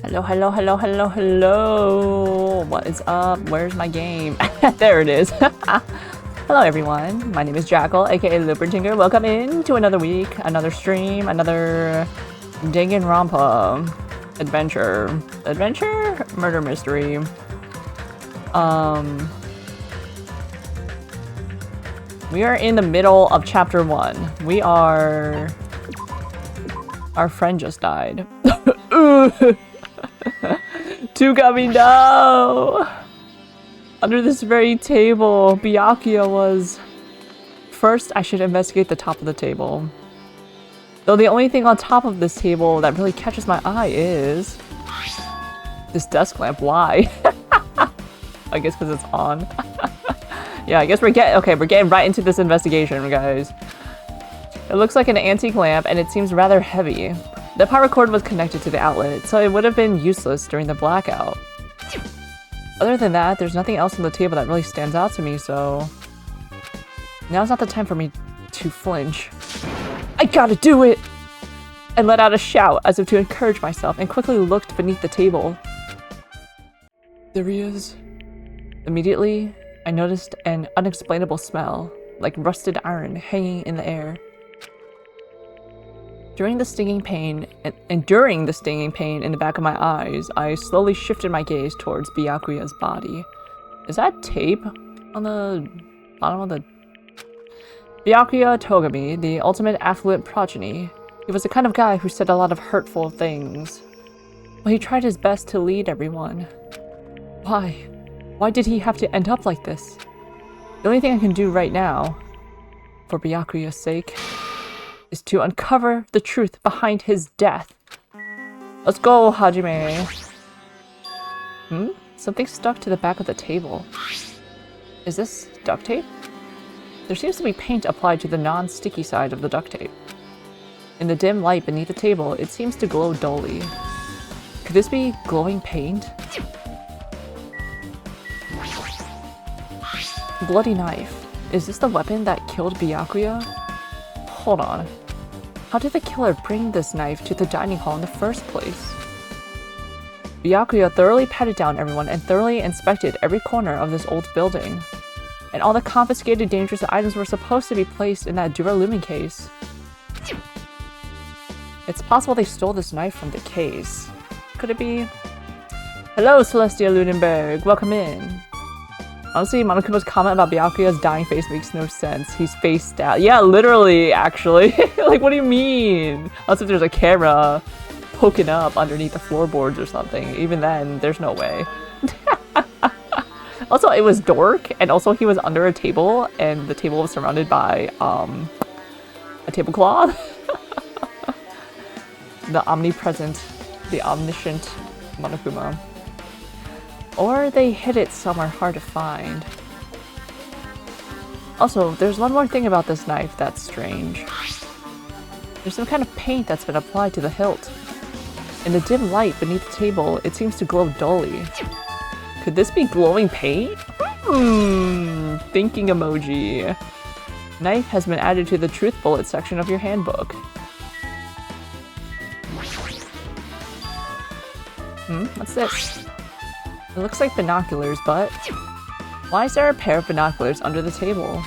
Hello, hello, hello, hello, hello. What is up? Where's my game? There it is. Hello, everyone. My name is Jackal, aka Lupertinker. Welcome in to another week, another stream, another Danganronpa adventure. Adventure? Murder mystery. We are in the middle of chapter 1. We are... Our friend just died. Two coming down! Under this very table, Byakuya was... First, I should investigate the top of the table. Though the only thing on top of this table that really catches my eye is... this desk lamp. Why? I guess because it's on. Yeah, I guess we're getting right into this investigation, guys. It looks like an antique lamp, and it seems rather heavy. The power cord was connected to the outlet, so it would have been useless during the blackout. Other than that, there's nothing else on the table that really stands out to me, so... Now's not the time for me to flinch. I gotta do it! I let out a shout as if to encourage myself, and quickly looked beneath the table. There he is. Immediately, I noticed an unexplainable smell, like rusted iron hanging in the air. During the stinging pain in the back of my eyes, I slowly shifted my gaze towards Byakuya's body. Is that tape on the bottom of the... Byakuya Togami, the ultimate affluent progeny. He was the kind of guy who said a lot of hurtful things. But he tried his best to lead everyone. Why? Why did he have to end up like this? The only thing I can do right now, for Byakuya's sake, is to uncover the truth behind his death. Let's go, Hajime. Something stuck to the back of the table. Is this duct tape? There seems to be paint applied to the non-sticky side of the duct tape. In the dim light beneath the table, it seems to glow dully. Could this be glowing paint? Bloody knife. Is this the weapon that killed Byakuya? Hold on. How did the killer bring this knife to the dining hall in the first place? Byakuya thoroughly patted down everyone and thoroughly inspected every corner of this old building. And all the confiscated dangerous items were supposed to be placed in that Duralumin case. It's possible they stole this knife from the case. Could it be? Hello, Celestia Lunenberg. Welcome in. Honestly, Monokuma's comment about Byakuya's dying face makes no sense. He's face down. Yeah, literally, actually. Like, what do you mean? Unless if there's a camera poking up underneath the floorboards or something. Even then, there's no way. Also, it was dork, and also he was under a table, and the table was surrounded by, a tablecloth. The omnipresent, the omniscient Monokuma. Or they hid it somewhere hard to find. Also, there's one more thing about this knife that's strange. There's some kind of paint that's been applied to the hilt. In the dim light beneath the table, it seems to glow dully. Could this be glowing paint? Thinking emoji. Knife has been added to the truth bullet section of your handbook. What's this? It looks like binoculars, but why is there a pair of binoculars under the table?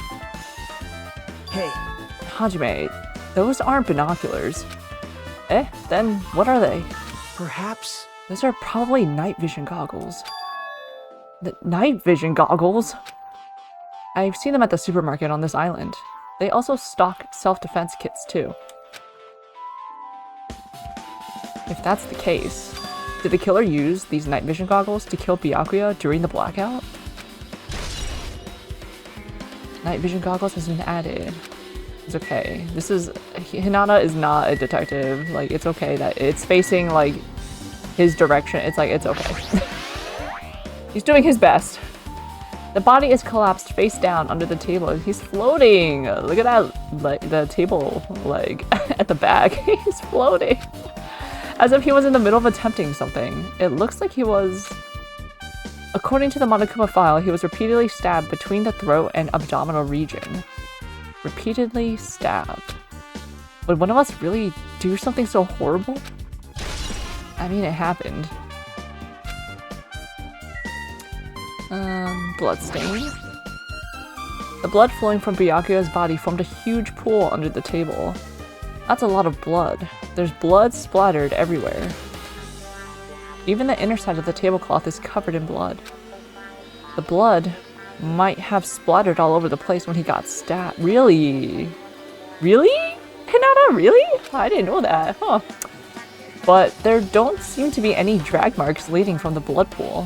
Hey, Hajime, those aren't binoculars. Then what are they? Perhaps? Those are probably night vision goggles. The night vision goggles? I've seen them at the supermarket on this island. They also stock self-defense kits too. If that's the case, did the killer use these night vision goggles to kill Byakuya during the blackout? Night vision goggles has been added. It's okay. Hinata is not a detective. Like, it's okay that it's facing, like, his direction. It's like, it's okay. He's doing his best. The body is collapsed face down under the table. He's floating. Look at that, like, the table leg at the back. He's floating. As if he was in the middle of attempting something. It looks like he was... According to the Monokuma file, he was repeatedly stabbed between the throat and abdominal region. Repeatedly stabbed. Would one of us really do something so horrible? I mean, it happened. Bloodstain. The blood flowing from Byakuya's body formed a huge pool under the table. That's a lot of blood. There's blood splattered everywhere. Even the inner side of the tablecloth is covered in blood. The blood might have splattered all over the place when he got stabbed. Really? Really? Hinata, really? I didn't know that, huh? But there don't seem to be any drag marks leading from the blood pool.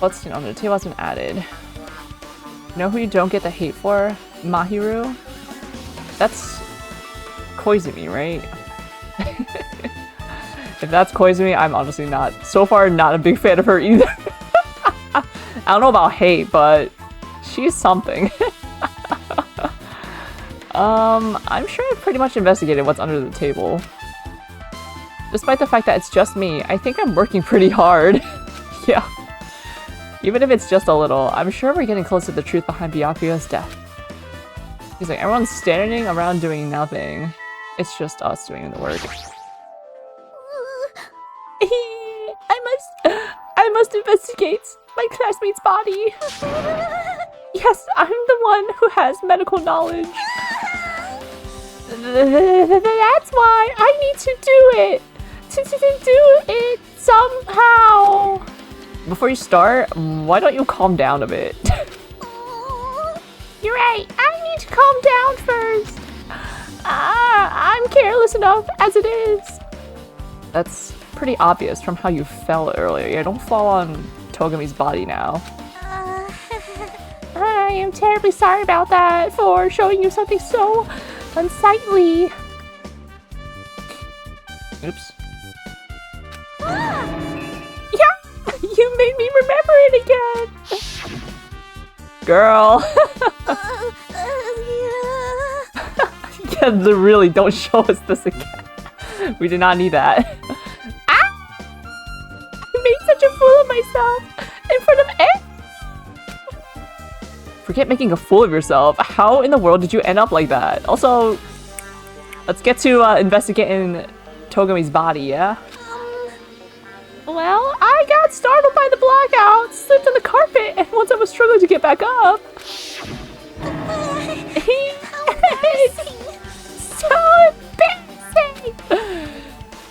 Bloodstain on the table has been added. You know who you don't get the hate for? Mahiru? That's Koizumi, right? If that's Koizumi, I'm honestly not, so far, not a big fan of her either. I don't know about hate, but she's something. I'm sure I've pretty much investigated what's under the table. Despite the fact that it's just me, I think I'm working pretty hard. Yeah. Even if it's just a little, I'm sure we're getting close to the truth behind Byakuya's death. He's like, everyone's standing around doing nothing. It's just us doing the work. I must investigate my classmate's body. Yes, I'm the one who has medical knowledge. That's why I need to do it. To do it somehow. Before you start, why don't you calm down a bit? You're right, I need to calm down first. I'm careless enough as it is. That's pretty obvious from how you fell earlier. Yeah, don't fall on Togami's body now. I am terribly sorry about that, for showing you something so unsightly. Oops. Yeah, you made me remember it again. Girl. Yeah, really, don't show us this again. We did not need that. I made such a fool of myself in front of Forget making a fool of yourself. How in the world did you end up like that? Also, let's get to investigating Togami's body, yeah? Well, I got startled by the blackout, slipped on the carpet, and once I was struggling to get back up... So embarrassing!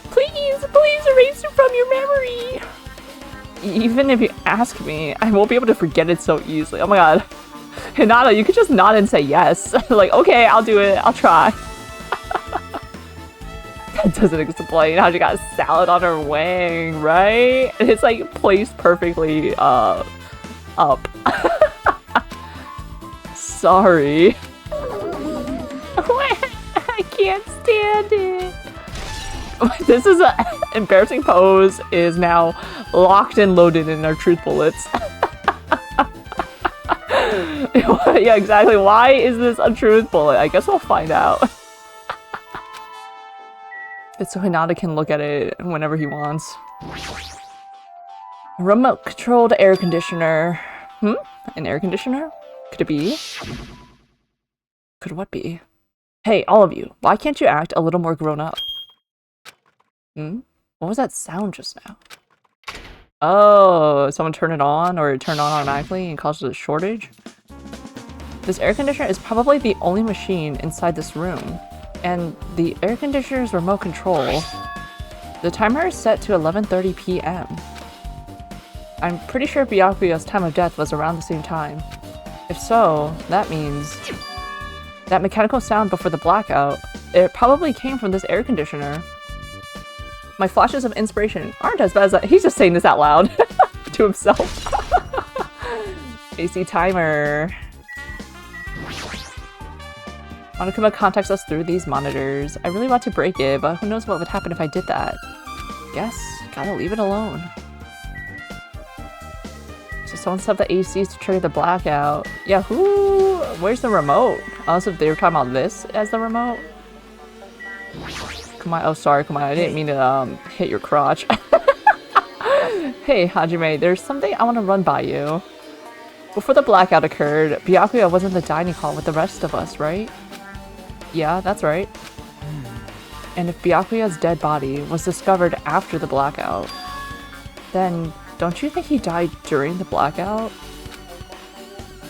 Please erase it from your memory. Even if you ask me, I won't be able to forget it so easily. Oh my god. Hinata, you could just nod and say yes. Like, okay, I'll do it. I'll try. That doesn't explain how she got salad on her wing, right? It's like placed perfectly up. Sorry. I can't stand it. This is an embarrassing pose is now locked and loaded in our truth bullets. Yeah, exactly. Why is this a truth bullet? I guess we'll find out. It's so Hinata can look at it whenever he wants. Remote-controlled air conditioner. An air conditioner? Could it be? Could what be? Hey, all of you. Why can't you act a little more grown up? What was that sound just now? Oh, someone turned it on or it turned on automatically and caused a shortage? This air conditioner is probably the only machine inside this room. And the air conditioner's remote control. The timer is set to 11:30 p.m. I'm pretty sure Byakuya's time of death was around the same time. If so, that means that mechanical sound before the blackout, it probably came from this air conditioner. My flashes of inspiration aren't as bad as that. He's just saying this out loud to himself. AC timer. Monokuma contacts us through these monitors. I really want to break it, but who knows what would happen if I did that. Guess, gotta leave it alone. So someone set up the ACs to trigger the blackout. Yeah, where's the remote? Unless if they were talking about this as the remote. Come on, oh sorry, come on, I didn't mean to hit your crotch. Hey Hajime, there's something I want to run by you. Before the blackout occurred, Byakuya was in the dining hall with the rest of us, right? Yeah, that's right. And if Byakuya's dead body was discovered after the blackout, then don't you think he died during the blackout?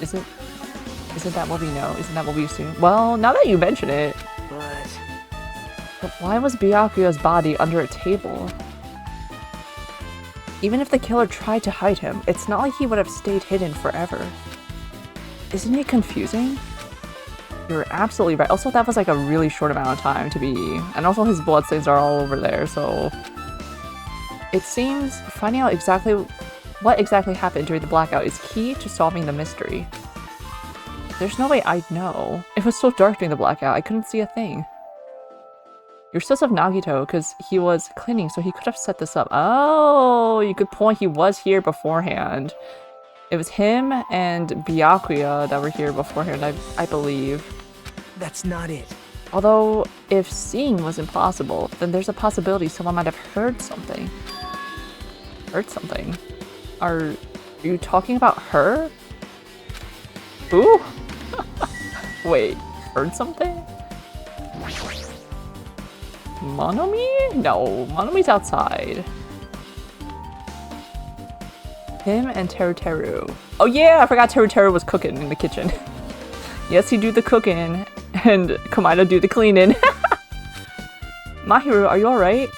Isn't that what we know? Isn't that what we assume? Well, now that you mention it. But why was Byakuya's body under a table? Even if the killer tried to hide him, it's not like he would have stayed hidden forever. Isn't it confusing? You're absolutely right. Also, that was like a really short amount of time to be... And also his bloodstains are all over there, so... It seems finding out exactly what exactly happened during the blackout is key to solving the mystery. There's no way I'd know. It was so dark during the blackout, I couldn't see a thing. You're sus of Nagito because he was cleaning, so he could have set this up. Oh, you could point, he was here beforehand. It was him and Byakuya that were here beforehand, I believe. That's not it. Although, if seeing was impossible, then there's a possibility someone might have heard something. Heard something? Are you talking about her? Who? Wait, heard something? Monomi? No, Monomi's outside. Him and Teru. Oh yeah, I forgot Teru was cooking in the kitchen. Yes, he do the cooking, and Komaeda do the cleaning. Mahiru, are you alright?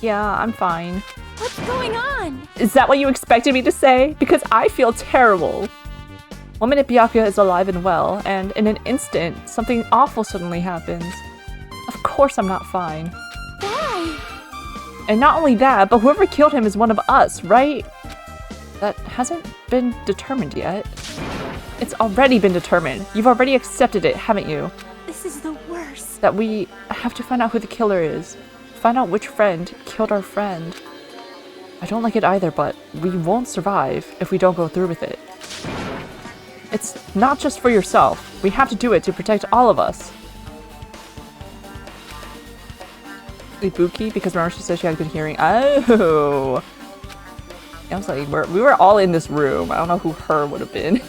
Yeah, I'm fine. What's going on? Is that what you expected me to say? Because I feel terrible. One minute Byakuya is alive and well, and in an instant, something awful suddenly happens. Of course I'm not fine. Why? And not only that, but whoever killed him is one of us, right? That hasn't been determined yet. It's already been determined. You've already accepted it, haven't you? This is the worst. That we have to find out who the killer is. Find out which friend killed our friend. I don't like it either, but we won't survive if we don't go through with it. It's not just for yourself. We have to do it to protect all of us. Ibuki, because remember she said she had good hearing. Oh! I was like, we were all in this room. I don't know who her would have been.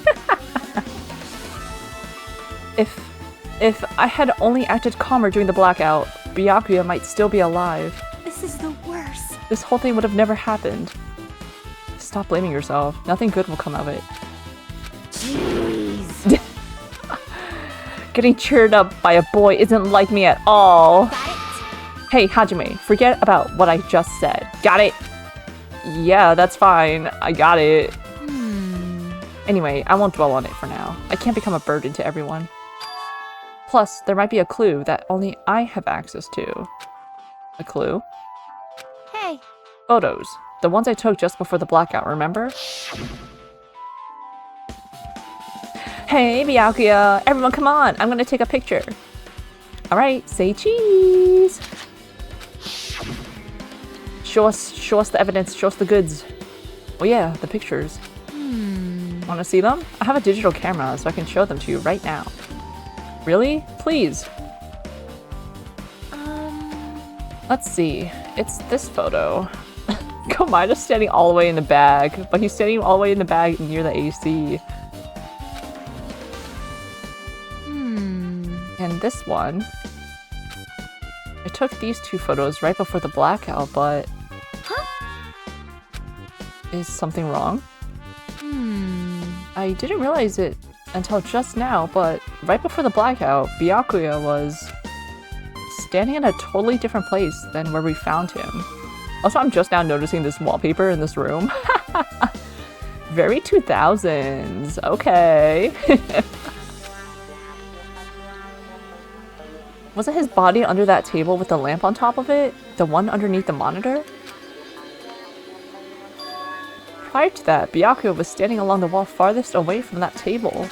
If I had only acted calmer during the blackout, Byakuya might still be alive. This is the worst. This whole thing would have never happened. Stop blaming yourself. Nothing good will come of it. Jeez. Getting cheered up by a boy isn't like me at all. Got it? Hey, Hajime, forget about what I just said. Got it? Yeah, that's fine. I got it. Anyway, I won't dwell on it for now. I can't become a burden to everyone. Plus, there might be a clue that only I have access to. A clue? Hey. Photos. The ones I took just before the blackout, remember? Hey, Byakuya! Everyone come on! I'm gonna take a picture. Alright, say cheese! Show us the evidence, show us the goods. Oh yeah, the pictures. Wanna see them? I have a digital camera, so I can show them to you right now. Really? Please. Let's see. It's this photo. Komaida's standing all the way in the bag, but he's standing all the way in the bag near the AC. And this one. I took these two photos right before the blackout, but... Is something wrong? I didn't realize it until just now, but right before the blackout, Byakuya was standing in a totally different place than where we found him. Also, I'm just now noticing this wallpaper in this room. Very 2000s. Okay. Wasn't his body under that table with the lamp on top of it? The one underneath the monitor? Prior to that, Byakuya was standing along the wall farthest away from that table.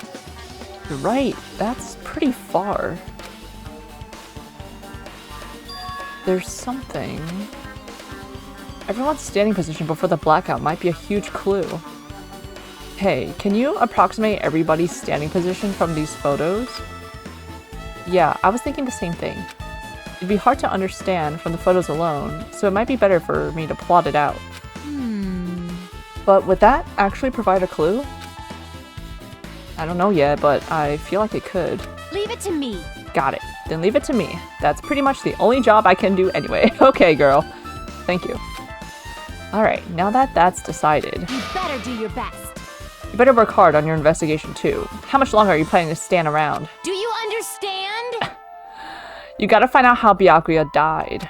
You're right, that's pretty far. There's something... Everyone's standing position before the blackout might be a huge clue. Hey, can you approximate everybody's standing position from these photos? Yeah, I was thinking the same thing. It'd be hard to understand from the photos alone, so it might be better for me to plot it out. But would that actually provide a clue? I don't know yet, but I feel like it could. Leave it to me. Got it. Then leave it to me. That's pretty much the only job I can do anyway. Okay, girl. Thank you. Alright, now that that's decided, You better do your best. you better work hard on your investigation too. How much longer are you planning to stand around? Do you understand? You gotta find out how Byakuya died.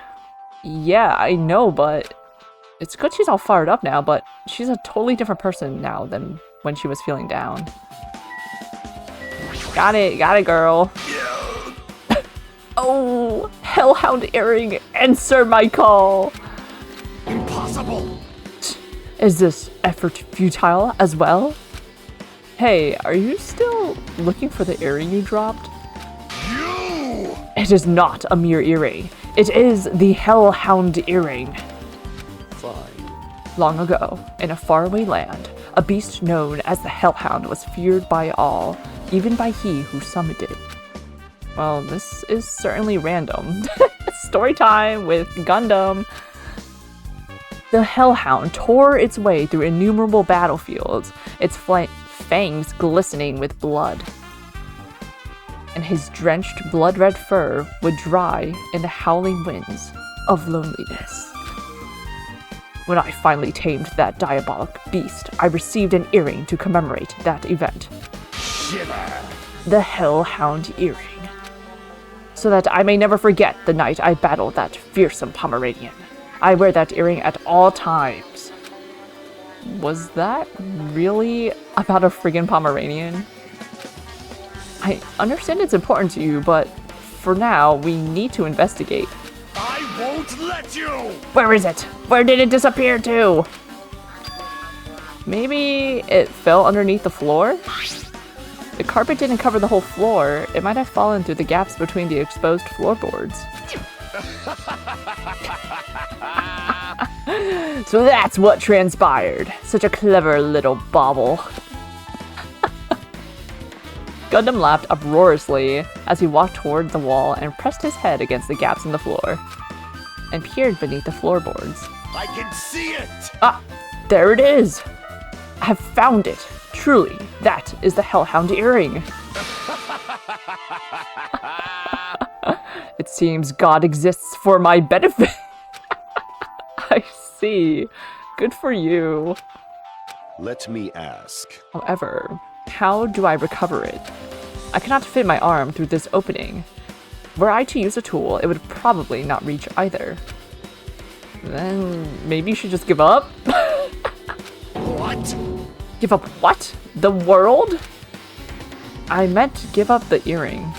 Yeah, I know, but it's good she's all fired up now, but she's a totally different person now than when she was feeling down. Got it, girl. Oh, Hellhound Earring, answer my call. Impossible! Is this effort futile as well? Hey, are you still looking for the earring you dropped? You! It is not a mere earring. It is the Hellhound Earring. Fine. Long ago, in a faraway land, a beast known as the Hellhound was feared by all, even by he who summoned it. Well, this is certainly random. Story time with Gundam. The Hellhound tore its way through innumerable battlefields, its fangs glistening with blood. And his drenched, blood-red fur would dry in the howling winds of loneliness. When I finally tamed that diabolic beast, I received an earring to commemorate that event. Shiver! The Hellhound Earring. So that I may never forget the night I battled that fearsome Pomeranian. I wear that earring at all times. Was that really about a friggin' Pomeranian? I understand it's important to you, but for now, we need to investigate. I won't let you! Where is it? Where did it disappear to? Maybe it fell underneath the floor? The carpet didn't cover the whole floor. It might have fallen through the gaps between the exposed floorboards. So that's what transpired. Such a clever little bauble. Gundam laughed uproariously as he walked toward the wall and pressed his head against the gaps in the floor and peered beneath the floorboards. I can see it! Ah, there it is! I have found it. Truly, that is the Hellhound Earring. It seems God exists for my benefit. I see. Good for you. Let me ask. However, how do I recover it? I cannot fit my arm through this opening. Were I to use a tool, it would probably not reach either. Then maybe you should just give up? What? Give up what? The world? I meant give up the earring.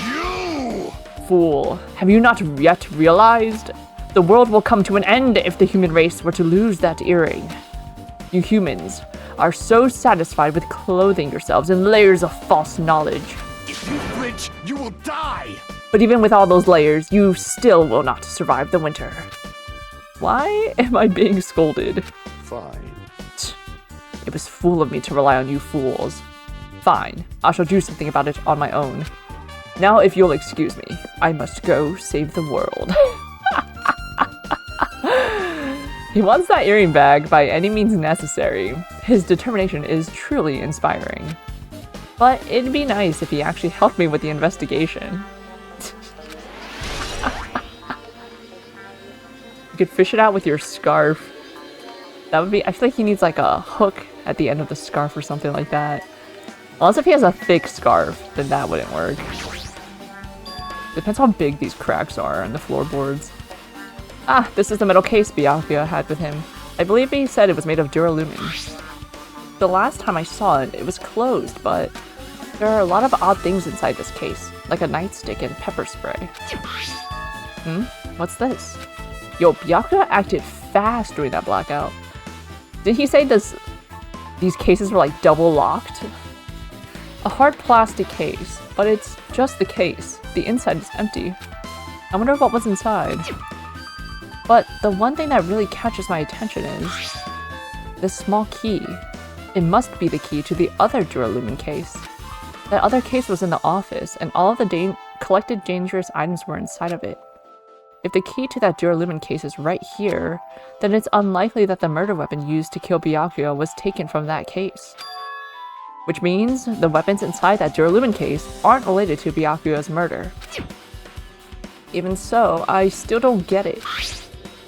You! Fool, have you not yet realized? The world will come to an end if the human race were to lose that earring. You humans are so satisfied with clothing yourselves in layers of false knowledge. If you flinch, you will die! But even with all those layers, you still will not survive the winter. Why am I being scolded? Fine. It was fool of me to rely on you fools. Fine, I shall do something about it on my own. Now, if you'll excuse me, I must go save the world. He wants that earring back by any means necessary. His determination is truly inspiring. But it'd be nice if he actually helped me with the investigation. You could fish it out with your scarf. That would be- I feel like he needs like a hook at the end of the scarf or something like that. Unless if he has a thick scarf, then that wouldn't work. Depends how big these cracks are on the floorboards. Ah, this is the metal case Byakuya had with him. I believe he said it was made of duralumin. The last time I saw it, it was closed, but there are a lot of odd things inside this case, like a nightstick and pepper spray. What's this? Yo, Byakuya acted fast during that blackout. Did he say these cases were like double locked? A hard plastic case, but it's just the case. The inside is empty. I wonder what was inside. But the one thing that really catches my attention is this small key. It must be the key to the other duralumin case. That other case was in the office, and all of the collected dangerous items were inside of it. If the key to that duralumin case is right here, then it's unlikely that the murder weapon used to kill Byakuya was taken from that case. which means the weapons inside that Duralumin case aren't related to Byakuya's murder. Even so, I still don't get it.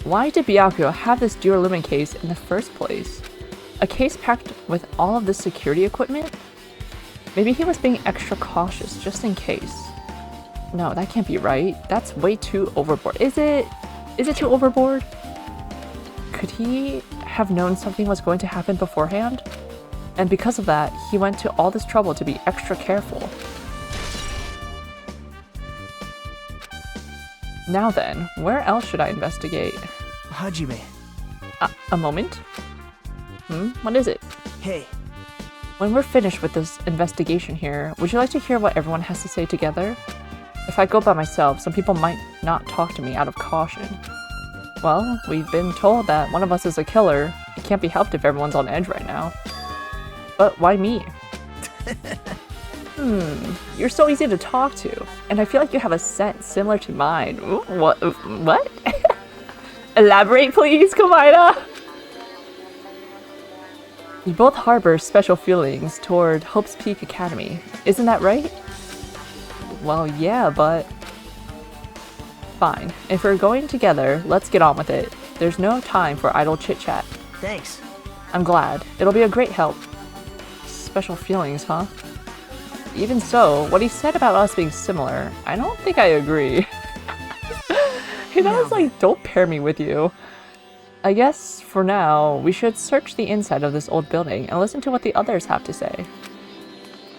Why did Byakuya have this Duralumin case in the first place? A case packed with all of this security equipment? Maybe he was being extra cautious just in case. No, that can't be right. That's way too overboard. Is it too overboard? Could he have known something was going to happen beforehand? And because of that, he went to all this trouble to be extra careful. Now then, where else should I investigate? Hajime. A moment? What is it? Hey. When we're finished with this investigation here, would you like to hear what everyone has to say together? If I go by myself, some people might not talk to me out of caution. Well, we've been told that one of us is a killer. It can't be helped if everyone's on edge right now. But why me? You're so easy to talk to, and I feel like you have a scent similar to mine. Ooh, what? Elaborate, please, Komaeda! You both harbor special feelings toward Hope's Peak Academy. Isn't that right? Well, yeah, but... Fine. If we're going together, let's get on with it. There's no time for idle chit-chat. Thanks. I'm glad. It'll be a great help. Special feelings, huh? Even so, what he said about us being similar, I don't think I agree. He was like, don't pair me with you. I guess, for now, we should search the inside of this old building and listen to what the others have to say.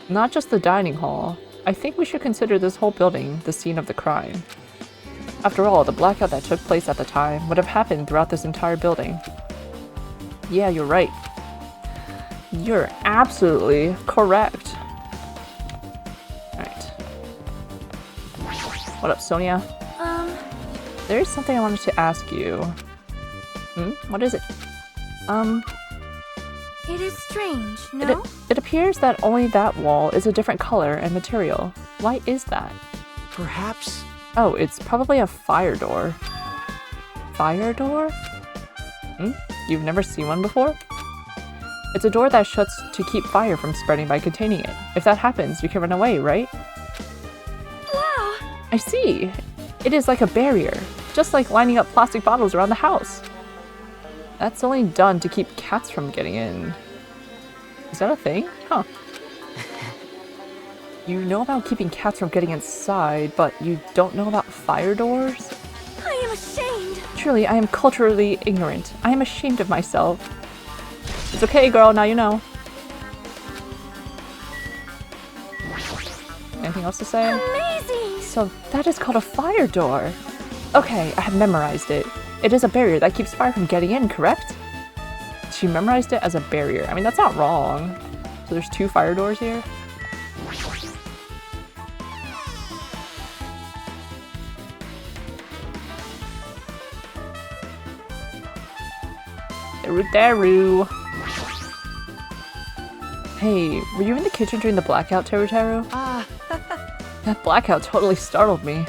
Not just the dining hall. I think we should consider this whole building the scene of the crime. After all, the blackout that took place at the time would have happened throughout this entire building. Yeah, you're right. You're absolutely correct. Alright. What up, Sonia? There's something I wanted to ask you. What is it? It is strange, no? It appears that only that wall is a different color and material. Why is that? Perhaps... Oh, it's probably a fire door. Fire door? You've never seen one before? It's a door that shuts to keep fire from spreading by containing it. If that happens, you can run away, right? Wow! I see. It is like a barrier, just like lining up plastic bottles around the house. That's only done to keep cats from getting in. Is that a thing? Huh. You know about keeping cats from getting inside, but you don't know about fire doors? I am ashamed! Truly, I am culturally ignorant. I am ashamed of myself. It's okay, girl, now you know. Anything else to say? Amazing! So that is called a fire door. Okay, I have memorized it. It is a barrier that keeps fire from getting in, correct? She memorized it as a barrier. I mean, that's not wrong. So there's 2 fire doors here? Daru. Hey, were you in the kitchen during the blackout, Teru Teru? That blackout totally startled me.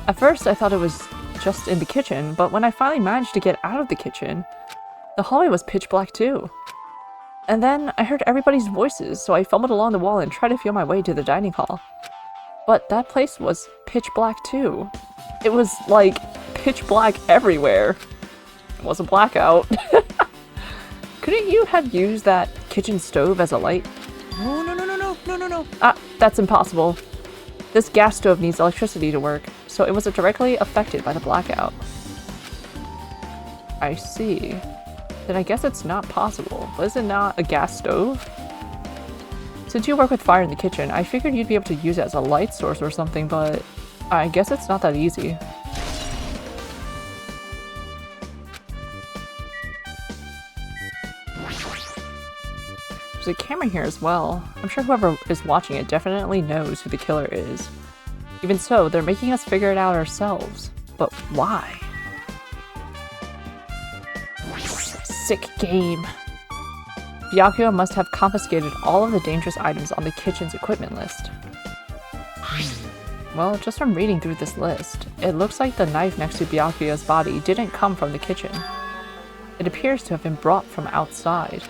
At first, I thought it was just in the kitchen, but when I finally managed to get out of the kitchen, the hallway was pitch black too. And then I heard everybody's voices, so I fumbled along the wall and tried to feel my way to the dining hall. But that place was pitch black too. It was like pitch black everywhere. It was a blackout. Couldn't you have used that kitchen stove as a light? No. Ah, that's impossible. This gas stove needs electricity to work, so it was directly affected by the blackout. I see. Then I guess it's not possible. Was it not a gas stove? Since you work with fire in the kitchen, I figured you'd be able to use it as a light source or something, but I guess it's not that easy. There's a camera here as well. I'm sure whoever is watching it definitely knows who the killer is. Even so, they're making us figure it out ourselves. But why? Sick game. Byakuya must have confiscated all of the dangerous items on the kitchen's equipment list. Well, just from reading through this list, it looks like the knife next to Byakuya's body didn't come from the kitchen. It appears to have been brought from outside.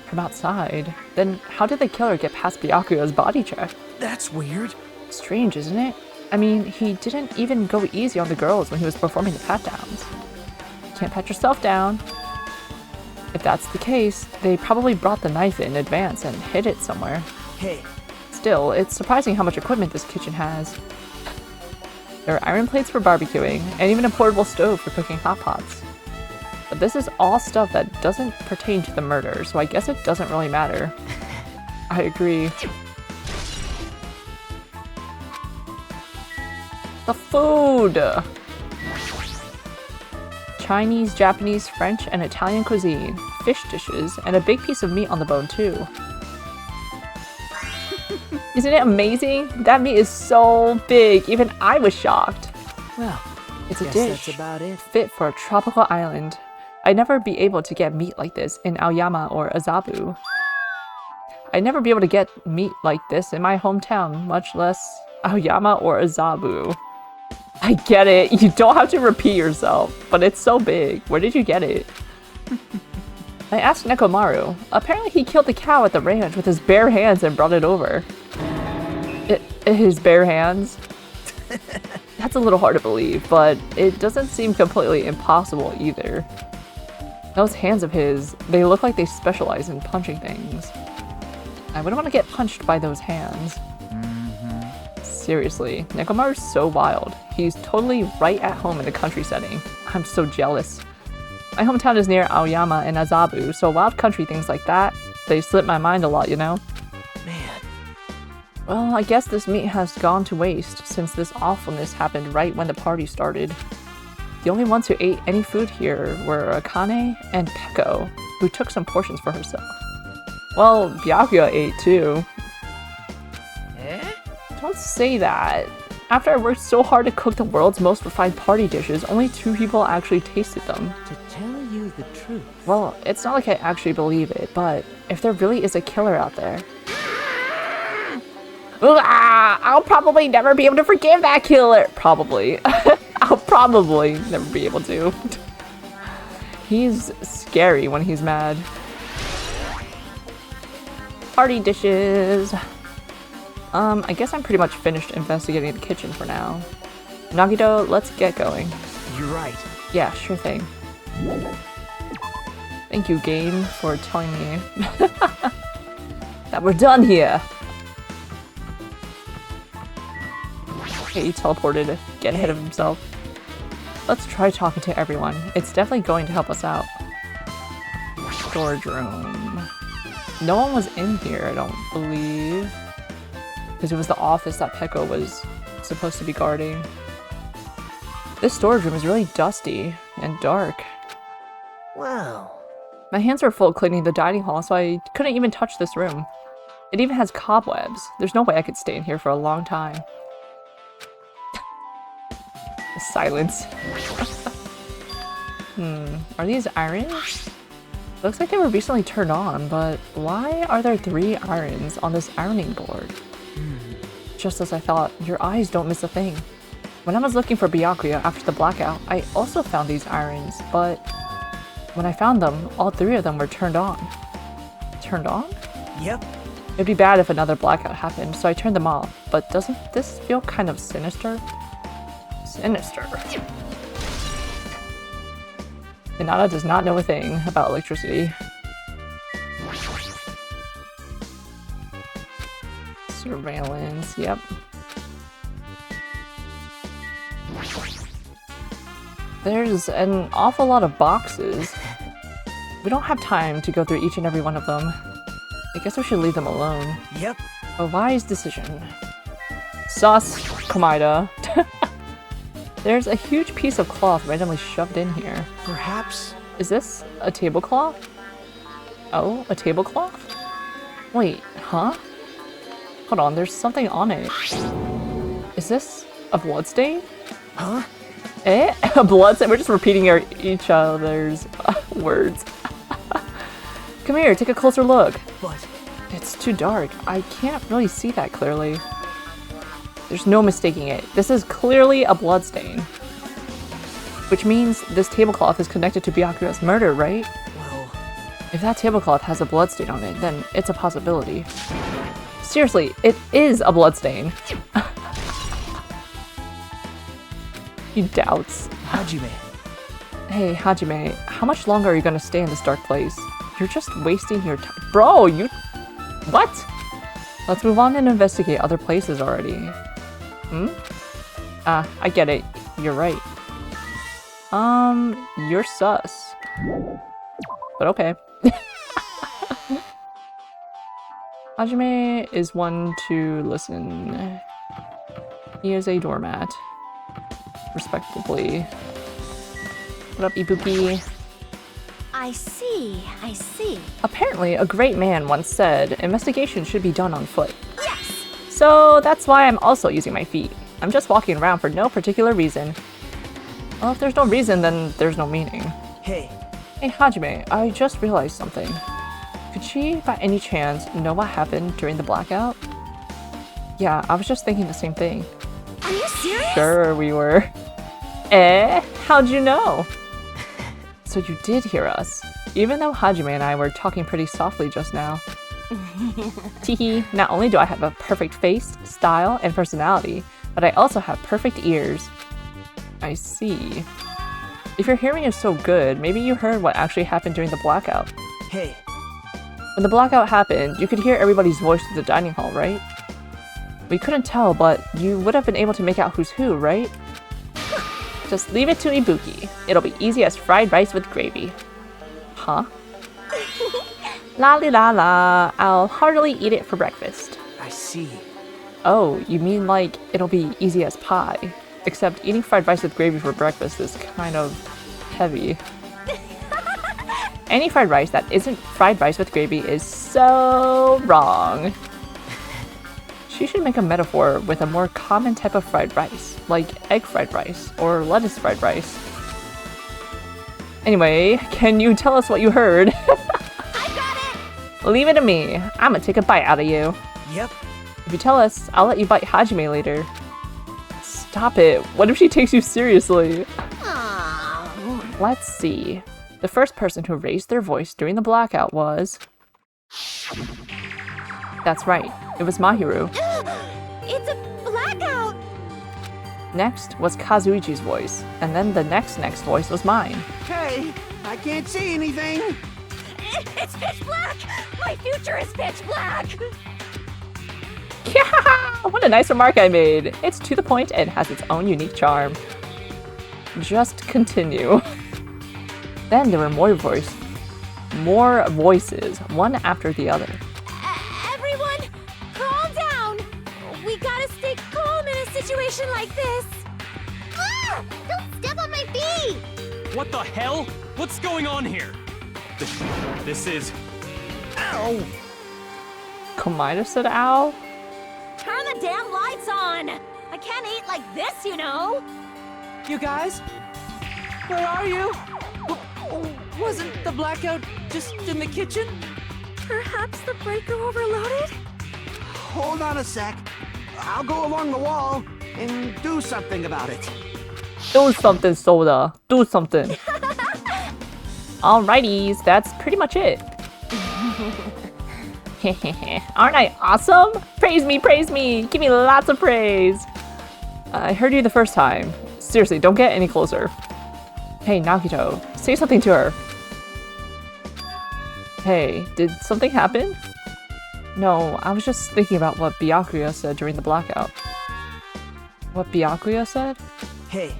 from outside. Then how did the killer get past Byakuya's body check? That's weird. Strange, isn't it? I mean, he didn't even go easy on the girls when he was performing the pat-downs. Can't pat yourself down. If that's the case, they probably brought the knife in advance and hid it somewhere. Hey, Still, it's surprising how much equipment this kitchen has. There are iron plates for barbecuing, and even a portable stove for cooking hot pots. But this is all stuff that doesn't pertain to the murder, so I guess it doesn't really matter. I agree. The food! Chinese, Japanese, French, and Italian cuisine, fish dishes, and a big piece of meat on the bone too. Isn't it amazing? That meat is so big, even I was shocked. well, It's a guess dish that's about it. fit for a tropical island. I'd never be able to get meat like this in Aoyama or Azabu. I'd never be able to get meat like this in my hometown, much less Aoyama or Azabu. I get it, you don't have to repeat yourself, but it's so big. Where did you get it? I asked Nekomaru. Apparently he killed the cow at the ranch with his bare hands and brought it over. His bare hands? That's a little hard to believe, but it doesn't seem completely impossible either. Those hands of his, they look like they specialize in punching things. I wouldn't want to get punched by those hands. Seriously, Nekomaru's so wild. He's totally right at home in a country setting. I'm so jealous. My hometown is near Aoyama and Azabu, so wild country things like that, they slip my mind a lot, you know? Man, Well, I guess this meat has gone to waste since this awfulness happened right when the party started. The only ones who ate any food here were Akane and Peko, who took some portions for herself. Well, Byakuya ate too. eh? Don't say that. After I worked so hard to cook the world's most refined party dishes, only 2 people actually tasted them. To tell you the truth. Well, it's not like I actually believe it, but if there really is a killer out there... I'll probably never be able to forgive that killer! Probably. I'll probably never be able to. He's scary when he's mad. Party dishes! I guess I'm pretty much finished investigating the kitchen for now. Nagito, let's get going. You're right. Yeah, sure thing. Thank you, game, for telling me that we're done here. Okay, he teleported, get ahead of himself. Let's try talking to everyone. It's definitely going to help us out. Storage room. No one was in here, I don't believe. Because it was the office that Peko was supposed to be guarding. This storage room is really dusty and dark. Well, My hands were full cleaning the dining hall, so I couldn't even touch this room. It even has cobwebs. There's no way I could stay in here for a long time. The silence. Are these irons? Looks like they were recently turned on, but why are there 3 irons on this ironing board? Just as I thought, your eyes don't miss a thing. When I was looking for Byakuya after the blackout, I also found these irons, but when I found them, all 3 of them were turned on. Turned on? yep. It'd be bad if another blackout happened, so I turned them off, but doesn't this feel kind of sinister? Sinister. Hinata does not know a thing about electricity. Surveillance, yep. There's an awful lot of boxes. We don't have time to go through each and every one of them. I guess we should leave them alone. Yep. A wise decision. Sus, Komaida. There's a huge piece of cloth randomly shoved in here. Perhaps. Is this a tablecloth? Oh, a tablecloth? Wait, huh? Hold on, there's something on it. Is this a bloodstain? Huh? Eh? A bloodstain? We're just repeating each other's words. Come here, take a closer look. But It's too dark. I can't really see that clearly. There's no mistaking it. This is clearly a bloodstain. Which means this tablecloth is connected to Byakuya's murder, right? well, If that tablecloth has a bloodstain on it, then it's a possibility. Seriously, it is a bloodstain. You doubts. Hajime. Hey, Hajime, how much longer are you gonna stay in this dark place? You're just wasting your time. Bro, you... What? Let's move on and investigate other places already. Hmm? I get it. You're right. You're sus. But okay. Hajime is one to listen. He is a doormat. Respectably. What up, Ibuki? I see, I see. Apparently, a great man once said, investigation should be done on foot. Yes! So that's why I'm also using my feet. I'm just walking around for no particular reason. Well, if there's no reason, then there's no meaning. Hey. Hey, Hajime, I just realized something. Could she, by any chance, know what happened during the blackout? Yeah, I was just thinking the same thing. Are you serious? Sure, we were. Eh? How'd you know? So you did hear us, even though Hajime and I were talking pretty softly just now. Teehee, not only do I have a perfect face, style, and personality, but I also have perfect ears. I see. If your hearing is so good, maybe you heard what actually happened during the blackout. Hey. When the blackout happened, you could hear everybody's voice through the dining hall, right? We couldn't tell, but you would have been able to make out who's who, right? Just leave it to Ibuki. It'll be easy as fried rice with gravy. Huh? La li la la. I'll heartily eat it for breakfast. I see. Oh, you mean like it'll be easy as pie? Except eating fried rice with gravy for breakfast is kind of heavy. Any fried rice that isn't fried rice with gravy is so wrong. She should make a metaphor with a more common type of fried rice, like egg fried rice or lettuce fried rice. Anyway, can you tell us what you heard? I got it! Leave it to me. I'm gonna take a bite out of you. Yep. If you tell us, I'll let you bite Hajime later. Stop it. What if she takes you seriously? Aww. Let's see. The first person who raised their voice during the blackout was... That's right. It was Mahiru. It's a blackout! Next was Kazuichi's voice, and then the next voice was mine. Hey, I can't see anything. It's pitch black! My future is pitch black! Yeah! What a nice remark I made. It's to the point and has its own unique charm. Just continue. Then there were more voices, one after the other. Everyone, calm down! We gotta stay calm in a situation like this! Ah! Don't step on my feet! What the hell? What's going on here? This is... Ow! Komaida said ow? Turn the damn lights on! I can't eat like this, you know! You guys? Where are you? Wasn't the blackout just in the kitchen? Perhaps the breaker overloaded? Hold on a sec. I'll go along the wall and do something about it. Do something, Soda. Do something. Alrighties, that's pretty much it. Aren't I awesome? Praise me, praise me! Give me lots of praise! I heard you the first time. Seriously, don't get any closer. Hey, Nagito, say something to her. Hey, did something happen? No, I was just thinking about what Byakuya said during the blackout. What Byakuya said? Hey.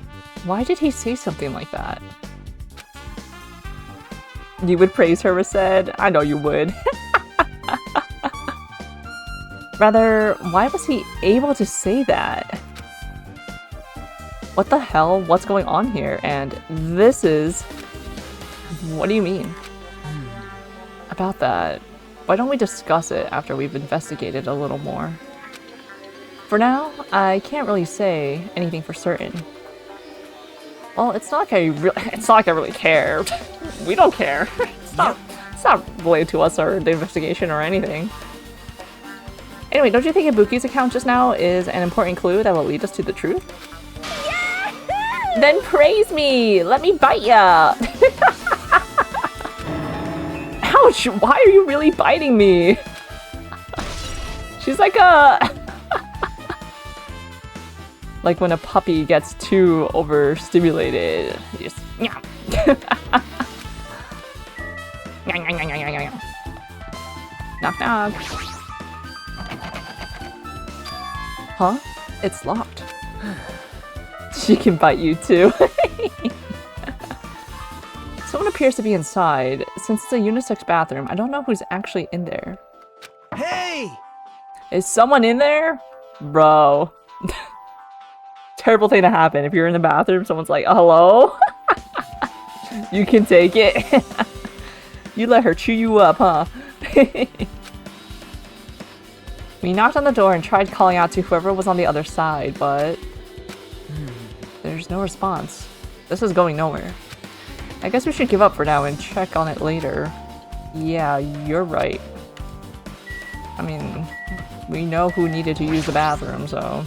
Why did he say something like that? You would praise her, said. I know you would. Rather, why was he able to say that? What the hell? What's going on here? And this is... What do you mean? About that, why don't we discuss it after we've investigated a little more? For now, I can't really say anything for certain. Well, it's not like I really care. We don't care. It's not related to us or the investigation or anything. Anyway, don't you think Ibuki's account just now is an important clue that will lead us to the truth? Yahoo! Then praise me! Let me bite ya! Ow, Ouch! Why are you really biting me? She's like a... like when a puppy gets too overstimulated. You just... Knock knock. Huh? It's locked. She can bite you too. Someone appears to be inside. Since it's a unisex bathroom, I don't know who's actually in there. Hey! Is someone in there? Bro. Terrible thing to happen. If you're in the bathroom, someone's like, hello? You can take it. You let her chew you up, huh? We knocked on the door and tried calling out to whoever was on the other side, but... there's no response. This is going nowhere. I guess we should give up for now and check on it later. Yeah, you're right. I mean, we know who needed to use the bathroom, so...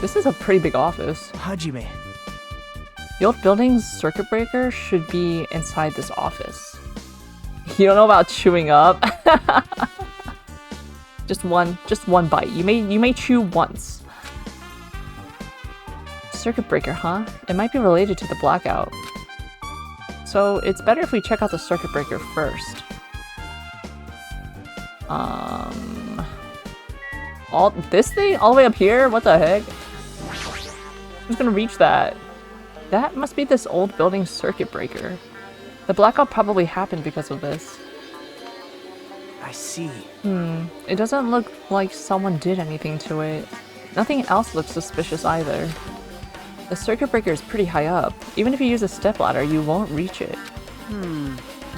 This is a pretty big office. Hajime. The old building's circuit breaker should be inside this office. You don't know about chewing up? Just one bite. You may chew once. Circuit breaker, huh? It might be related to the blackout. So it's better if we check out the circuit breaker first. All this thing all the way up here? What the heck? Who's gonna reach that? That must be this old building's circuit breaker. The blackout probably happened because of this. I see. It doesn't look like someone did anything to it. Nothing else looks suspicious either. The circuit breaker is pretty high up. Even if you use a stepladder, you won't reach it.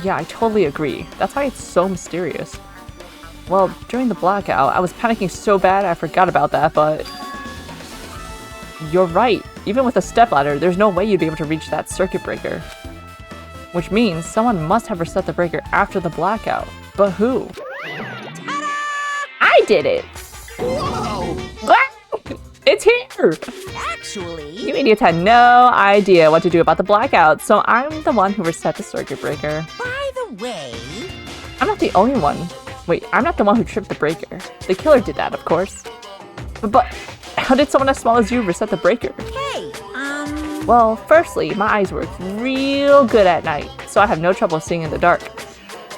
Yeah, I totally agree. That's why it's so mysterious. Well, during the blackout, I was panicking so bad I forgot about that, but... You're right. Even with a stepladder, there's no way you'd be able to reach that circuit breaker. Which means someone must have reset the breaker after the blackout. But who? I did it! Whoa! It's here! Actually, You idiots had no idea what to do about the blackout, so I'm the one who reset the circuit breaker. by the way, I'm not the only one. Wait, I'm not the one who tripped the breaker. The killer did that, of course. But how did someone as small as you reset the breaker? hey, Well, firstly, my eyes work real good at night, so I have no trouble seeing in the dark.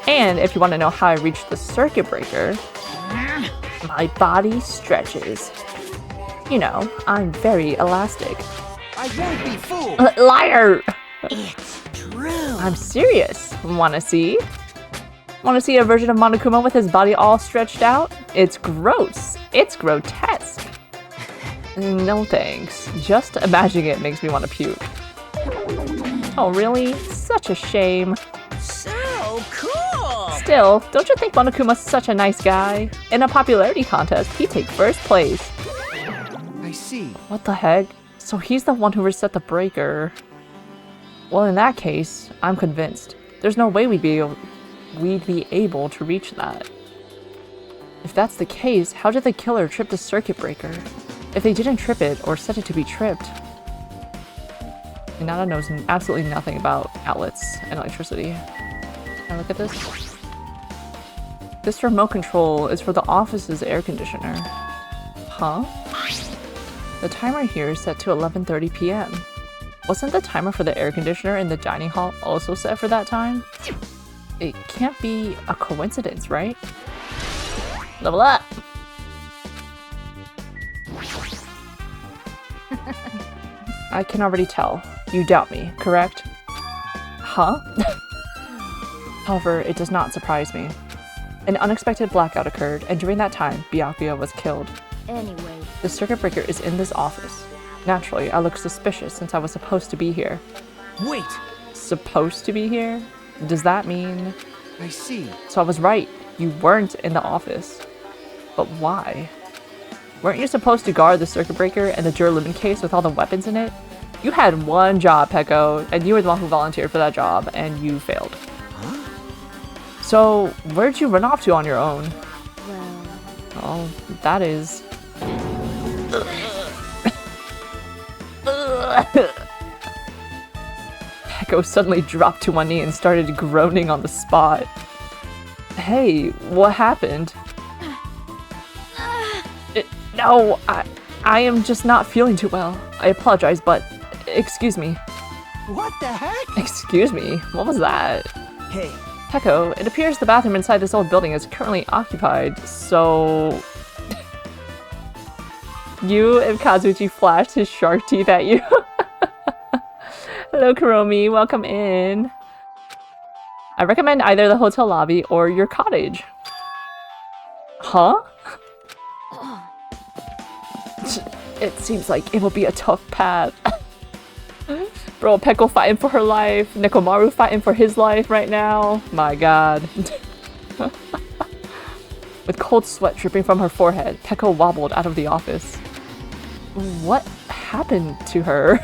And if you want to know how I reached the circuit breaker, my body stretches. You know, I'm very elastic. I won't be fooled! Liar! it's true. I'm serious. Wanna see? Wanna see a version of Monokuma with his body all stretched out? It's gross. It's grotesque. No thanks. Just imagining it makes me want to puke. Oh really? Such a shame. So cool. Still, don't you think Monokuma's such a nice guy? In a popularity contest, he'd take first place. I see. What the heck? So he's the one who reset the breaker. Well, in that case, I'm convinced. There's no way we'd be able to reach that. If that's the case, how did the killer trip the circuit breaker? If they didn't trip it or set it to be tripped. Hinata knows absolutely nothing about outlets and electricity. Can I look at this? This remote control is for the office's air conditioner. Huh? The timer here is set to 11:30 p.m. Wasn't the timer for the air conditioner in the dining hall also set for that time? It can't be a coincidence, right? Level up! I can already tell. You doubt me, correct? Huh? However, it does not surprise me. An unexpected blackout occurred, and during that time, Byakuya was killed. Anyway, The circuit breaker is in this office. Naturally, I look suspicious since I was supposed to be here. Wait! Supposed to be here? Does that mean... I see. So I was right. You weren't in the office. But why? Weren't you supposed to guard the circuit breaker and the Duralumine case with all the weapons in it? You had one job, Peko, and you were the one who volunteered for that job, and you failed. Huh? So, where'd you run off to on your own? well, Oh, that is... Peko suddenly dropped to one knee and started groaning on the spot. Hey, what happened? No, I am just not feeling too well. I apologize, but excuse me. What the heck? Excuse me? What was that? Hey, Peko, it appears the bathroom inside this old building is currently occupied, so... You and Kazuchi flashed his shark teeth at you. Hello, Kuromi. Welcome in. I recommend either the hotel lobby or your cottage. Huh? It seems like it will be a tough path. Bro, Peko fighting for her life. Nekomaru fighting for his life right now. My god. With cold sweat dripping from her forehead, Peko wobbled out of the office. What happened to her?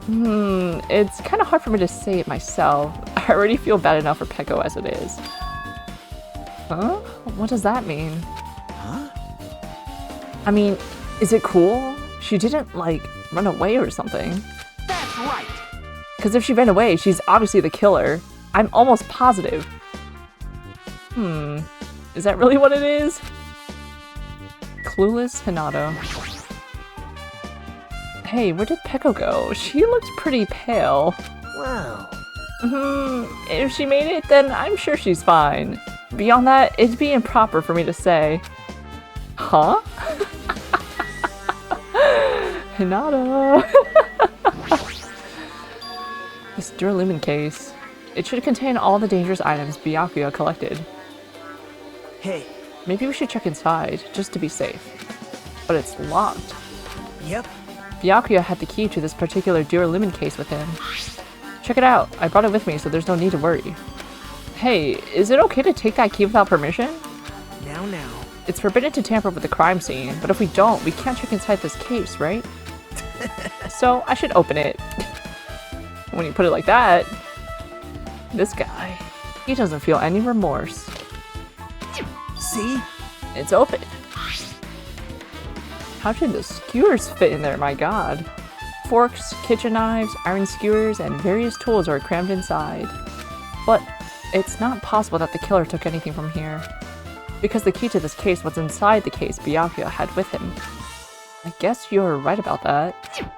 It's kind of hard for me to say it myself. I already feel bad enough for Peko as it is. Huh? What does that mean? huh? I mean, is it cool? She didn't, like, run away or something. That's right. Because if she ran away, she's obviously the killer. I'm almost positive. Is that really what it is? Clueless Hinata. Hey, where did Peko go? She looked pretty pale. Wow. If she made it, then I'm sure she's fine. Beyond that, it'd be improper for me to say. Huh? Hinata. This Duralumin case. It should contain all the dangerous items Byakuya collected. Hey. Maybe we should check inside, just to be safe. But it's locked. Yep. Byakuya had the key to this particular Duralumin case with him. Check it out. I brought it with me, so there's no need to worry. Hey, is it okay to take that key without permission? Now. It's forbidden to tamper with the crime scene, but if we don't, we can't check inside this case, right? So, I should open it. When you put it like that, this guy, he doesn't feel any remorse. See? It's open. How did the skewers fit in there, my god? Forks, kitchen knives, iron skewers, and various tools are crammed inside. But it's not possible that the killer took anything from here, because the key to this case was inside the case Byakuya had with him. I guess you're right about that.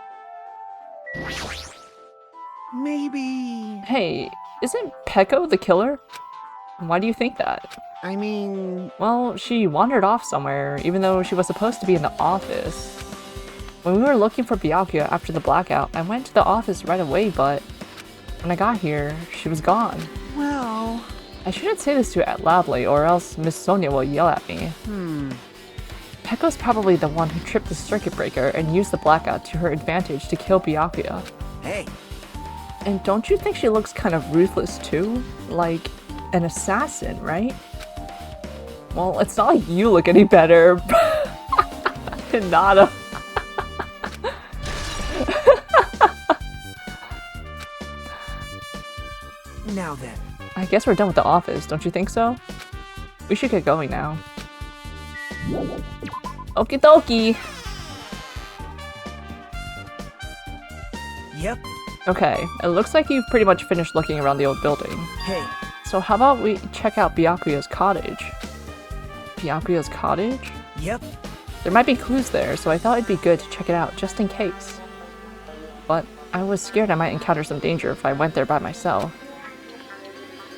Maybe... Hey, isn't Peko the killer? Why do you think that? I mean... Well, she wandered off somewhere, even though she was supposed to be in the office. When we were looking for Byakuya after the blackout, I went to the office right away, but when I got here, she was gone. Well... I shouldn't say this too loudly, or else Miss Sonia will yell at me. Peko's probably the one who tripped the circuit breaker and used the blackout to her advantage to kill Byakuya. Hey. And don't you think she looks kind of ruthless too? Like an assassin, right? Well, it's not like you look any better. Hinata. Now then. I guess we're done with the office, don't you think so? We should get going now. Okie dokie! Yep. Okay, it looks like you've pretty much finished looking around the old building. Hey. So how about we check out Byakuya's cottage? Byakuya's cottage? Yep. There might be clues there, so I thought it'd be good to check it out just in case. But I was scared I might encounter some danger if I went there by myself.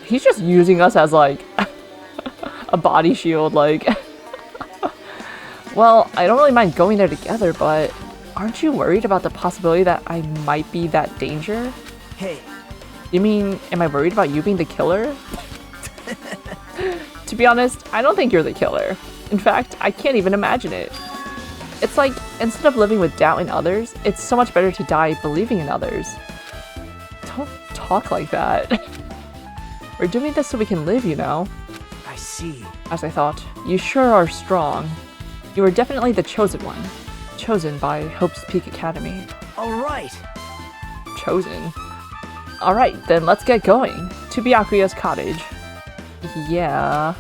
He's just using us as like a body shield, like. Well, I don't really mind going there together, but aren't you worried about the possibility that I might be that danger? Hey. You mean, am I worried about you being the killer? To be honest, I don't think you're the killer. In fact, I can't even imagine it. It's like, instead of living with doubt in others, it's so much better to die believing in others. Don't talk like that. We're doing this so we can live, you know? I see. As I thought, you sure are strong. You are definitely the chosen one. Chosen by Hope's Peak Academy. Alright. Chosen. Alright, then let's get going. To Byakuya's cottage. Yeah.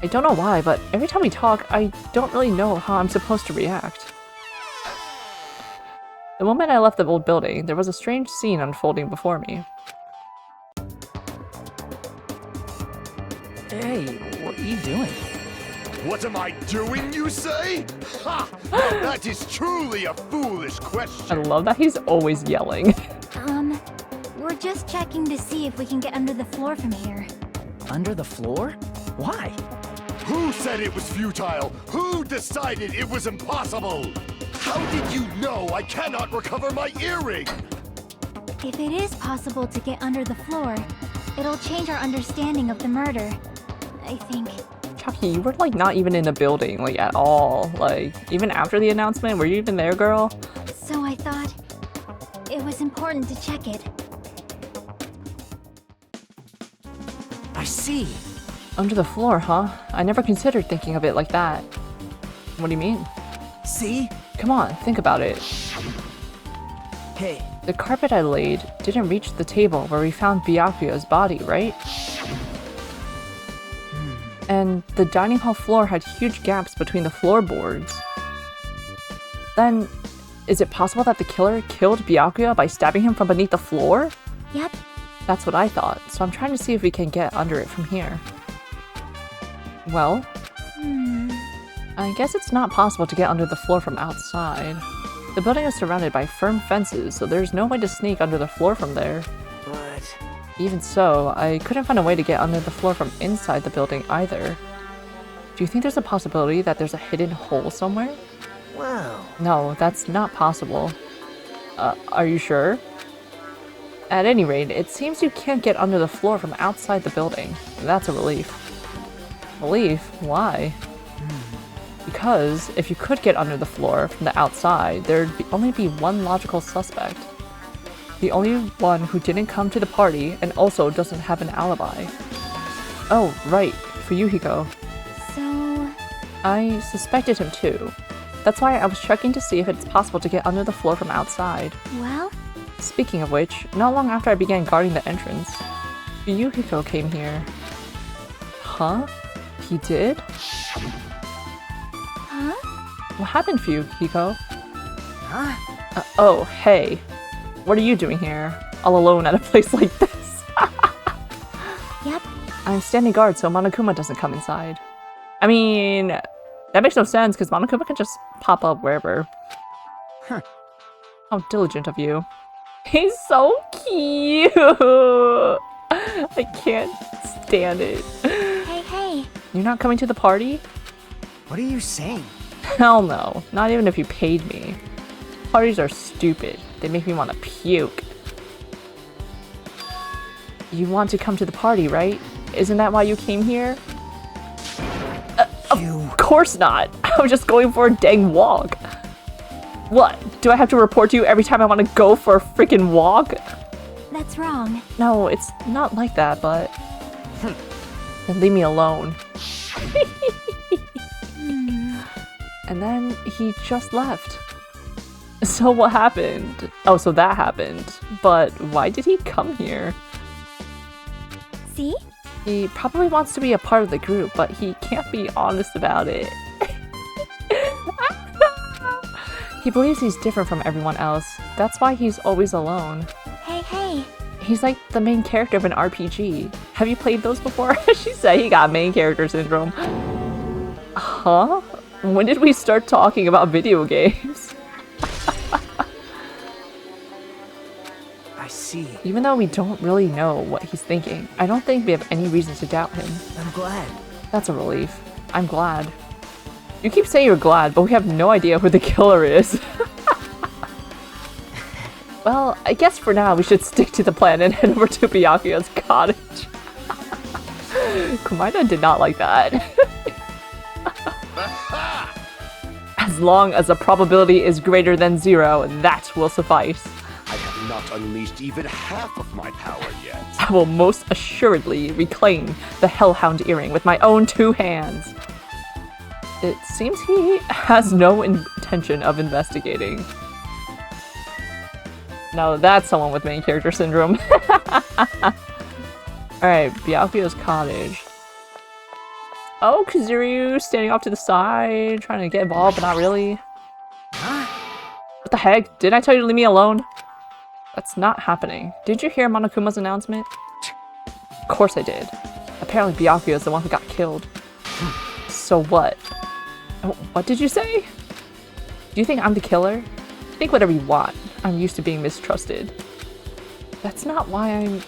I don't know why, but every time we talk, I don't really know how I'm supposed to react. The moment I left the old building, there was a strange scene unfolding before me. Hey, what are you doing? What am I doing, you say? Ha! Now that is truly a foolish I question. love that he's always yelling. We're just checking to see if we can get under the floor from here. Under the floor? Why? Who said it was futile? Who decided it was impossible? How did you know I cannot recover my earring? If it is possible to get under the floor, it'll change our understanding of the murder. I think. Chucky, you were like not even in the building, like at all. Like, even after the announcement, were you even there, girl? So I thought it was important to check it. I see. Under the floor, huh? I never considered thinking of it like that. What do you mean? See? Come on, think about it. Hey, The carpet I laid didn't reach the table where we found Byakuya's body, right? And the dining hall floor had huge gaps between the floorboards. Then, is it possible that the killer killed Byakuya by stabbing him from beneath the floor? Yep. That's what I thought, so I'm trying to see if we can get under it from here. Well, I guess it's not possible to get under the floor from outside. The building is surrounded by firm fences, so there's no way to sneak under the floor from there. but... Even so, I couldn't find a way to get under the floor from inside the building either. Do you think there's a possibility that there's a hidden hole somewhere? Well... No, that's not possible. Are you sure? At any rate, it seems you can't get under the floor from outside the building. That's a relief. Relief? Why? Because if you could get under the floor from the outside, there'd only be one logical suspect. The only one who didn't come to the party and also doesn't have an alibi. Oh, right, for Yuhiko. So, I suspected him too. That's why I was checking to see if it's possible to get under the floor from outside. well, Speaking of which, not long after I began guarding the entrance, Yuhiko came here. Huh? He did? huh? What happened for you, Hiko? Huh? Oh, hey. What are you doing here? All alone at a place like this? Yep. I'm standing guard so Monokuma doesn't come inside. I mean, that makes no sense because Monokuma can just pop up wherever. Huh. How diligent of you. He's so cute! I can't stand it. Hey. You're not coming to the party? What are you saying? Hell no. Not even if you paid me. Parties are stupid. They make me want to puke. You want to come to the party, right? Isn't that why you came here? Of course not. I was just going for a dang walk. What? Do I have to report to you every time I want to go for a freaking walk? That's wrong. No, it's not like that, but... Then leave me alone. And then he just left. So what happened? Oh, so that happened. But why did he come here? See? He probably wants to be a part of the group, but he can't be honest about it. He believes he's different from everyone else. That's why he's always alone. Hey. He's like the main character of an RPG. Have you played those before? She said he got main character syndrome. Huh? When did we start talking about video games? I see. Even though we don't really know what he's thinking, I don't think we have any reason to doubt him. I'm glad. That's a relief. I'm glad. You keep saying you're glad, but we have no idea who the killer is. Well, I guess for now we should stick to the plan and head over to Byakuya's cottage. Kumaina did not like that. As long as the probability is greater than 0, that will suffice. I have not unleashed even half of my power yet. I will most assuredly reclaim the Hellhound earring with my own 2 hands. It seems he has no intention of investigating. No, that's someone with main character syndrome. Alright, Byakuya's cottage. Oh, Kazuryu standing off to the side, trying to get involved, but not really. Huh? What the heck? Didn't I tell you to leave me alone? That's not happening. Did you hear Monokuma's announcement? Of course I did. Apparently Byakuya is the one who got killed. So what? What did you say? Do you think I'm the killer? Think whatever you want. I'm used to being mistrusted. That's not why I'm...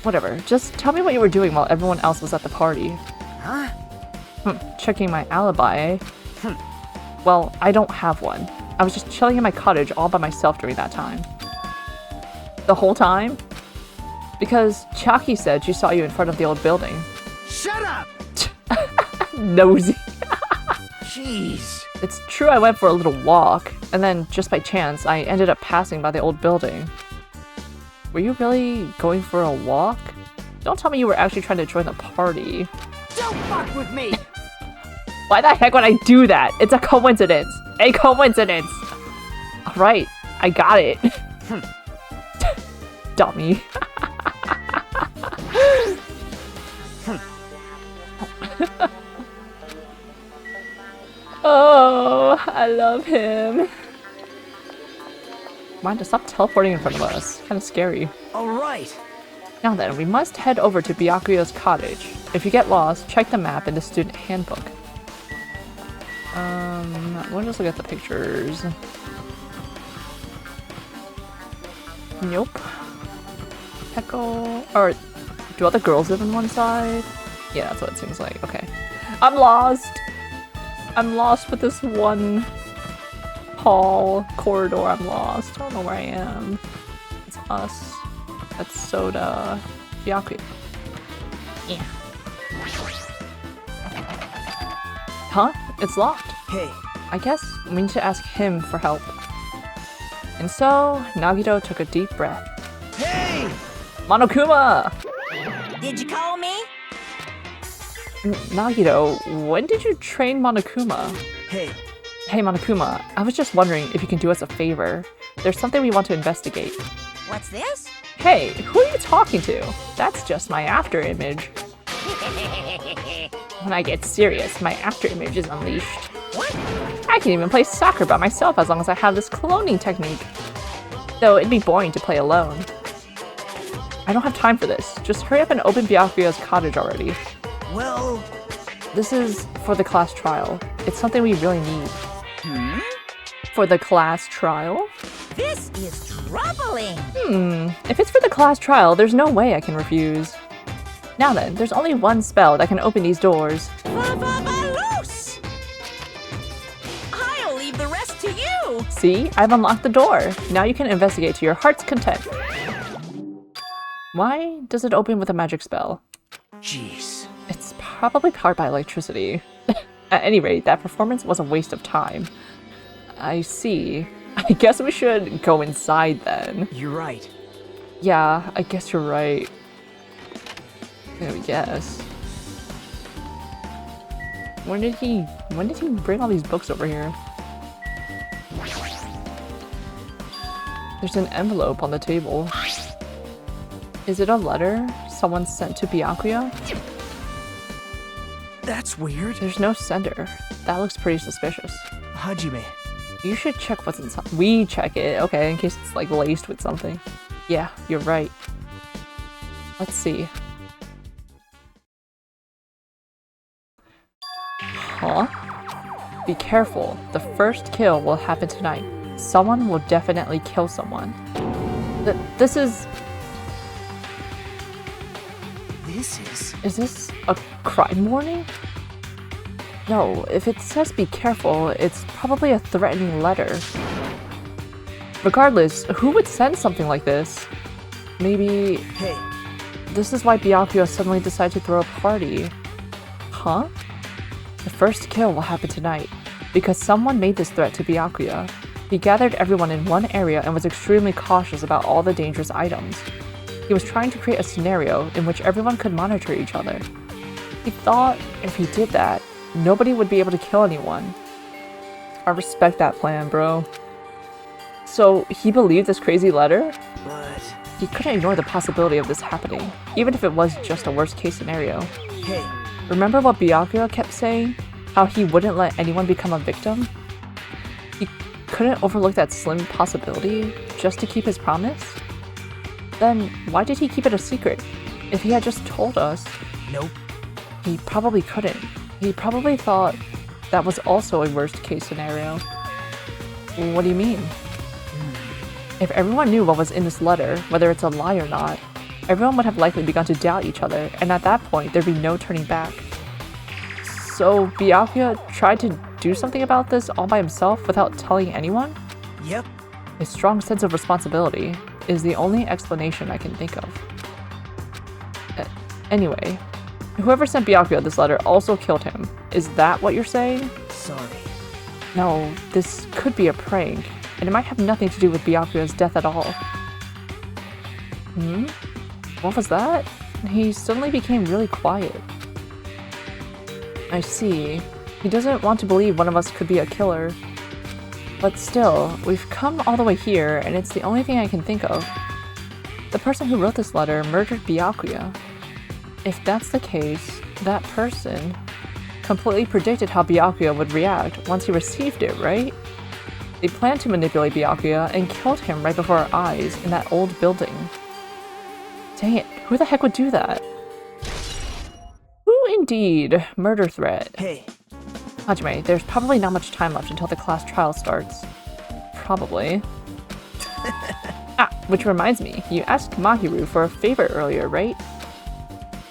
Whatever. Just tell me what you were doing while everyone else was at the party. Huh? Checking my alibi, eh? Well, I don't have one. I was just chilling in my cottage all by myself during that time. The whole time? Because Chaki said she saw you in front of the old building. Shut up! Nosy. Jeez. It's true I went for a little walk, and then, just by chance, I ended up passing by the old building. Were you really going for a walk? Don't tell me you were actually trying to join the party. Don't fuck with me! Why the heck would I do that? It's a coincidence. A coincidence. Alright, I got it. Dummy. Oh, I love him. Mind to stop teleporting in front of us. Kind of scary. Alright. Now then, we must head over to Byakuya's cottage. If you get lost, check the map in the student handbook. We'll just look at the pictures. Nope. Echo. Or do all the girls live on one side? Yeah, that's what it seems like. Okay. I'm lost! I'm lost with this one hall corridor. I'm lost. I don't know where I am. It's us. That's Soda. Byakuya. Yeah. Huh? It's locked. Hey. I guess we need to ask him for help. And so, Nagito took a deep breath. Hey! Monokuma! Did you call me? Nagito, when did you train Monokuma? Hey. Hey Monokuma, I was just wondering if you can do us a favor. There's something we want to investigate. What's this? Hey, who are you talking to? That's just my after image. When I get serious, my after image is unleashed. What? I can even play soccer by myself as long as I have this cloning technique. Though it'd be boring to play alone. I don't have time for this. Just hurry up and open Byakuya's cottage already. Well... This is for the class trial. It's something we really need. For the class trial? This is troubling. If it's for the class trial, there's no way I can refuse. Now then, there's only one spell that can open these doors. Loose! I'll leave the rest to you. See? I've unlocked the door. Now you can investigate to your heart's content. Why does it open with a magic spell? Jeez. It's probably powered by electricity. At any rate, that performance was a waste of time. I see. I guess we should go inside then. You're right. Yeah, I guess you're right. I guess. When did he bring all these books over here? There's an envelope on the table. Is it a letter someone sent to Byakuya? That's weird. There's no sender. That looks pretty suspicious. Hajime. You should check what's inside. We check it, okay, in case it's like laced with something. Yeah, you're right. Let's see. Huh? Be careful. The first kill will happen tonight. Someone will definitely kill someone. This is... Is this a crime warning? No, if it says be careful, it's probably a threatening letter. Regardless, who would send something like this? Maybe... Hey. This is why Byakuya suddenly decided to throw a party. Huh? The first kill will happen tonight, because someone made this threat to Byakuya. He gathered everyone in one area and was extremely cautious about all the dangerous items. He was trying to create a scenario in which everyone could monitor each other. He thought if he did that, nobody would be able to kill anyone. I respect that plan, bro. So he believed this crazy letter? But... He couldn't ignore the possibility of this happening, even if it was just a worst case scenario. Hey. Remember what Byakuya kept saying? How he wouldn't let anyone become a victim? He couldn't overlook that slim possibility just to keep his promise? Then why did he keep it a secret? If he had just told us, Nope. he probably couldn't. He probably thought that was also a worst case scenario. What do you mean? If everyone knew what was in this letter, whether it's a lie or not, everyone would have likely begun to doubt each other, and at that point, there'd be no turning back. So Byakuya tried to do something about this all by himself without telling anyone? Yep. A strong sense of responsibility is the only explanation I can think of. Anyway, whoever sent Byakuya this letter also killed him. Is that what you're saying? Sorry. No, this could be a prank, and it might have nothing to do with Byakuya's death at all. What was that? He suddenly became really quiet. I see. He doesn't want to believe one of us could be a killer. But still, we've come all the way here, and it's the only thing I can think of. The person who wrote this letter murdered Byakuya. If that's the case, that person completely predicted how Byakuya would react once he received it, right? They planned to manipulate Byakuya and killed him right before our eyes in that old building. Dang it, who the heck would do that? Who indeed? Murder threat. Hey, Hajime, there's probably not much time left until the class trial starts. Probably. Which reminds me, you asked Mahiru for a favor earlier, right?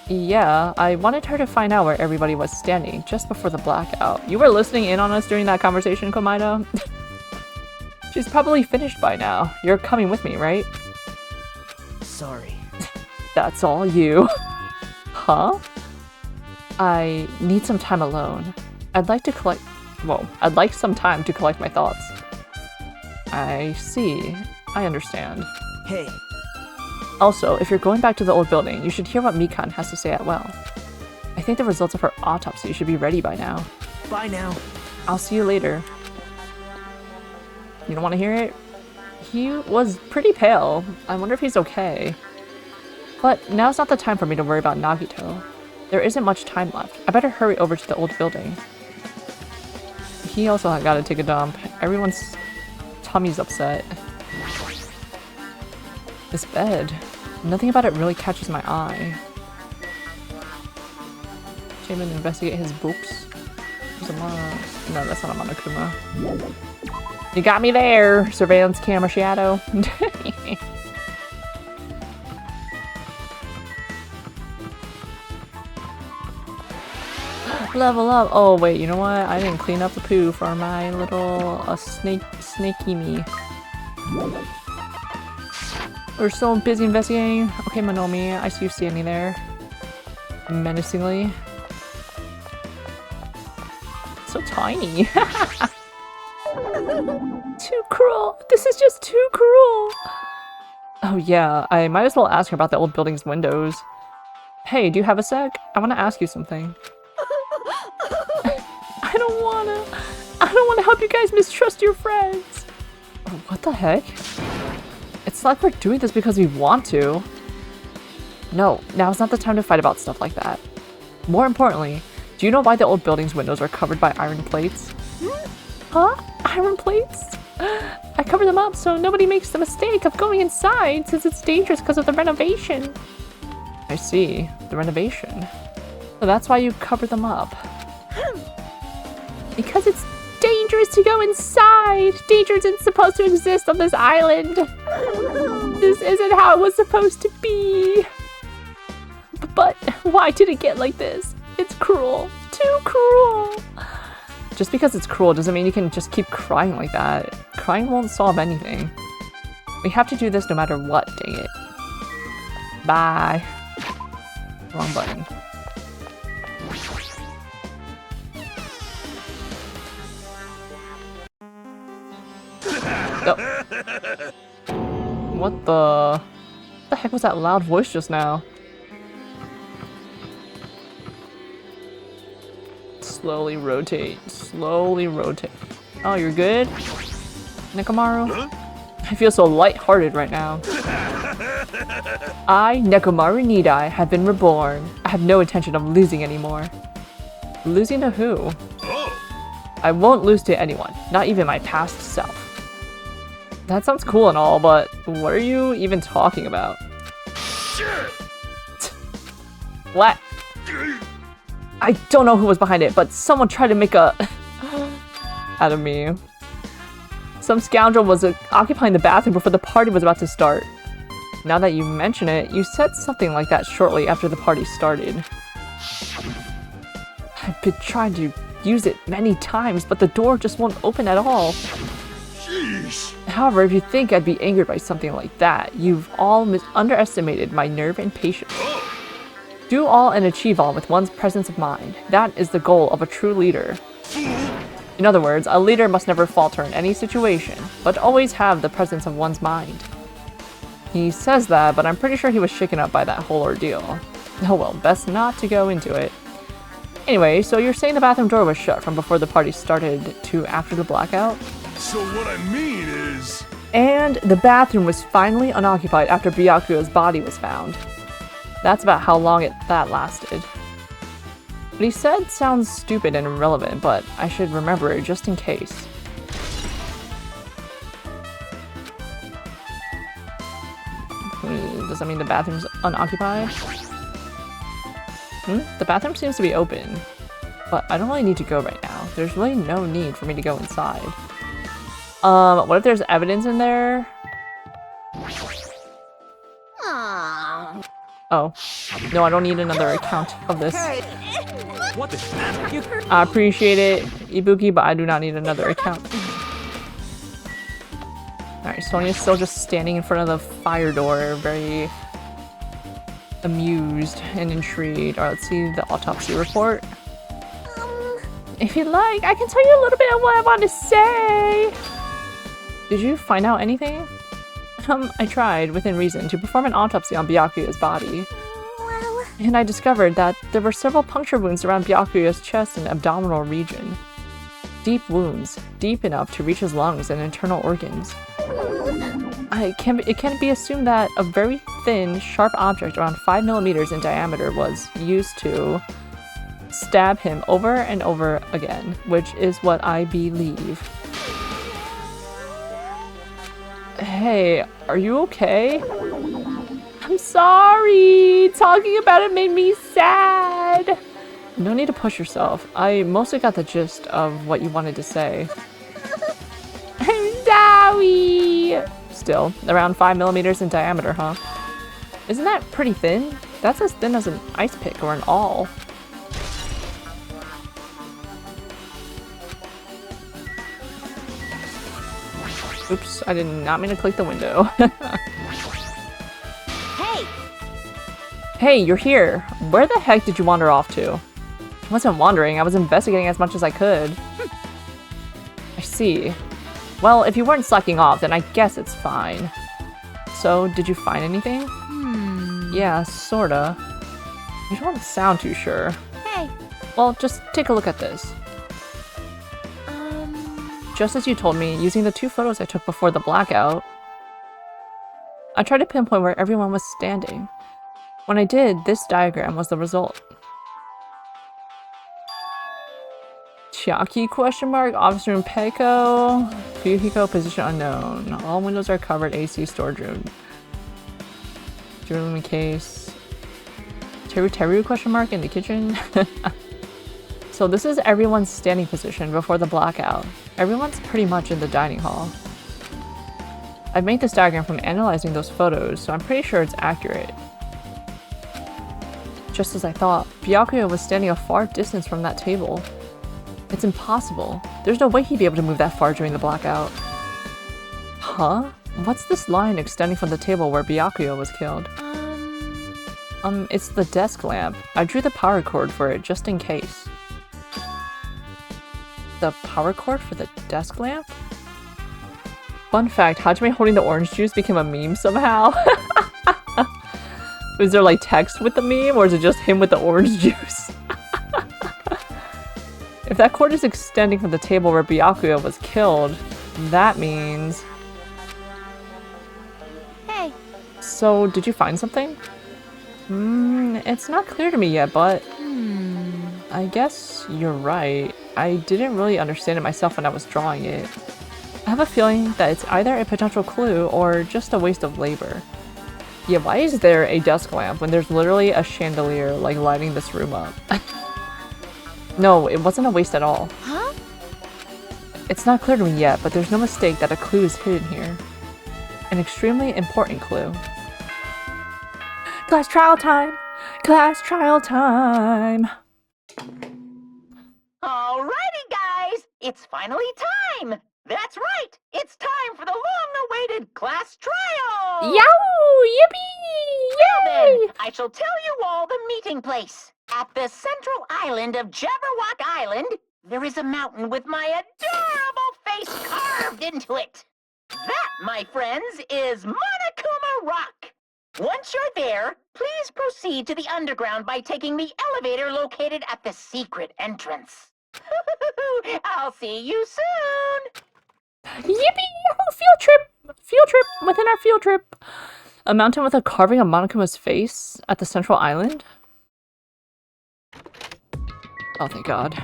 Yeah, I wanted her to find out where everybody was standing just before the blackout. You were listening in on us during that conversation, Komaida? She's probably finished by now. You're coming with me, right? sorry. That's all you. Huh? I need some time alone. I'd like some time to collect my thoughts. I see. I understand. Hey, Also, if you're going back to the old building, you should hear what Mikan has to say as well. I think the results of her autopsy should be ready by now. bye now. I'll see you later. You don't want to hear it? He was pretty pale. I wonder if he's okay. But now's not the time for me to worry about Nagito. There isn't much time left. I better hurry over to the old building. He also gotta take a dump. Everyone's tummy's upset. This bed. Nothing about it really catches my eye. Came in to investigate his books. No, that's not a Monokuma. You got me there, surveillance camera shadow. Level up. Oh wait, you know what? I didn't clean up the poo for my little snaky me. We're so busy investigating. Okay, Monomi, I see you standing there. Menacingly. So tiny. Too cruel. This is just too cruel. Oh yeah, I might as well ask her about the old building's windows. Hey, do you have a sec? I want to ask you something. I don't wanna help you guys mistrust your friends. What the heck? It's not like we're doing this because we want to. No, now's not the time to fight about stuff like that. More importantly, do you know why the old building's windows are covered by iron plates? Huh? Iron plates? I cover them up so nobody makes the mistake of going inside since it's dangerous because of the renovation. I see. The renovation. So that's why you cover them up. Because it's dangerous to go inside. Danger isn't supposed to exist on this island. This isn't how it was supposed to be. But why did it get like this? It's cruel. Too cruel. Just because it's cruel doesn't mean you can just keep crying like that. Crying won't solve anything. We have to do this no matter what, dang it. Bye. Wrong button. Oh. What the heck was that loud voice just now? Slowly rotate. Slowly rotate. Oh, you're good? Nekomaru? I feel so lighthearted right now. I, Nekomaru Nidai, have been reborn. I have no intention of losing anymore. Losing to who? I won't lose to anyone, not even my past self. That sounds cool and all, but what are you even talking about? What? I don't know who was behind it, but someone tried to make a out of me. Some scoundrel was occupying the bathroom before the party was about to start. Now that you mention it, you said something like that shortly after the party started. I've been trying to use it many times, but the door just won't open at all. Jeez. However, if you think I'd be angered by something like that, you've all underestimated my nerve and patience. Do all and achieve all with one's presence of mind. That is the goal of a true leader. In other words, a leader must never falter in any situation, but always have the presence of one's mind. He says that, but I'm pretty sure he was shaken up by that whole ordeal. Oh well, best not to go into it. Anyway, so you're saying the bathroom door was shut from before the party started to after the blackout? So what I mean is... And the bathroom was finally unoccupied after Byakuyo's body was found. That's about how long that lasted. What he said sounds stupid and irrelevant, but I should remember it just in case. Does that mean the bathroom's unoccupied? The bathroom seems to be open, but I don't really need to go right now. There's really no need for me to go inside. What if there's evidence in there? Aww. Oh. No, I don't need another account of this. What the? I appreciate it, Ibuki, but I do not need another account. Alright, Sonia's still just standing in front of the fire door, very amused and intrigued. Alright, let's see the autopsy report. If you'd like, I can tell you a little bit of what I want to say. Did you find out anything? I tried, within reason, to perform an autopsy on Byakuyo's body. Well, And I discovered that there were several puncture wounds around Byakuyo's chest and abdominal region. Deep wounds, deep enough to reach his lungs and internal organs. It can be assumed that a very thin, sharp object around 5 millimeters in diameter was used to stab him over and over again, which is what I believe. Hey, are you okay? I'm sorry! Talking about it made me sad! No need to push yourself. I mostly got the gist of what you wanted to say. I'm sorry! Still, around 5 millimeters in diameter, huh? Isn't that pretty thin? That's as thin as an ice pick or an awl. Oops, I did not mean to click the window. hey, Hey, you're here. Where the heck did you wander off to? I wasn't wandering, I was investigating as much as I could. I see. Well, if you weren't slacking off, then I guess it's fine. So, did you find anything? Yeah, sorta. You don't sound too sure. hey, Well, just take a look at this. Just as you told me, using the 2 photos I took before the blackout, I tried to pinpoint where everyone was standing. When I did, this diagram was the result. Chiaki question mark, office room Peiko, Fuyuhiko position unknown. All windows are covered, AC storage room. Jewelry case. Teru question mark in the kitchen. So this is everyone's standing position before the blackout. Everyone's pretty much in the dining hall. I've made this diagram from analyzing those photos, so I'm pretty sure it's accurate. Just as I thought, Byakuyo was standing a far distance from that table. It's impossible. There's no way he'd be able to move that far during the blackout. Huh? What's this line extending from the table where Byakuyo was killed? It's the desk lamp. I drew the power cord for it just in case. The power cord for the desk lamp? Fun fact, Hajime holding the orange juice became a meme somehow. Is there like text with the meme, or is it just him with the orange juice? If that cord is extending from the table where Byakuyo was killed, that means... hey, So, did you find something? It's not clear to me yet, but... I guess you're right. I didn't really understand it myself when I was drawing it. I have a feeling that it's either a potential clue or just a waste of labor. Yeah, why is there a desk lamp when there's literally a chandelier, like, lighting this room up? No, it wasn't a waste at all. Huh? It's not clear to me yet, but there's no mistake that a clue is hidden here. An extremely important clue. Class trial time! Class trial time! Alrighty, guys! It's finally time! That's right! It's time for the long-awaited class trial! Yow! Yippee! Well Yay! then, I shall tell you all the meeting place. At the central island of Jabberwock Island, there is a mountain with my adorable face carved into it. That, my friends, is Monokuma Rock. Once you're there, please proceed to the underground by taking the elevator located at the secret entrance. I'll see you soon! Yippee! Yahoo! Field trip! Field trip within our field trip! A mountain with a carving of Monokuma's face at the central island? Oh, thank God.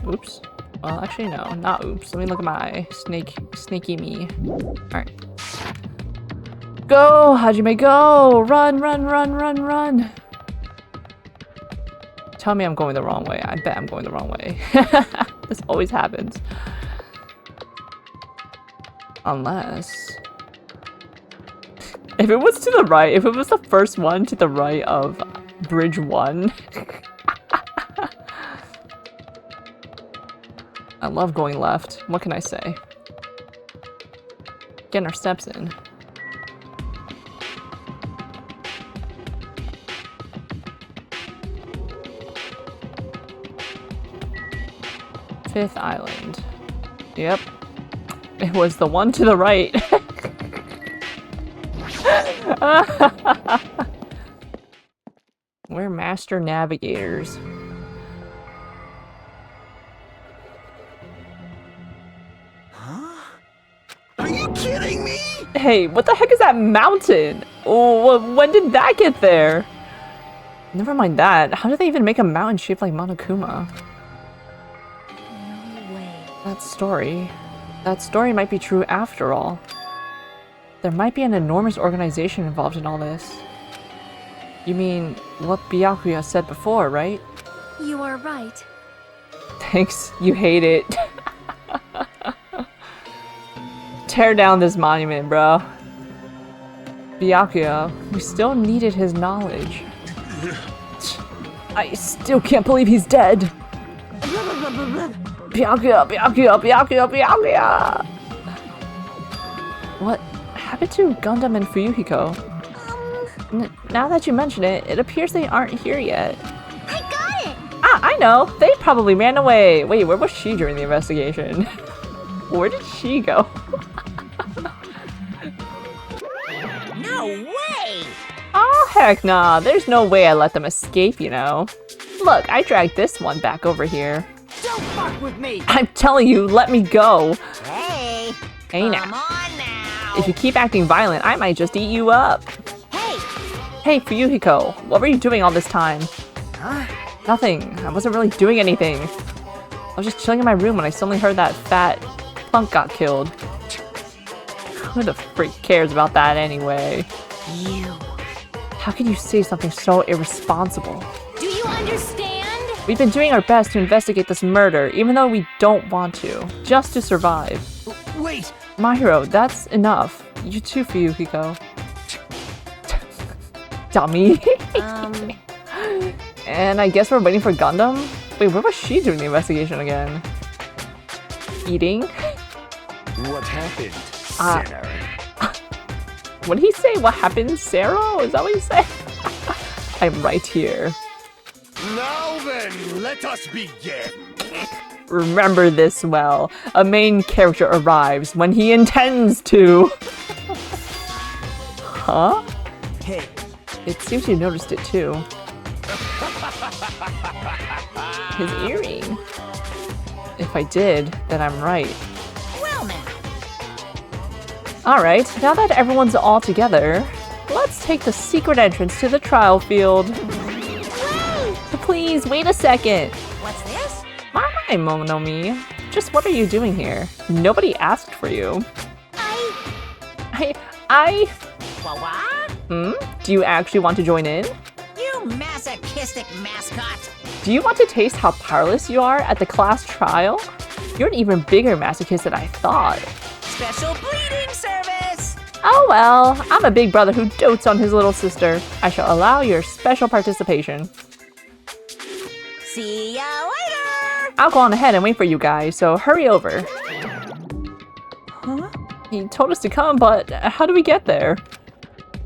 Oops. Well, actually, no, not oops. Let me look at my sneaky me. Alright. Go, Hajime, go! Run, run, run, run, run! Tell me I'm going the wrong way. I bet I'm going the wrong way. This always happens. Unless... If it was to the right, if it was the first one to the right of Bridge 1... I love going left. What can I say? Getting our steps in. Fifth Island. Yep. It was the one to the right. We're master navigators. Are you kidding me? Hey, what the heck is that mountain? Oh, when did that get there? Never mind that. How did they even make a mountain shaped like Monokuma? No way. That story might be true after all. There might be an enormous organization involved in all this. You mean what Byakuya said before, right? You are right. Thanks, you hate it. Tear down this monument, bro. Byakuya, we still needed his knowledge. I still can't believe he's dead. Byakuya, Byakuya, Byakuya, Byakuya! What happened to Gundam and Fuyuhiko? Now that you mention it, it appears they aren't here yet. I got it! Ah, I know! They probably ran away! Wait, where was she during the investigation? Where did she go? No way! Oh, heck nah. There's no way I let them escape, you know. Look, I dragged this one back over here. Don't fuck with me! I'm telling you, let me go. Hey! Hey Come now. on now! If you keep acting violent, I might just eat you up. Hey! Hey, Fuyuhiko, what were you doing all this time? Huh? Nothing. I wasn't really doing anything. I was just chilling in my room when I suddenly heard that fat punk got killed. Who the freak cares about that anyway? You. How can you say something so irresponsible? Do you understand? We've been doing our best to investigate this murder, even though we don't want to, just to survive. Wait! Mahiro, that's enough. You too, Fuyuhiko. Dummy. And I guess we're waiting for Gundam? Wait, where was she doing the investigation again? Eating? What happened, sinner? What did he say? What happened, Sarah? Is that what he said? I'm right here. Now then, let us begin. Remember this well. A main character arrives when he intends to. Huh? Hey, It seems you noticed it too. His earring. If I did, then I'm right. Well now! Alright, now that everyone's all together, let's take the secret entrance to the trial field. Wait! Please, wait a second. What's this? My Monomi. Just what are you doing here? Nobody asked for you. I... Do you actually want to join in? You masochistic mascot! Do you want to taste how powerless you are at the class trial? You're an even bigger masochist than I thought. Special bleeding service! Oh well, I'm a big brother who dotes on his little sister. I shall allow your special participation. See ya later! I'll go on ahead and wait for you guys, so hurry over. Huh? He told us to come, but how do we get there?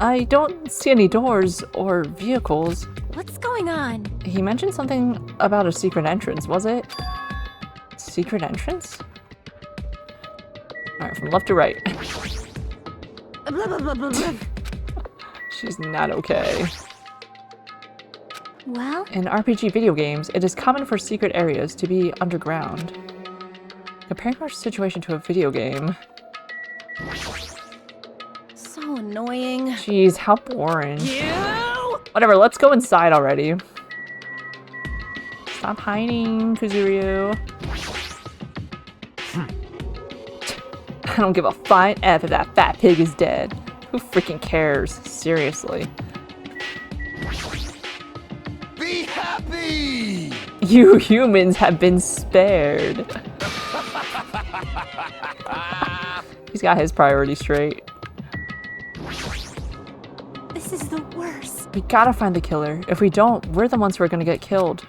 I don't see any doors or vehicles. What's going on? He mentioned something about a secret entrance, was it? Secret entrance? Alright, from left to right. Blah, blah, blah, blah, blah. She's not okay. Well, In RPG video games, it is common for secret areas to be underground. Comparing our situation to a video game. so annoying. Jeez, how boring. You! Whatever, let's go inside already. Stop hiding, Kuzuryu. I don't give a flying F if that fat pig is dead. Who freaking cares? Seriously. Be happy! You humans have been spared. He's got his priorities straight. This is the worst. We gotta find the killer. If we don't, we're the ones who are gonna get killed.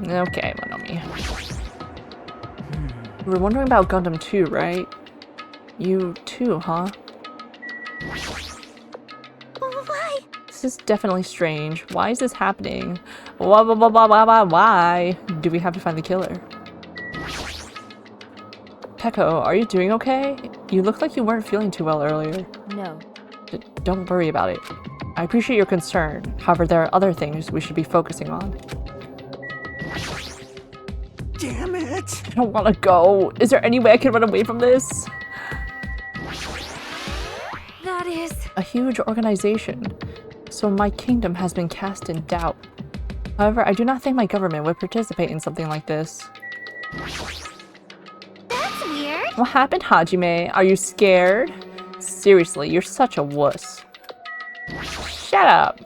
Okay, Monomi. You were wondering about Gundam 2, right? You too, huh? Why? This is definitely strange. Why is this happening? Why? Do we have to find the killer? Peko, are you doing okay? You looked like you weren't feeling too well earlier. No. Don't worry about it. I appreciate your concern. However, there are other things we should be focusing on. Damn it! I don't want to go. Is there any way I can run away from this? That is... A huge organization. So my kingdom has been cast in doubt. However, I do not think my government would participate in something like this. That's weird. What happened, Hajime? Are you scared? Seriously, you're such a wuss. Shut up.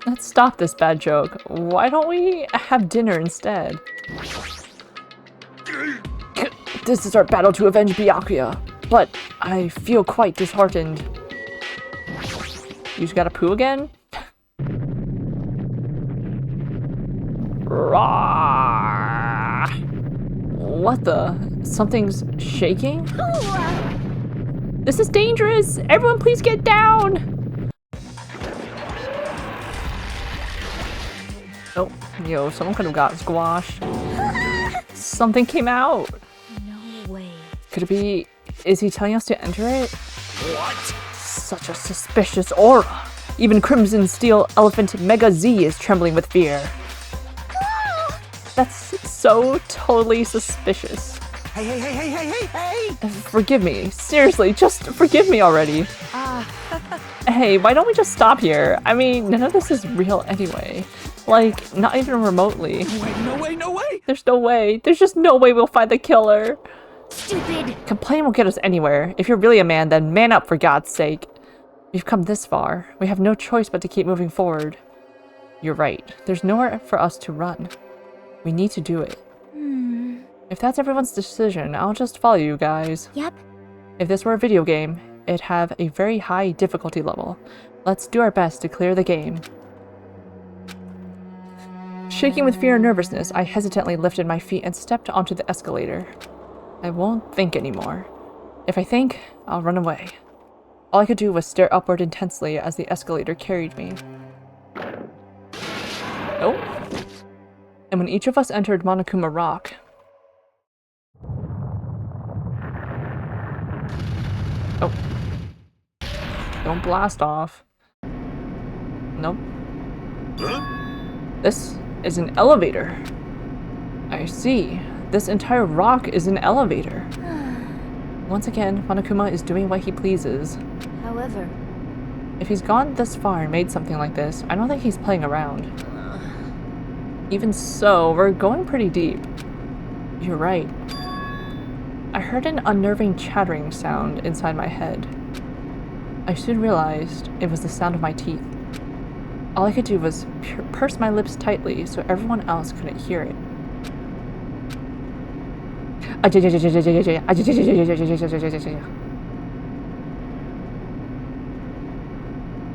Let's stop this bad joke. Why don't we have dinner instead? This is our battle to avenge Byakuya, but I feel quite disheartened. You just gotta poo again? Rawr. What the? Something's shaking? This is dangerous! Everyone please get down! Oh, yo, someone could have got squashed. Something came out! No way. Could it be... Is he telling us to enter it? What? Such a suspicious aura! Even Crimson Steel Elephant Mega Z is trembling with fear. That's so totally suspicious. Hey! Forgive me. Seriously, just forgive me already. Hey, why don't we just stop here? I mean, none of this is real anyway. Like, not even remotely. No way! There's no way. There's just no way we'll find the killer. Stupid. Complaining won't get us anywhere. If you're really a man, then man up for God's sake. We've come this far. We have no choice but to keep moving forward. You're right. There's nowhere for us to run. We need to do it. If that's everyone's decision, I'll just follow you guys. Yep. If this were a video game, it'd have a very high difficulty level. Let's do our best to clear the game. Shaking with fear and nervousness, I hesitantly lifted my feet and stepped onto the escalator. I won't think anymore. If I think, I'll run away. All I could do was stare upward intensely as the escalator carried me. Oh. And when each of us entered Monokuma Rock... Oh. Don't blast off. Nope. This is an elevator. I see. This entire rock is an elevator. Once again, Monokuma is doing what he pleases. However, If he's gone this far and made something like this, I don't think he's playing around. Even so, we're going pretty deep. You're right. I heard an unnerving chattering sound inside my head. I soon realized it was the sound of my teeth. All I could do was purse my lips tightly so everyone else couldn't hear it.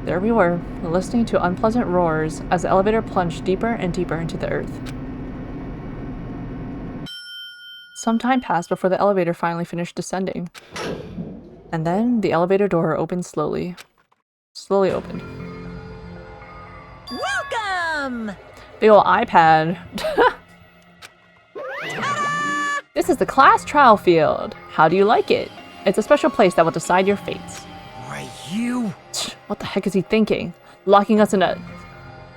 There we were, listening to unpleasant roars as the elevator plunged deeper and deeper into the earth. Some time passed before the elevator finally finished descending. And then the elevator door opened slowly. Slowly opened. Welcome! Big ol' iPad. This is the class trial field. How do you like it? It's a special place that will decide your fates. Right, you? What the heck is he thinking? Locking us in a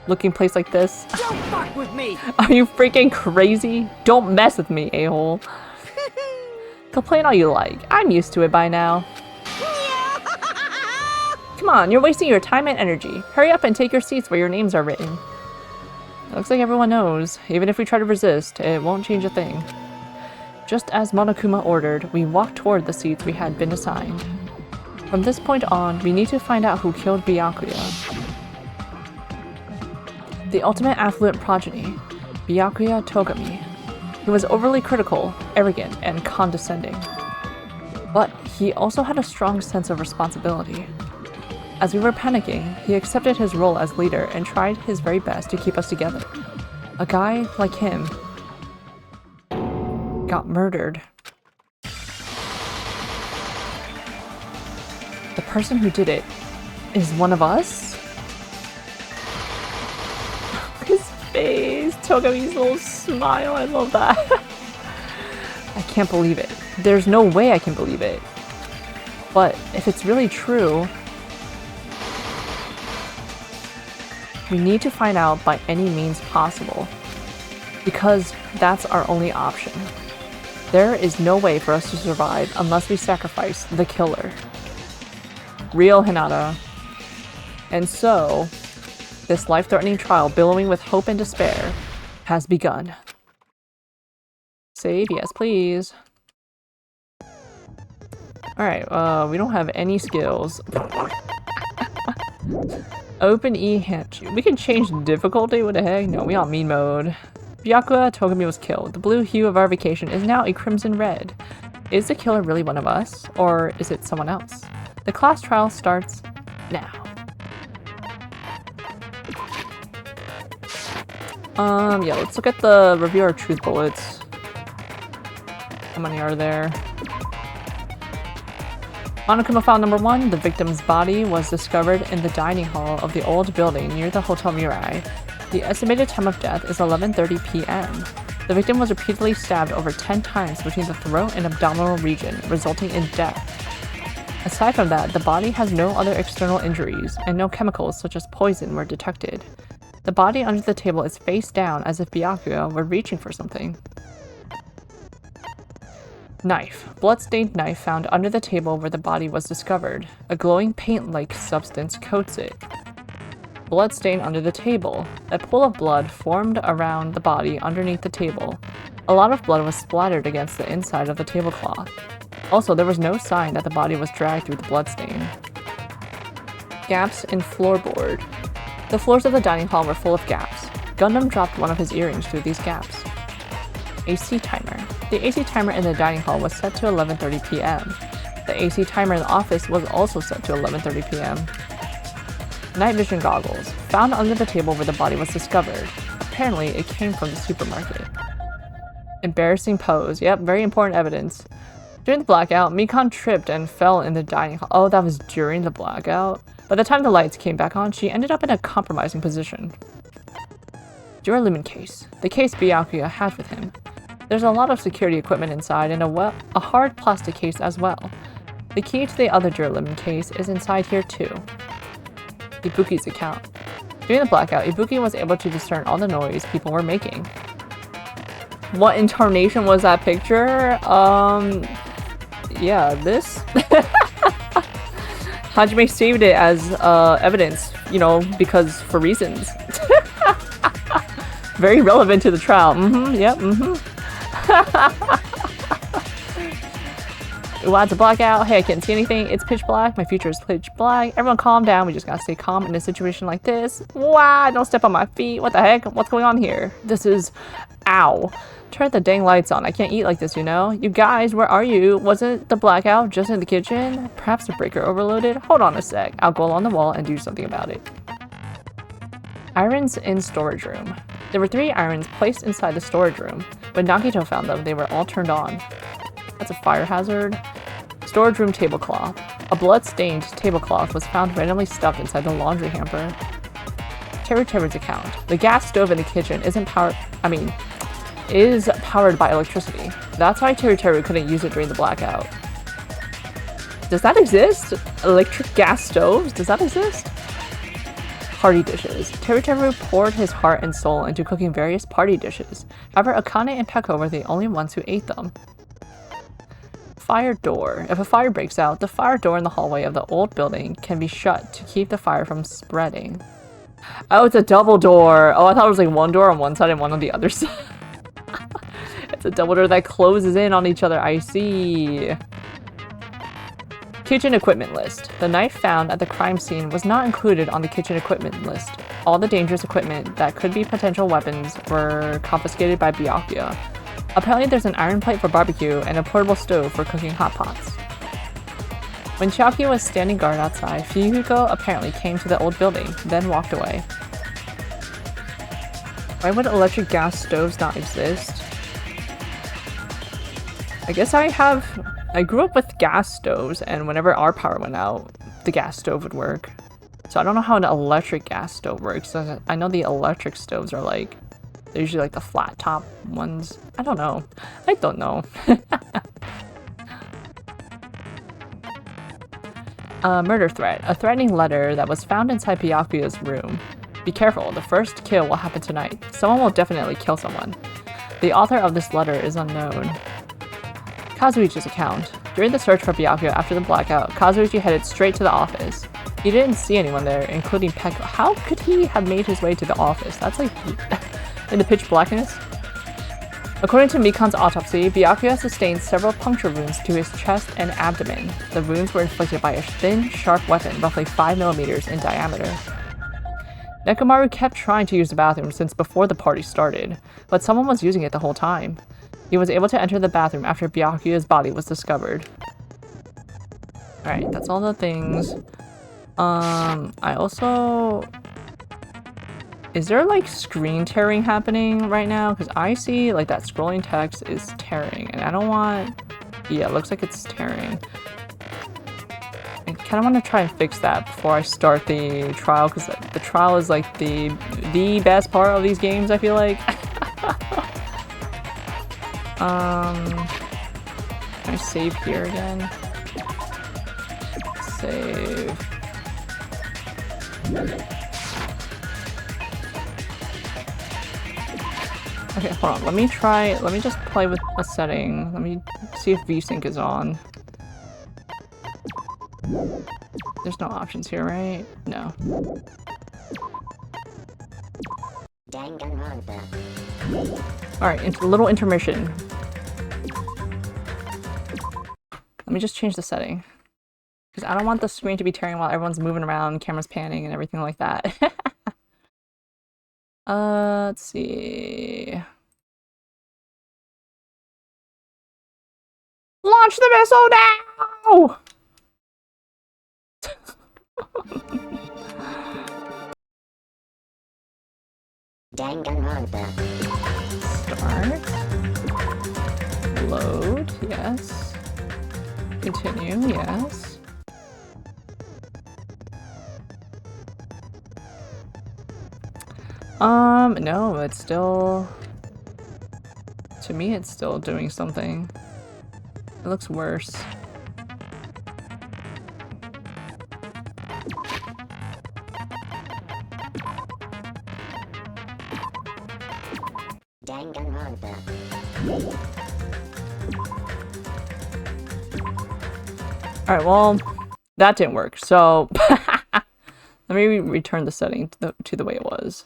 looking place like this? Don't fuck with me! Are you freaking crazy? Don't mess with me, a-hole. Complain all you like. I'm used to it by now. Come on, you're wasting your time and energy. Hurry up and take your seats where your names are written. It looks like everyone knows. Even if we try to resist, it won't change a thing. Just as Monokuma ordered, we walked toward the seats we had been assigned. From this point on, we need to find out who killed Byakuya. The ultimate affluent progeny, Byakuya Togami. He was overly critical, arrogant, and condescending. But he also had a strong sense of responsibility. As we were panicking, he accepted his role as leader and tried his very best to keep us together. A guy like him got murdered. The person who did it is one of us? His face, Togami's little smile, I love that. I can't believe it. There's no way I can believe it. But if it's really true, we need to find out by any means possible, because that's our only option. There is no way for us to survive unless we sacrifice the killer. Real Hinata. And so, this life-threatening trial billowing with hope and despair has begun. Save, yes please. Alright, we don't have any skills. Open E hand. We can change the difficulty, what the heck? No, we on mean mode. Byakuya Togami was killed. The blue hue of our vacation is now a crimson red. Is the killer really one of us? Or is it someone else? The class trial starts now. Yeah, let's look at the reviewer truth bullets. How many are there? Monokuma file number 1, the victim's body was discovered in the dining hall of the old building near the Hotel Mirai. The estimated time of death is 11:30 p.m. The victim was repeatedly stabbed over 10 times between the throat and abdominal region, resulting in death. Aside from that, the body has no other external injuries, and no chemicals such as poison were detected. The body under the table is face down as if Byakuya were reaching for something. Knife. Blood-stained knife found under the table where the body was discovered. A glowing paint-like substance coats it. Blood stain under the table. A pool of blood formed around the body underneath the table. A lot of blood was splattered against the inside of the tablecloth. Also, there was no sign that the body was dragged through the bloodstain. Gaps in floorboard. The floors of the dining hall were full of gaps. Gundam dropped one of his earrings through these gaps. AC timer. The AC timer in the dining hall was set to 11:30 p.m. The AC timer in the office was also set to 11:30 p.m. Night vision goggles. Found under the table where the body was discovered. Apparently, it came from the supermarket. Embarrassing pose. Yep, very important evidence. During the blackout, Mikon tripped and fell in the dining hall. Oh, that was during the blackout? By the time the lights came back on, she ended up in a compromising position. Duralumin case. The case Byakuya had with him. There's a lot of security equipment inside and a hard plastic case as well. The key to the other Duralumin case is inside here too. Ibuki's account. During the blackout, Ibuki was able to discern all the noise people were making. What incarnation was that picture? Yeah, this? Hajime saved it as evidence, you know, because for reasons. Very relevant to the trial. Yep, Wow, it's a blackout. Hey, I can't see anything. It's pitch black. My future is pitch black. Everyone calm down. We just gotta stay calm in a situation like this. Wow, don't step on my feet. What the heck? What's going on here? This is... Ow. Turn the dang lights on. I can't eat like this, you know? You guys, where are you? Wasn't the blackout just in the kitchen? Perhaps the breaker overloaded? Hold on a sec. I'll go along the wall and do something about it. Irons in storage room. There were 3 irons placed inside the storage room. When Nagito found them, they were all turned on. That's a fire hazard. Storage room tablecloth. A blood-stained tablecloth was found randomly stuffed inside the laundry hamper. Teru's account. The gas stove in the kitchen is powered by electricity. That's why Teru couldn't use it during the blackout. Does that exist? Electric gas stoves? Does that exist? Party dishes. Teru poured his heart and soul into cooking various party dishes. However, Akane and Peko were the only ones who ate them. Fire door. If a fire breaks out, the fire door in the hallway of the old building can be shut to keep the fire from spreading. Oh, it's a double door. Oh, I thought it was like one door on one side and one on the other side. It's a double door that closes in on each other. I see. Kitchen equipment list. The knife found at the crime scene was not included on the kitchen equipment list. All the dangerous equipment that could be potential weapons were confiscated by Byakuya. Apparently there's an iron plate for barbecue and a portable stove for cooking hot pots. When Chiaki was standing guard outside, Fuyuhiko apparently came to the old building, then walked away. Why would electric gas stoves not exist? I guess I grew up with gas stoves, and whenever our power went out, the gas stove would work. So I don't know how an electric gas stove works. I know the electric stoves are like, they're usually like the flat top ones. I don't know. Murder threat. A threatening letter that was found inside Byakuya's room. Be careful, the first kill will happen tonight. Someone will definitely kill someone. The author of this letter is unknown. Kazuichi's account. During the search for Byakuya after the blackout, Kazuichi headed straight to the office. He didn't see anyone there, including Peko. How could he have made his way to the office? That's like in the pitch blackness. According to Mikan's autopsy, Byakuya sustained several puncture wounds to his chest and abdomen. The wounds were inflicted by a thin, sharp weapon, roughly 5 mm in diameter. Nekomaru kept trying to use the bathroom since before the party started, but someone was using it the whole time. He was able to enter the bathroom after Byakuya's body was discovered. Alright, that's all the things. I also... Is there like screen tearing happening right now? Because I see like that scrolling text is tearing and I don't want... Yeah, it looks like it's tearing. I kind of want to try and fix that before I start the trial because the trial is like the best part of these games, I feel like. Can I save here again? Save. Okay, hold on. Let me just play with a setting. Let me see if VSync is on. There's no options here, right? No. Danganronpa. Alright, a little intermission. Let me just change the setting. Because I don't want the screen to be tearing while everyone's moving around, camera's panning, and everything like that. Let's see. Launch the missile now! Danganronpa. Start. Load, yes. Continue, yes. No, it's still... To me, it's still doing something. It looks worse. Danganronpa. Alright, well, That didn't work. So let me return the setting to the way it was.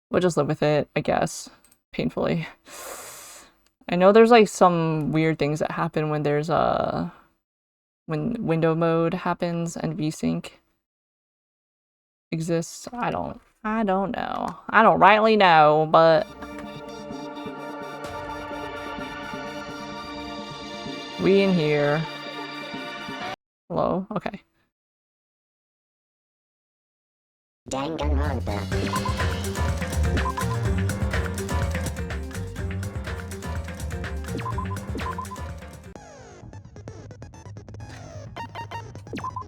We'll just live with it, I guess. Painfully. I know there's like some weird things that happen when there's when window mode happens and VSync exists. I don't know. I don't rightly know, but we in here. Hello? Okay. Danganronpa.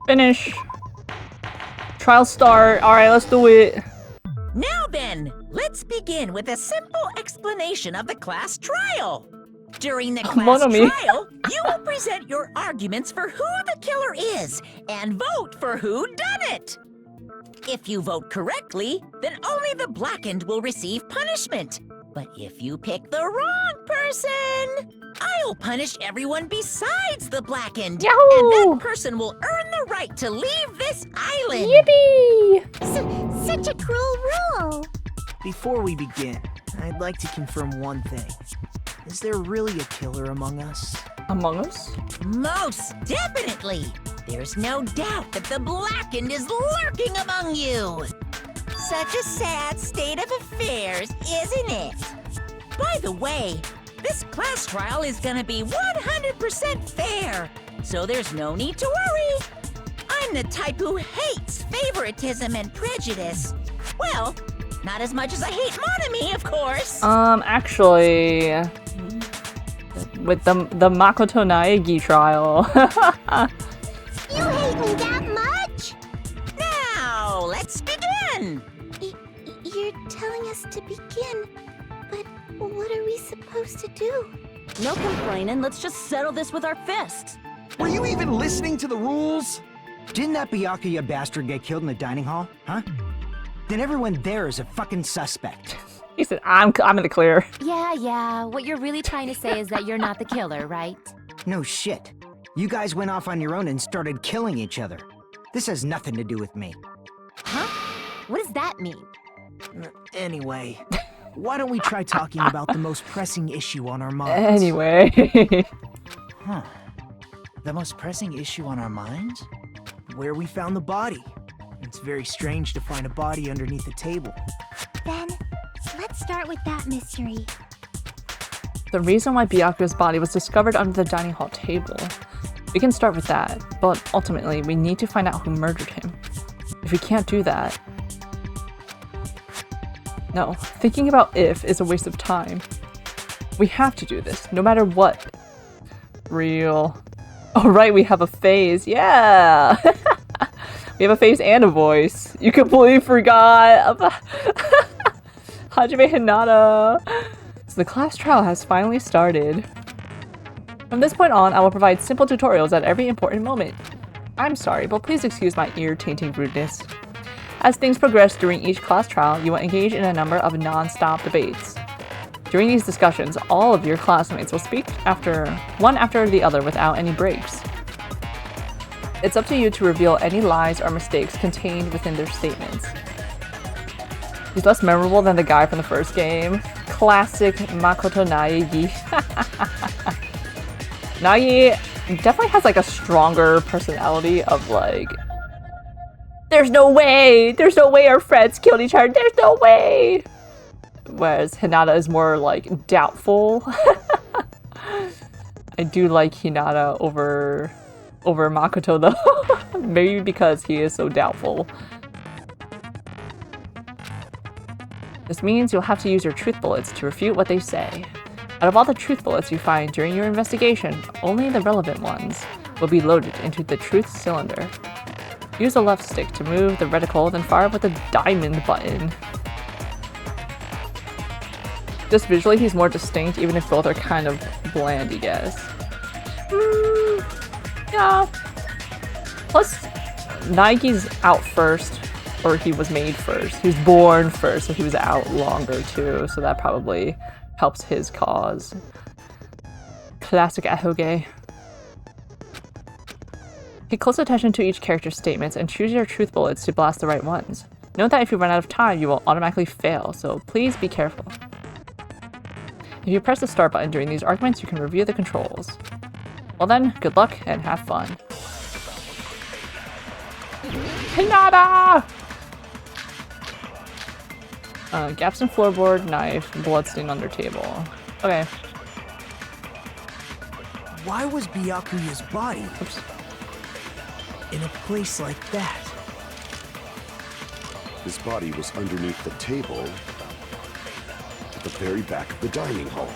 Finish. Trial start. Alright, let's do it. Now then, let's begin with a simple explanation of the class trial. During the class trial, you will present your arguments for who the killer is and vote for who done it. If you vote correctly, then only the blackened will receive punishment. But if you pick the wrong person, I'll punish everyone besides the blackened. Yahoo! And that person will earn the right to leave this island. Yippee! Such a cruel rule. Before we begin, I'd like to confirm one thing. Is there really a killer among us? Among Us? Most definitely. There's no doubt that the blackened is lurking among you. Such a sad state of affairs, isn't it? By the way, this class trial is gonna be 100% fair, so there's no need to worry. I'm the type who hates favoritism and prejudice. Well, not as much as I hate Monami, of course. Actually, with the Makoto Naegi trial. You hate me that much? Now, let's begin. You're telling us to begin, but what are we supposed to do? No complaining, let's just settle this with our fists. Were you even listening to the rules? Didn't that Byakuya bastard get killed in the dining hall? Huh? Then everyone there is a fucking suspect. He said, I'm in the clear. Yeah, what you're really trying to say is that you're not the killer, right? No shit. You guys went off on your own and started killing each other. This has nothing to do with me. Huh? What does that mean? Anyway, why don't we try talking about the most pressing issue on our minds? Anyway. Huh. The most pressing issue on our minds? Where we found the body. It's very strange to find a body underneath the table. Then, let's start with that mystery. The reason why Byakuya's body was discovered under the dining hall table. We can start with that, but ultimately we need to find out who murdered him. If we can't do that... No, thinking about if is a waste of time. We have to do this, no matter what. Real. Oh right, we have a phase, yeah! We have a face and a voice. You completely forgot about Hajime Hinata. So the class trial has finally started. From this point on, I will provide simple tutorials at every important moment. I'm sorry, but please excuse my ear-tainting rudeness. As things progress during each class trial, you will engage in a number of non-stop debates. During these discussions, all of your classmates will speak one after the other without any breaks. It's up to you to reveal any lies or mistakes contained within their statements. He's less memorable than the guy from the first game. Classic Makoto Naegi. Nagi definitely has like a stronger personality of like, there's no way our friends killed each other, there's no way! Whereas Hinata is more like doubtful. I do like Hinata over Makoto though. Maybe because he is so doubtful. This means you'll have to use your truth bullets to refute what they say. Out of all the truth bullets you find during your investigation, only the relevant ones will be loaded into the truth cylinder. Use the left stick to move the reticle, then fire with the diamond button. Just visually, he's more distinct, even if both are kind of bland, I guess. Yeah. Plus, Nike's out first, or he was made first. He was born first, so he was out longer too, so that probably helps his cause. Classic Ahoge. Pay close attention to each character's statements and choose your truth bullets to blast the right ones. Note that if you run out of time, you will automatically fail, so please be careful. If you press the start button during these arguments, you can review the controls. Well then, good luck and have fun. Hinata! Gaps in floorboard, knife, bloodstain under table. Okay. Why was Byakuya's body in a place like that? His body was underneath the table at the very back of the dining hall.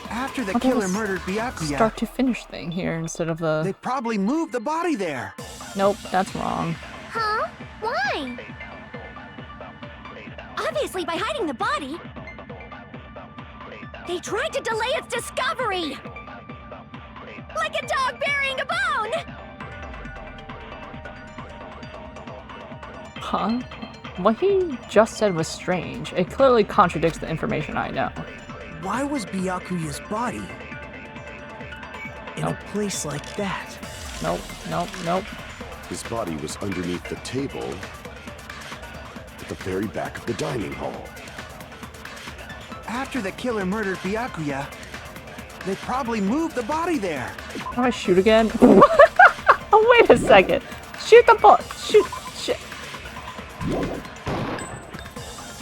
After the killer murdered Byakuya, Start to finish thing here instead of the... they probably moved the body there. Nope, that's wrong. Huh? Why? Obviously, by hiding the body, they tried to delay its discovery! Like a dog burying a bone! Huh? What he just said was strange. It clearly contradicts the information I know. Why was Byakuya's body in a place like that? Nope, nope, nope. His body was underneath the table at the very back of the dining hall. After the killer murdered Byakuya, they probably moved the body there. How do I shoot again? Oh, wait a second. Shoot the ball. Shoot. Shit.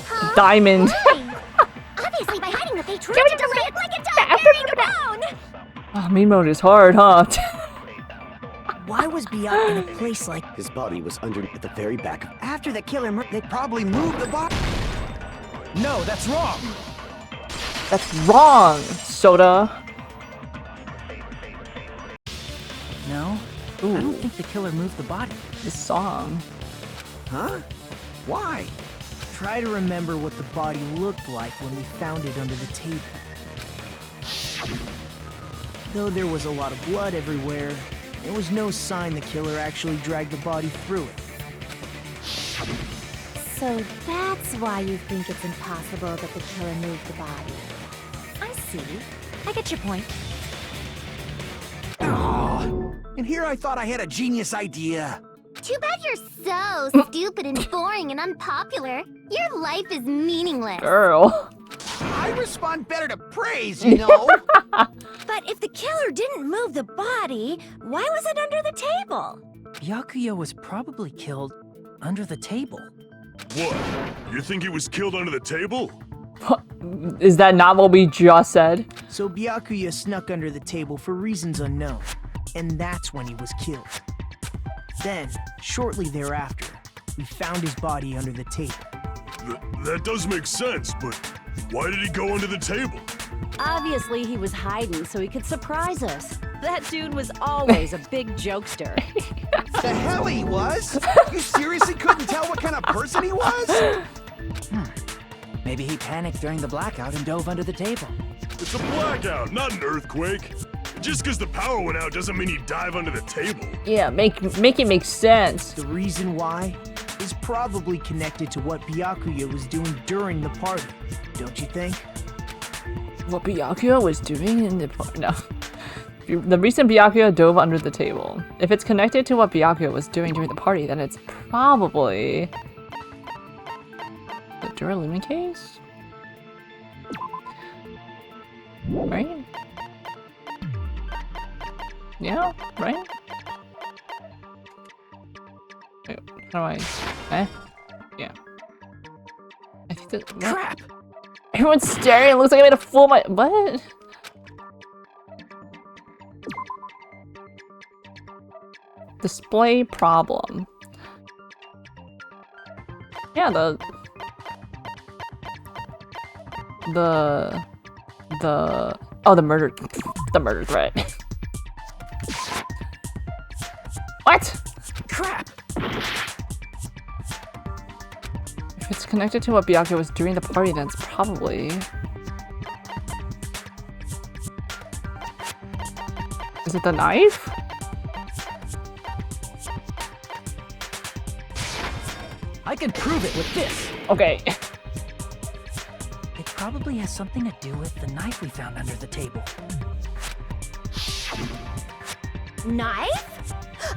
Huh? Diamond. Why? Obviously, by hiding the they tried to delay it like a dog burying a bone! Oh, me mode is hard, huh? Why was Byakuya in a place like... His body was underneath at the very back of... After the killer they probably moved the body. No, that's wrong. That's wrong, Soda. No? Ooh. I don't think the killer moved the body. This song. Huh? Why? Try to remember what the body looked like when we found it under the table. Though there was a lot of blood everywhere, there was no sign the killer actually dragged the body through it. So that's why you think it's impossible that the killer moved the body. I see. I get your point. And here I thought I had a genius idea. Too bad you're so stupid and boring and unpopular. Your life is meaningless. Girl. I respond better to praise, you know. But if the killer didn't move the body, why was it under the table? Byakuya was probably killed under the table. What? You think he was killed under the table? Is that not what we just said? So Byakuya snuck under the table for reasons unknown, and that's when he was killed. Then, shortly thereafter, we found his body under the table. That does make sense, but why did he go under the table? Obviously, he was hiding so he could surprise us. That dude was always a big jokester. The hell he was? You seriously couldn't tell what kind of person he was? Maybe he panicked during the blackout and dove under the table. It's a blackout, not an earthquake. Just because the power went out doesn't mean he'd dive under the table. Yeah, make it make sense. The reason why is probably connected to what Byakuya was doing during the party, don't you think? What Byakuya was doing in the no. The reason Byakuya dove under the table. If it's connected to what Byakuya was doing during the party, then it's probably the Duralumi case? Right? Yeah, right? Wait, how do I... Yeah. I think that... What? Crap! Everyone's staring, it looks like I made a fool of my... What? Display problem. Yeah, the murder threat. What? Crap! If it's connected to what Byakuya was doing at the party, then it's probably... Is it the knife? I can prove it with this. Okay. It probably has something to do with the knife we found under the table. Knife?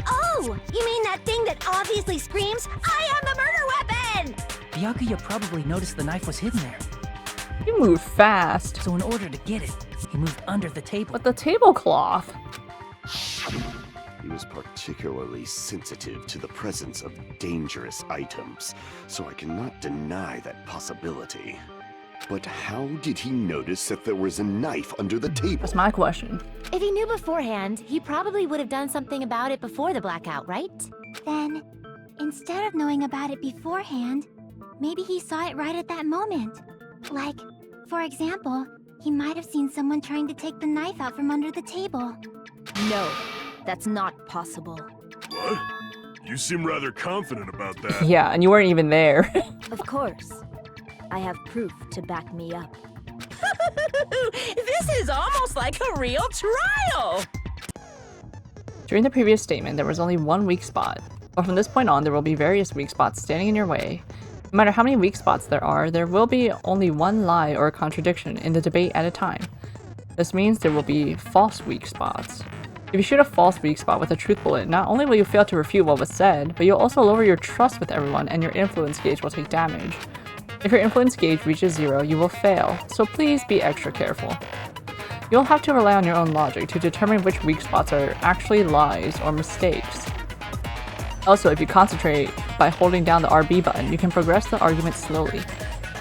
Oh, you mean that thing that obviously screams, I am the murder weapon! Byakuya probably noticed the knife was hidden there. You move fast. So in order to get it, he moved under the table. But the tablecloth. He was particularly sensitive to the presence of dangerous items, so I cannot deny that possibility. But how did he notice that there was a knife under the table? That's my question. If he knew beforehand, he probably would have done something about it before the blackout, right? Then, instead of knowing about it beforehand, maybe he saw it right at that moment. Like, for example, he might have seen someone trying to take the knife out from under the table. No, that's not possible. What? You seem rather confident about that. Yeah, and you weren't even there. Of course. I have proof to back me up. This is almost like a real trial! During the previous statement, there was only one weak spot. But from this point on, there will be various weak spots standing in your way. No matter how many weak spots there will be only one lie or contradiction in the debate at a time. This means there will be false weak spots. If you shoot a false weak spot with a truth bullet, not only will you fail to refute what was said, but you'll also lower your trust with everyone and your influence gauge will take damage. If your influence gauge reaches 0, you will fail, so please be extra careful. You'll have to rely on your own logic to determine which weak spots are actually lies or mistakes. Also, if you concentrate by holding down the RB button, you can progress the argument slowly.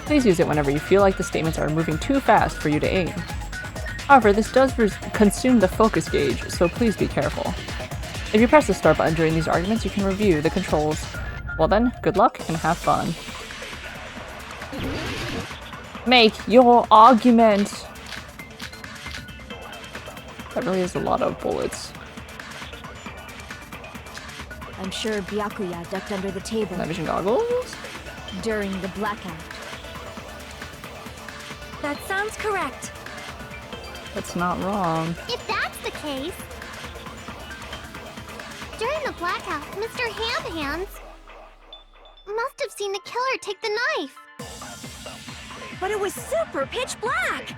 Please use it whenever you feel like the statements are moving too fast for you to aim. However, this does consume the focus gauge, so please be careful. If you press the start button during these arguments, you can review the controls. Well then, good luck and have fun. Make your argument! That really is a lot of bullets. I'm sure Byakuya ducked under the table Night vision goggles? during the blackout. That sounds correct. That's not wrong. If that's the case... During the blackout, Mr. Ham-Hands must have seen the killer take the knife. But it was super pitch black!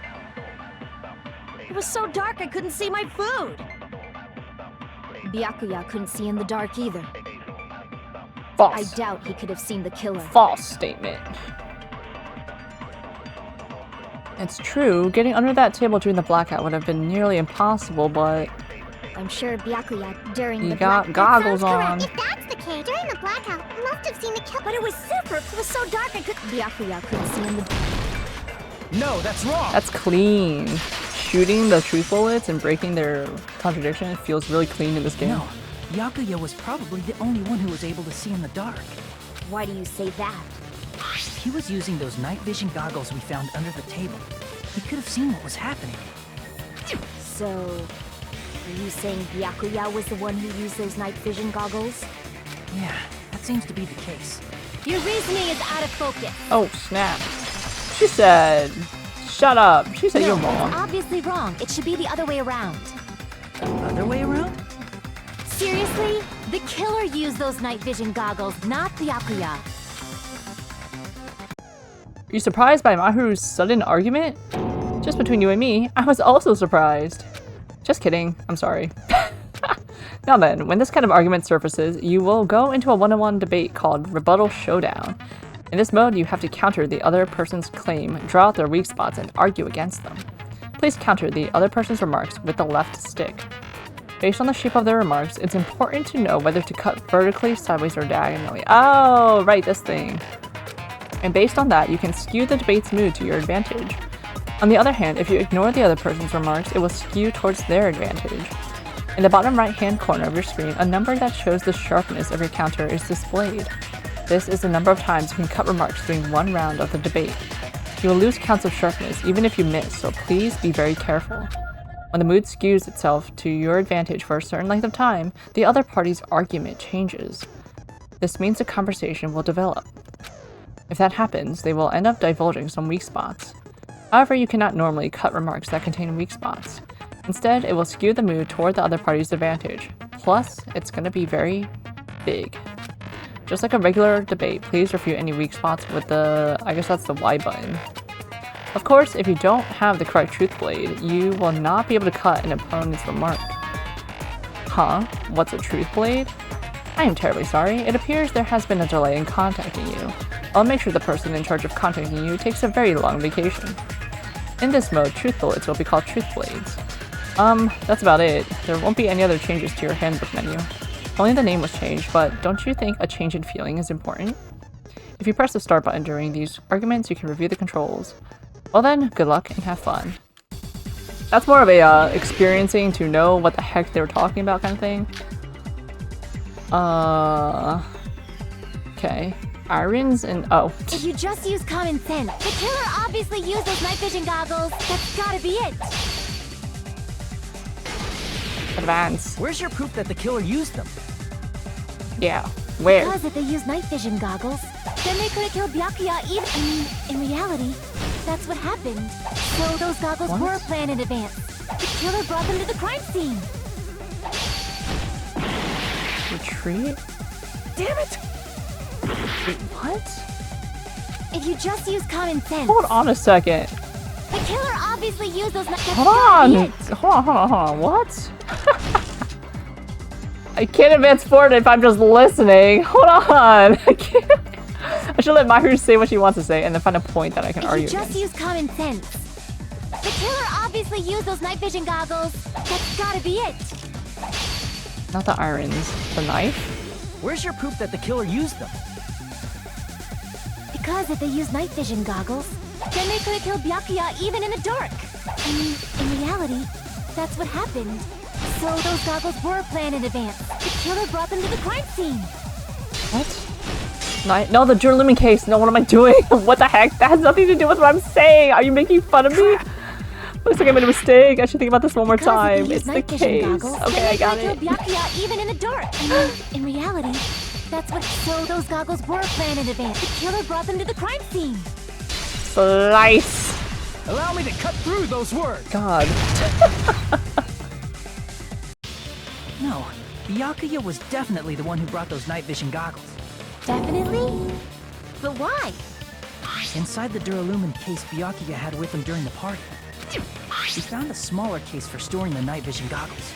It was so dark I couldn't see my food. Byakuya couldn't see in the dark either. False. I doubt he could have seen the killer. False statement. It's true, getting under that table during the blackout would have been nearly impossible, but I'm sure Byakuya during you the got blackout... goggles on. If that's the case, during the blackout, must have seen the killer. But it was so dark I couldn't... Byakuya couldn't see in the dark. No, that's wrong! That's clean. Shooting the truth bullets and breaking their contradiction feels really clean in this game. No, Byakuya was probably the only one who was able to see in the dark. Why do you say that? He was using those night vision goggles we found under the table. He could have seen what was happening. So, are you saying Byakuya was the one who used those night vision goggles? Yeah, that seems to be the case. Your reasoning is out of focus. Oh, snap. She said, shut up. She said No, you're that's wrong. obviously wrong. It should be the other way around. The other way around? Seriously? The killer used those night vision goggles, not Byakuya. Are you surprised by Mahiru's sudden argument? Just between you and me, I was also surprised. Just kidding. I'm sorry. Now then, when this kind of argument surfaces, you will go into a one-on-one debate called Rebuttal Showdown. In this mode, you have to counter the other person's claim, draw out their weak spots, and argue against them. Please counter the other person's remarks with the left stick. Based on the shape of their remarks, it's important to know whether to cut vertically, sideways, or diagonally. Oh, right, this thing. And based on that, you can skew the debate's mood to your advantage. On the other hand, if you ignore the other person's remarks, it will skew towards their advantage. In the bottom right-hand corner of your screen, a number that shows the sharpness of your counter is displayed. This is the number of times you can cut remarks during one round of the debate. You will lose counts of sharpness even if you miss, so please be very careful. When the mood skews itself to your advantage for a certain length of time, the other party's argument changes. This means a conversation will develop. If that happens, they will end up divulging some weak spots. However, you cannot normally cut remarks that contain weak spots. Instead, it will skew the mood toward the other party's advantage. Plus, it's going to be very big. Just like a regular debate, please refute any weak spots with the, I guess that's the Y button. Of course, if you don't have the correct truth blade, you will not be able to cut an opponent's remark. Huh? What's a truth blade? I am terribly sorry. It appears there has been a delay in contacting you. I'll make sure the person in charge of contacting you takes a very long vacation. In this mode, truth bullets will be called truth blades. That's about it. There won't be any other changes to your handbook menu. Only the name was changed, but don't you think a change in feeling is important? If you press the start button during these arguments, you can review the controls. Well then, good luck and have fun. That's more of a experiencing to know what the heck they were talking about kind of thing. Okay. Irons and oh. If you just use common sense, the killer obviously used those night vision goggles. That's gotta be it. Advance. Where's your proof that the killer used them? Yeah. Where? Because if they used night vision goggles, then they could have killed Byakuya even. I mean, in reality, that's what happened. So those goggles were planned in advance. The killer brought them to the crime scene. Retreat? Damn it! Wait, what? If you just use common sense. Hold on a second. The killer obviously used those. Hold on. Hold on. What? I can't advance forward if I'm just listening. Hold on. I can't. I should let Mahiru say what she wants to say and then find a point that I can argue If you just use common sense. The killer obviously used those night vision goggles. That's gotta be it. Not the irons. The knife? Where's your proof that the killer used them? Because if they used night vision goggles, then they could have killed Byakuya even in the dark. I mean, in reality, that's what happened. So those goggles were planned in advance. The killer brought them to the crime scene. What? No, the journalism case. No, what am I doing? What the heck? That has nothing to do with what I'm saying. Are you making fun of me? Looks like I made a mistake. I should think about this one more time. It's the case. Okay, I got it. Byakuya even in the dark. I mean, in reality, that's what. So those goggles were planned in advance. The killer brought them to the crime scene. Slice. Allow me to cut through those words. God. No, Byakuya was definitely the one who brought those night vision goggles. Definitely? But why? Inside the Duralumin case Byakuya had with him during the party, he found a smaller case for storing the night vision goggles.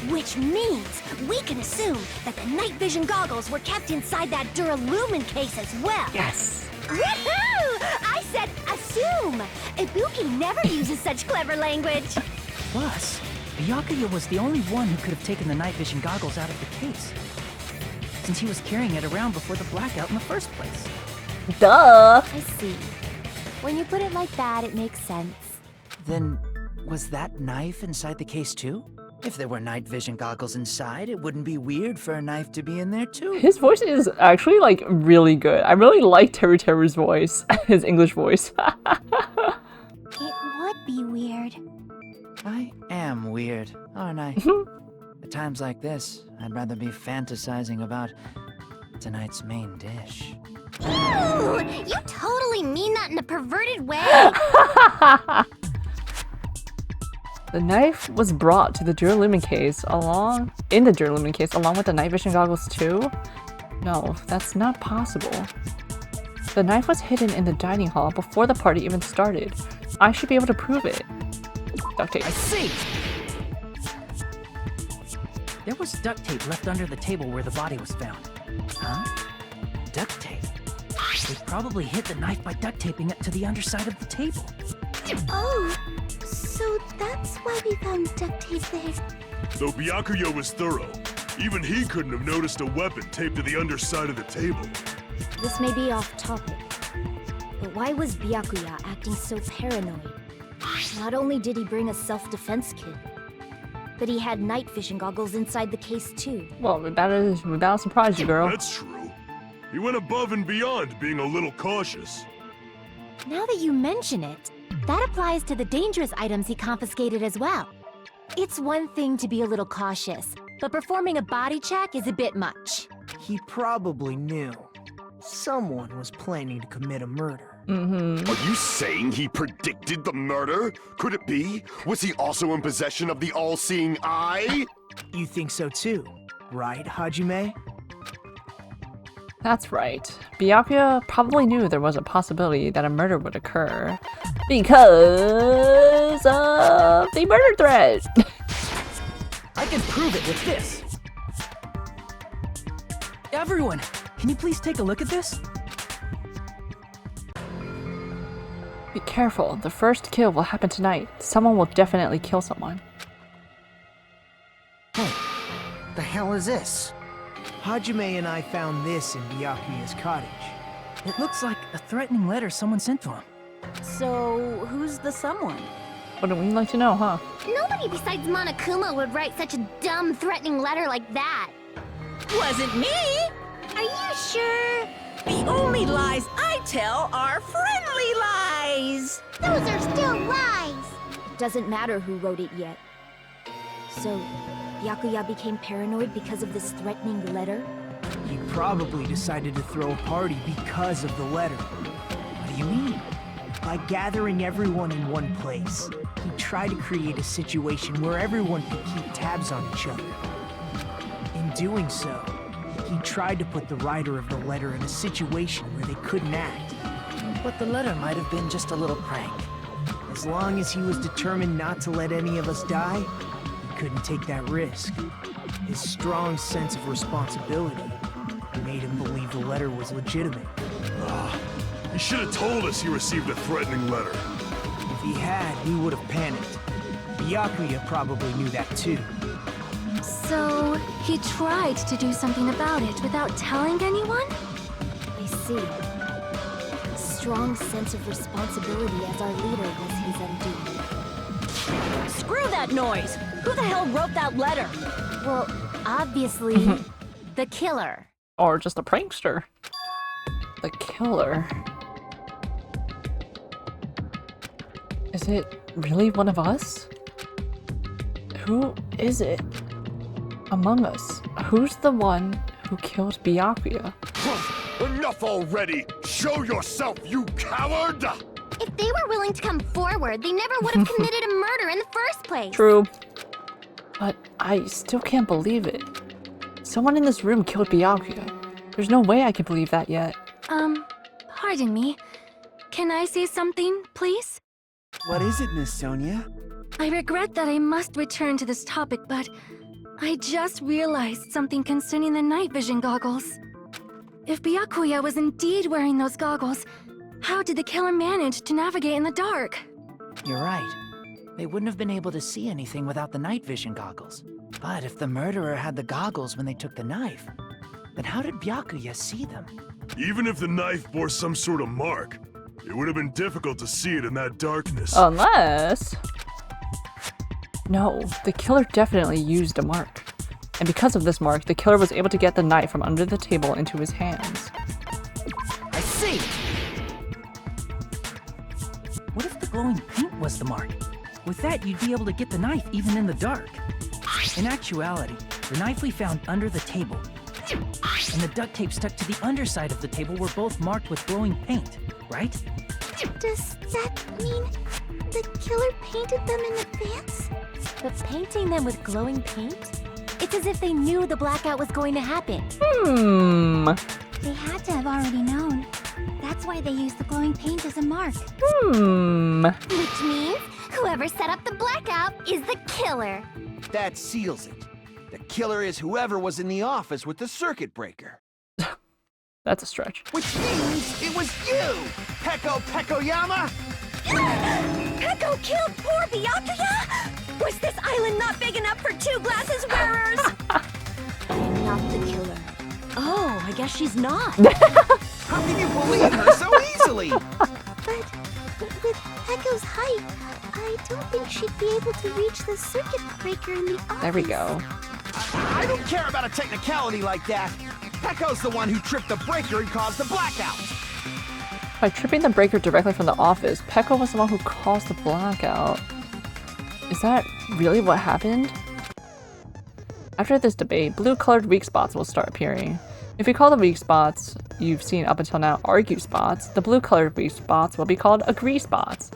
Which means we can assume that the night vision goggles were kept inside that Duralumin case as well. Yes. Woohoo! I said assume! Ibuki never uses such clever language. Plus, Byakuya was the only one who could have taken the night vision goggles out of the case, since he was carrying it around before the blackout in the first place. Duh! I see. When you put it like that, it makes sense. Then, was that knife inside the case too? If there were night vision goggles inside, it wouldn't be weird for a knife to be in there too. His voice is actually like really good. I really like Teru's voice, his English voice. It would be weird. I am weird, aren't I? At times like this, I'd rather be fantasizing about tonight's main dish. Ooh, you totally mean that in a perverted way. The knife was brought to the Duralumin case along with the night vision goggles too? No, that's not possible. The knife was hidden in the dining hall before the party even started. I should be able to prove it. Duct tape. I see! There was duct tape left under the table where the body was found. Huh? Duct tape? They probably hid the knife by duct taping it to the underside of the table. Oh, so that's why we found duct tape there. Though Byakuya was thorough, even he couldn't have noticed a weapon taped to the underside of the table. This may be off topic, but why was Byakuya acting so paranoid? Not only did he bring a self-defense kit, but he had night vision goggles inside the case too. Well, that'll surprise you, girl. That's true. He went above and beyond being a little cautious. Now that you mention it, that applies to the dangerous items he confiscated as well. It's one thing to be a little cautious, but performing a body check is a bit much. He probably knew someone was planning to commit a murder. Are you saying he predicted the murder? Could it be? Was he also in possession of the all-seeing eye? You think so too, right, Hajime? That's right. Byakuya probably knew there was a possibility that a murder would occur because of the murder threat. I can prove it with this. Everyone, can you please take a look at this? Be careful. The first kill will happen tonight. Someone will definitely kill someone. Hey, the hell is this? Hajime and I found this in Byakuya's cottage. It looks like a threatening letter someone sent to him. So, who's the someone? What do we like to know, huh? Nobody besides Monokuma would write such a dumb, threatening letter like that. Wasn't me! Are you sure? The only lies I tell are friendly lies! Those are still lies. It doesn't matter who wrote it yet. So, Byakuya became paranoid because of this threatening letter? He probably decided to throw a party because of the letter. What do you mean? By gathering everyone in one place, he tried to create a situation where everyone could keep tabs on each other. In doing so, he tried to put the writer of the letter in a situation where they couldn't act. But the letter might have been just a little prank. As long as he was determined not to let any of us die, he couldn't take that risk. His strong sense of responsibility made him believe the letter was legitimate. He should have told us he received a threatening letter. If he had, we would have panicked. Byakuya probably knew that too. So, he tried to do something about it without telling anyone? I see. Strong sense of responsibility as our leader was his undoing. Screw that noise! Who the hell wrote that letter? Well, obviously, the killer. Or just a prankster. The killer. Is it really one of us? Who is it? Among us, who's the one who killed Byakuya? Enough already! Show yourself, you coward! If they were willing to come forward, they never would have committed a murder in the first place. True. But I still can't believe it. Someone in this room killed Byakuya. There's no way I can believe that yet. Pardon me. Can I say something, please? What is it, Miss Sonia? I regret that I must return to this topic, but I just realized something concerning the night vision goggles. If Byakuya was indeed wearing those goggles, how did the killer manage to navigate in the dark? You're right. They wouldn't have been able to see anything without the night vision goggles. But if the murderer had the goggles when they took the knife, then how did Byakuya see them? Even if the knife bore some sort of mark, it would have been difficult to see it in that darkness. Unless... No, the killer definitely used a mark. And because of this mark, the killer was able to get the knife from under the table into his hands. I see! What if the glowing paint was the mark? With that, you'd be able to get the knife even in the dark. In actuality, the knife we found under the table and the duct tape stuck to the underside of the table were both marked with glowing paint, right? Does that mean the killer painted them in advance? But painting them with glowing paint? It's as if they knew the blackout was going to happen. They had to have already known. That's why they used the glowing paint as a mark. Which means whoever set up the blackout is the killer. That seals it. The killer is whoever was in the office with the circuit breaker. That's a stretch. Which means it was you, Peko Pekoyama! Peko killed poor Byakuya? Was this island not big enough for 2 glasses wearers? I'm not the killer. Oh, I guess she's not. How can you believe her so easily? But with Peko's height, I don't think she'd be able to reach the circuit breaker in the office. There we go. I don't care about a technicality like that. Peko's the one who tripped the breaker and caused the blackout. By tripping the breaker directly from the office, Peko was the one who caused the blackout. Is that really what happened? After this debate, blue-colored weak spots will start appearing. If you call the weak spots you've seen up until now argue spots, the blue-colored weak spots will be called agree spots.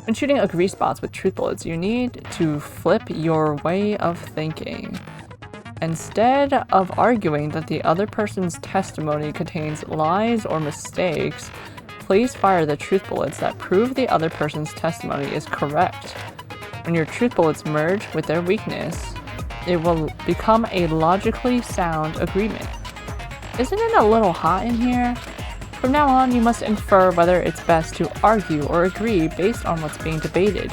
When shooting agree spots with truth bullets, you need to flip your way of thinking. Instead of arguing that the other person's testimony contains lies or mistakes, please fire the truth bullets that prove the other person's testimony is correct. When your truth bullets merge with their weakness, it will become a logically sound agreement. Isn't it a little hot in here? From now on, you must infer whether it's best to argue or agree based on what's being debated.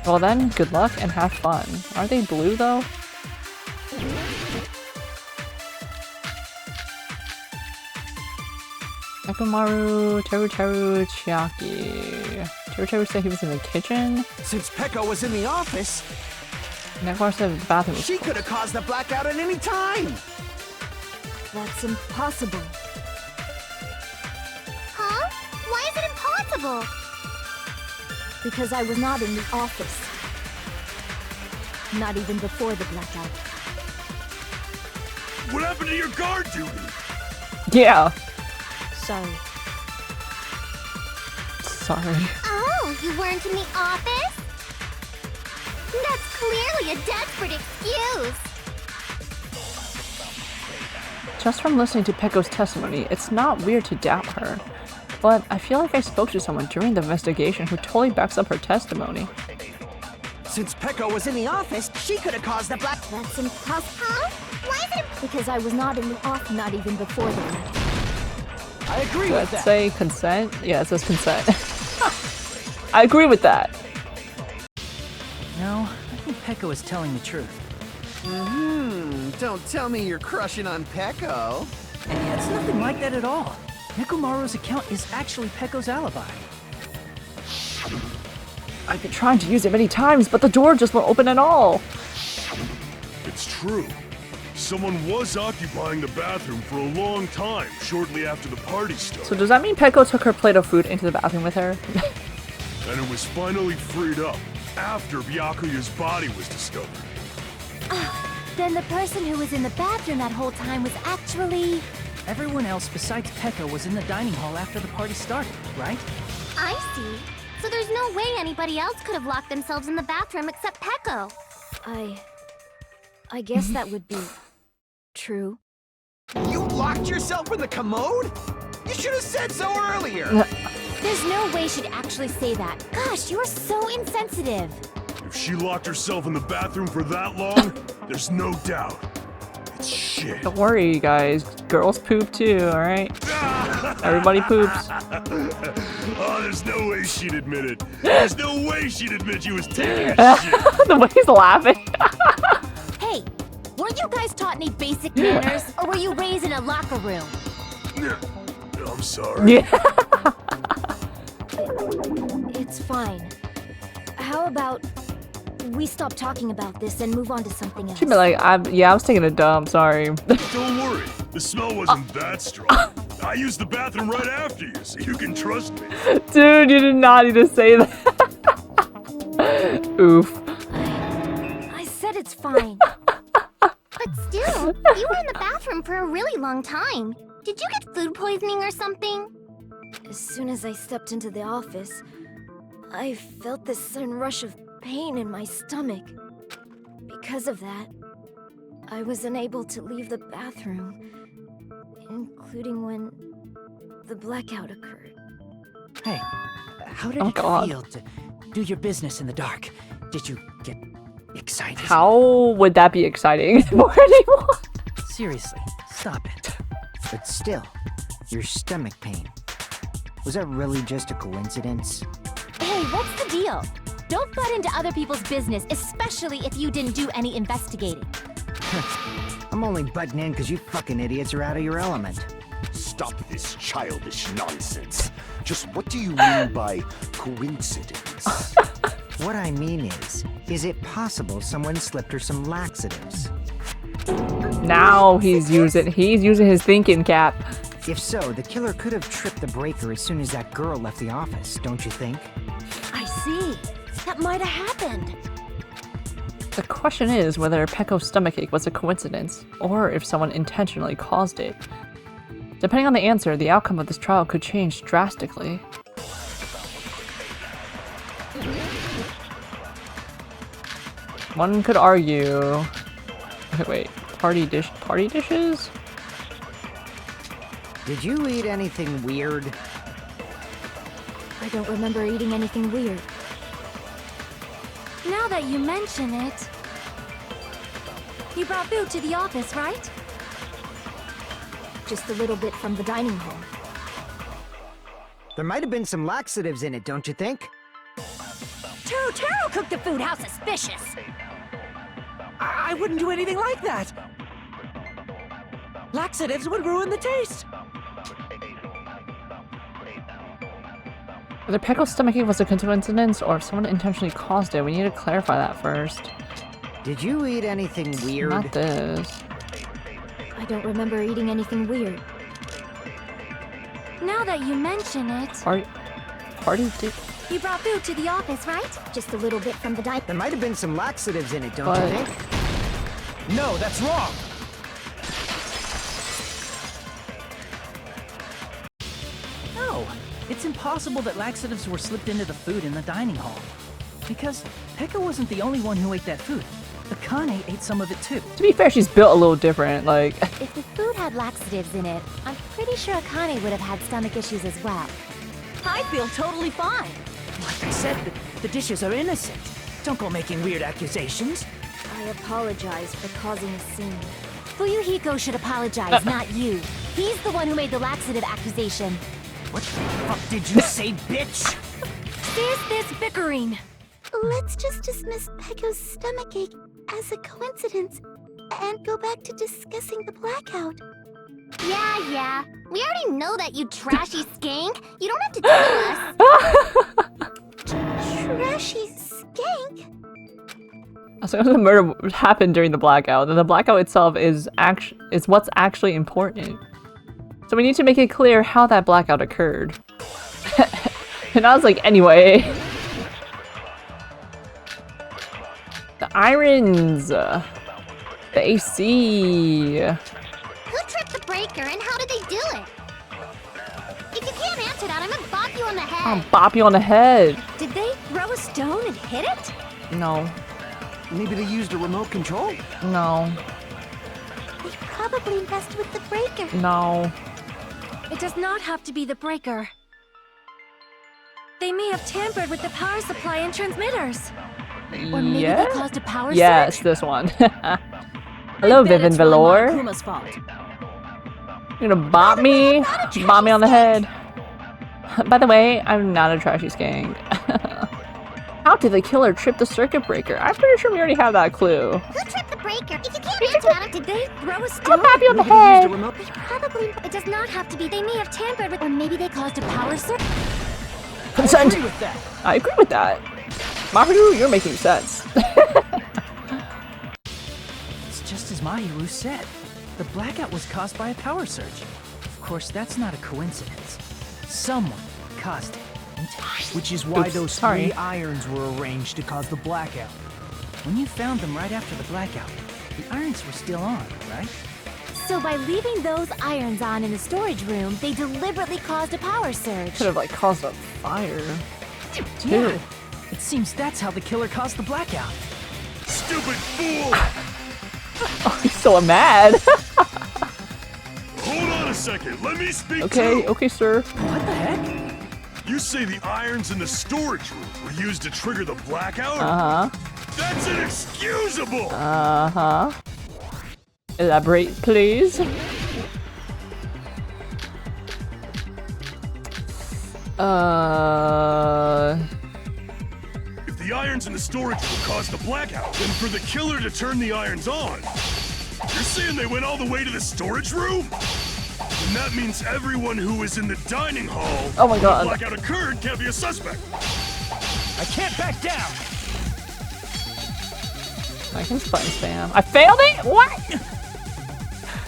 Well then, good luck and have fun. Are they blue though? Nekomaru, Teru, Chiaki. Teru said he was in the kitchen. Since Peko was in the office, Nekomaru said the bathroom was she could have caused the blackout at any time. That's impossible. Huh? Why is it impossible? Because I was not in the office. Not even before the blackout. What happened to your guard duty? Yeah. Sorry. Sorry. Oh, you weren't in the office? That's clearly a desperate excuse. Just from listening to Peko's testimony, it's not weird to doubt her. But I feel like I spoke to someone during the investigation who totally backs up her testimony. Since Peko was in the office, she could have caused the black. That's impossible. Huh? Why is it Because I was not in the office, not even before the blackout. I agree Does with it that. say consent? Yeah, it says consent. I agree with that. No, I think Peko is telling the truth. Don't tell me you're crushing on Peko. It's nothing like that at all. Nekomaru's account is actually Peko's alibi. I've been trying to use it many times, but the door just won't open at all. It's true. Someone was occupying the bathroom for a long time, shortly after the party started. So does that mean Peko took her plate of food into the bathroom with her? And it was finally freed up after Byakuya's body was discovered. Then the person who was in the bathroom that whole time was actually... Everyone else besides Peko was in the dining hall after the party started, right? I see. So there's no way anybody else could have locked themselves in the bathroom except Peko. I guess that would be true. You locked yourself in the commode? You should have said so earlier. There's no way she'd actually say that. Gosh, you're so insensitive. If she locked herself in the bathroom for that long, there's no doubt. It's shit. Don't worry, you guys. Girls poop too, alright? Everybody poops. Oh, there's no way she'd admit it. There's no way she'd admit she was taking a shit. The way he's laughing. Hey, weren't you guys taught any basic manners? Or were you raised in a locker room? I'm sorry. Yeah. It's fine. How about we stop talking about this and move on to something else? She'd be like, I was taking a dump, sorry. Don't worry. The smell wasn't that strong. I used the bathroom right after you, so you can trust me. Dude, you did not need to say that. Oof. I said it's fine. But still, you were in the bathroom for a really long time. Did you get food poisoning or something? As soon as I stepped into the office, I felt this sudden rush of pain in my stomach. Because of that, I was unable to leave the bathroom, including when the blackout occurred. Hey, how did Oh, it God. feel to do your business in the dark? Did you get excited? How would that be exciting for anyone? Seriously, stop it. But still, your stomach pain. Was that really just a coincidence? Hey, what's the deal? Don't butt into other people's business, especially if you didn't do any investigating. I'm only butting in because you fucking idiots are out of your element. Stop this childish nonsense. Just what do you mean by coincidence? What I mean is it possible someone slipped her some laxatives? Now he's using his thinking cap. If so, the killer could have tripped the breaker as soon as that girl left the office, don't you think? I see. That might have happened. The question is whether Peko's stomachache was a coincidence, or if someone intentionally caused it. Depending on the answer, the outcome of this trial could change drastically. One could argue... Okay, wait. Party dishes? Did you eat anything weird? I don't remember eating anything weird. Now that you mention it, You brought food to the office, right? Just a little bit from the dining hall. There might have been some laxatives in it, don't you think? Taro cooked the food. How suspicious! I wouldn't do anything like that. Laxatives would ruin the taste. Whether Pecco's stomachache was a coincidence or if someone intentionally caused it, we need to clarify that first. Did you eat anything weird? Not this. I don't remember eating anything weird. Now that you mention it... Party did... You brought food to the office, right? Just a little bit from the dining... There might have been some laxatives in it, don't you think? No, that's wrong! No, it's impossible that laxatives were slipped into the food in the dining hall. Because Pekka wasn't the only one who ate that food. Akane ate some of it too. To be fair, she's built a little different, like... If the food had laxatives in it, I'm pretty sure Akane would have had stomach issues as well. I feel totally fine. Like I said, the dishes are innocent. Don't go making weird accusations. I apologize for causing a scene. Fuyuhiko should apologize, not you. He's the one who made the laxative accusation. What the fuck did you say, bitch? There's this bickering. Let's just dismiss Pecco's stomachache as a coincidence and go back to discussing the blackout. Yeah. We already know that, you trashy skank. You don't have to tell us. Trashy skank? So the murder happened during the blackout, and the blackout itself is what's actually important. So we need to make it clear how that blackout occurred. And I was like, anyway. The irons, the AC. Who tripped the breaker and how did they do it? If you can't answer that, I'm gonna bop you on the head. I'll bop you on the head. Did they throw a stone and hit it? No. Maybe they used a remote control? No. They probably messed with the breaker. No. It does not have to be the breaker. They may have tampered with the power supply and transmitters. Or maybe they caused a power surge? Yes, this one. Hello, Vivin Velour. Kuma's fault. You're gonna bop me? Bop me on the head. By the way, I'm not a trashy skank. How did the killer trip the circuit breaker? I'm pretty sure we already have that clue. Who tripped the breaker? If you can't answer that, did they throw a stone? I'll bop you on the head. They probably... It does not have to be. They may have tampered with... Or maybe they caused a power surge? Consent. I agree with that. I agree with that. Mahiru, you're making sense. It's just as Mahiru said. The blackout was caused by a power surge. Of course, that's not a coincidence. Someone caused it. Which is why Oops, those sorry. 3 irons were arranged to cause the blackout. When you found them right after the blackout, the irons were still on, right? So by leaving those irons on in the storage room, they deliberately caused a power surge. Could have like caused a fire. Too. Yeah. It seems that's how the killer caused the blackout. Stupid fool! Oh, he's so mad. Hold on a second, let me speak Okay, too. okay, sir. What the heck? You say the irons in the storage room were used to trigger the blackout? Uh-huh. That's inexcusable! Uh-huh. Elaborate, please. If the irons in the storage room caused the blackout, then for the killer to turn the irons on, you're saying they went all the way to the storage room? And that means everyone who was in the dining hall Oh my when God. the blackout occurred can't be a suspect. I can't back down! I can spam. I failed it? What?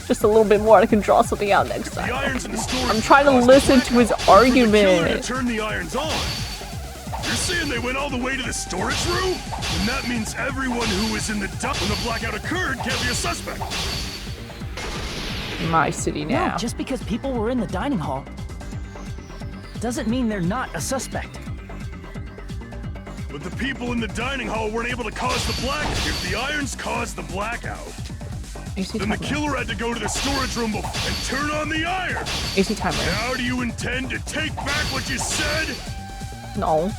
Just a little bit more. I can draw something out next The time. irons in the storage I'm trying to room caused the listen to his blackout, for the killer to argument. turn the irons on. You're saying they went all the way to the storage room? And that means everyone who was in the when the blackout occurred can't be a suspect. My city now. No, just because people were in the dining hall doesn't mean they're not a suspect. But the people in the dining hall weren't able to cause the blackout. If the irons caused the blackout, AC then the timer. killer had to go to the storage room and turn on the iron. AC timer. Now do you intend to take back what you said? No.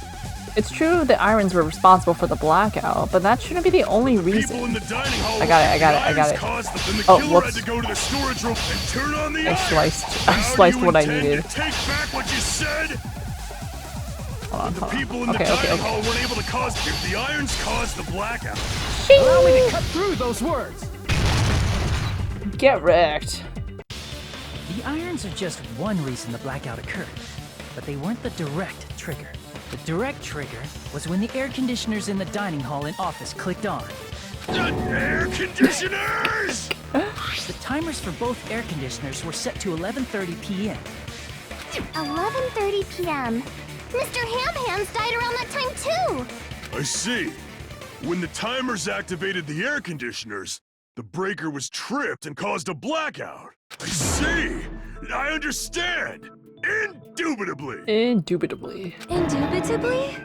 It's true the irons were responsible for the blackout, but that shouldn't be the only reason. People in the dining hall. I got it. Oh, whoops. Had to go to the storage room and turn on the I irons. sliced what I needed. Take back what you said. Hold The on. people in the dining hall weren't able to cause the irons caused the blackout. Allow me to cut through those words. Get wrecked. The irons are just one reason the blackout occurred, but they weren't the direct trigger. The direct trigger was when the air conditioners in the dining hall and office clicked on. The air conditioners! The timers for both air conditioners were set to 11:30 p.m. 11:30 p.m. Mr. Ham-Hams died around that time too! I see. When the timers activated the air conditioners, the breaker was tripped and caused a blackout. I see. I understand. Indubitably. Indubitably. Indubitably?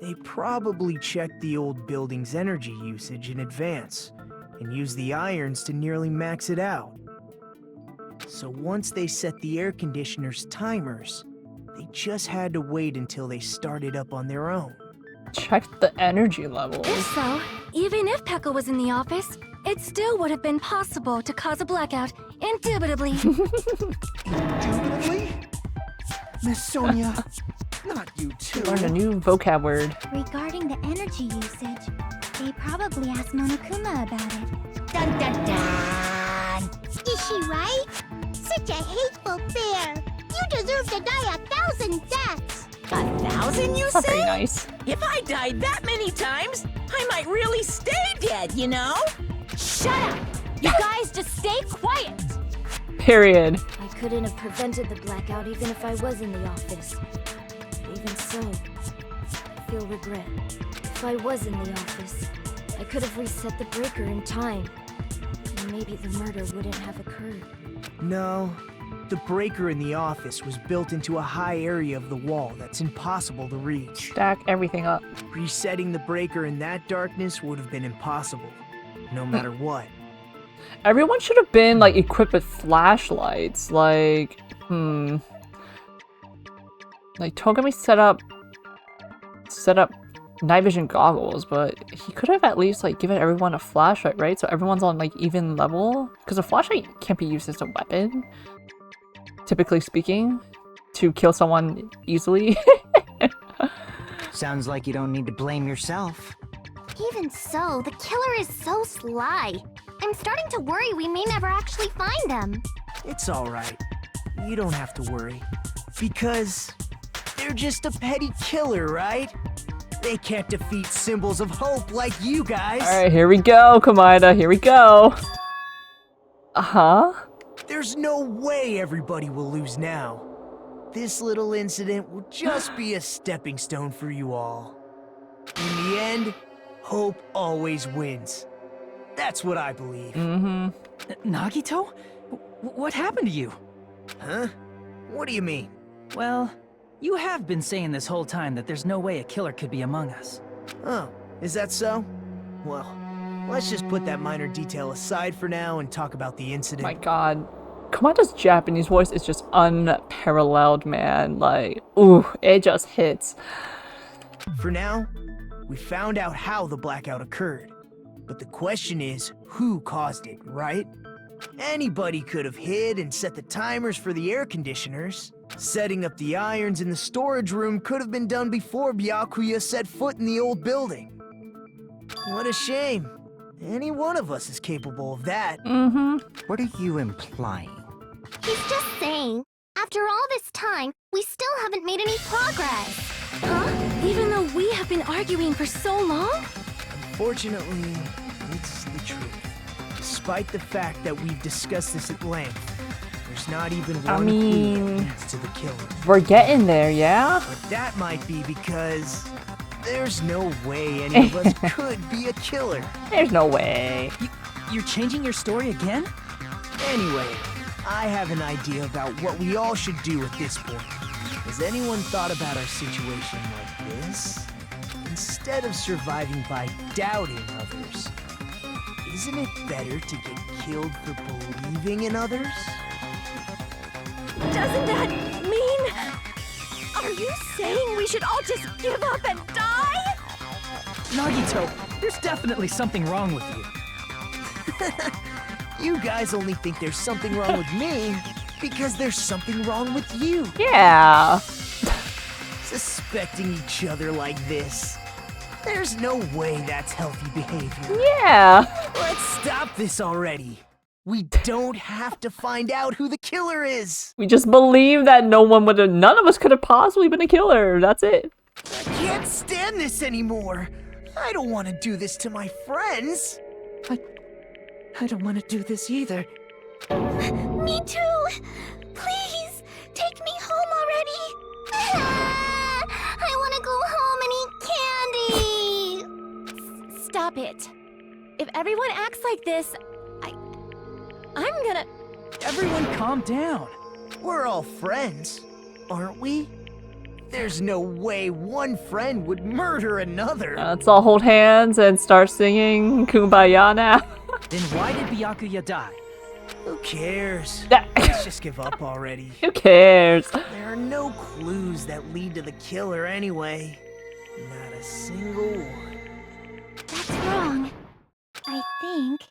They probably checked the old building's energy usage in advance and used the irons to nearly max it out. So once they set the air conditioner's timers, they just had to wait until they started up on their own. Check the energy levels. If so, even if Pekka was in the office, it still would have been possible to cause a blackout, indubitably. Indubitably? Miss Sonia, not you too. Learned a new vocab word. Regarding the energy usage, they probably asked Monokuma about it. Dun dun dun! Is she right? Such a hateful bear! You deserve to die 1,000 deaths! 1,000, you Not say? very nice. If I died that many times, I might really stay dead, you know? Shut up! You guys just stay quiet! Period. I couldn't have prevented the blackout even if I was in the office. Even so, I feel regret. If I was in the office, I could have reset the breaker in time. And maybe the murder wouldn't have occurred. No, the breaker in the office was built into a high area of the wall that's impossible to reach. Stack everything up. Resetting the breaker in that darkness would have been impossible, no matter what. Everyone should have been like equipped with flashlights. Like Togami set up night vision goggles, but he could have at least like given everyone a flashlight, right? So everyone's on like even level, because a flashlight can't be used as a weapon, typically speaking, to kill someone easily. Sounds like you don't need to blame yourself. Even so, the killer is so sly. I'm starting to worry we may never actually find them. It's alright. You don't have to worry. Because they're just a petty killer, right? They can't defeat symbols of hope like you guys. Alright, here we go, Komaeda, here we go. Uh-huh. There's no way everybody will lose now. This little incident will just be a stepping stone for you all. In the end, hope always wins. That's what I believe. Nagito? What happened to you? Huh? What do you mean? Well, you have been saying this whole time that there's no way a killer could be among us. Oh, is that so? Well, let's just put that minor detail aside for now and talk about the incident. My god. Komaeda's Japanese voice is just unparalleled, man. Like, ooh, it just hits. For now, we found out how the blackout occurred. But the question is, who caused it, right? Anybody could have hid and set the timers for the air conditioners. Setting up the irons in the storage room could have been done before Byakuya set foot in the old building. What a shame. Any one of us is capable of that. What are you implying? He's just saying, after all this time, we still haven't made any progress. Huh? Even though we have been arguing for so long? Unfortunately, it's the truth. Despite the fact that we've discussed this at length, there's not even one clue that leads to the killer. We're getting there, yeah? But that might be because there's no way any of us could be a killer. There's no way. You're changing your story again? Anyway, I have an idea about what we all should do at this point. Has anyone thought about our situation like this? Instead of surviving by doubting others, isn't it better to get killed for believing in others? Doesn't that mean... Are you saying we should all just give up and die? Nagito, there's definitely something wrong with you. You guys only think there's something wrong with me because there's something wrong with you. Yeah. Suspecting each other like this. There's no way that's healthy behavior. Yeah. Let's stop this already. We don't have to find out who the killer is. We just believe that none of us could have possibly been a killer. That's it. I can't stand this anymore. I don't want to do this to my friends. I don't want to do this either. Me too! Please, take me home already! I want to go home and eat candy! Stop it. If everyone acts like this, I'm gonna... Everyone calm down. We're all friends, aren't we? There's no way one friend would murder another. Let's all hold hands and start singing Kumbaya now. Then why did Byakuya die? Who cares? Let's just give up already. Who cares? There are no clues that lead to the killer anyway. Not a single one. That's wrong. I think.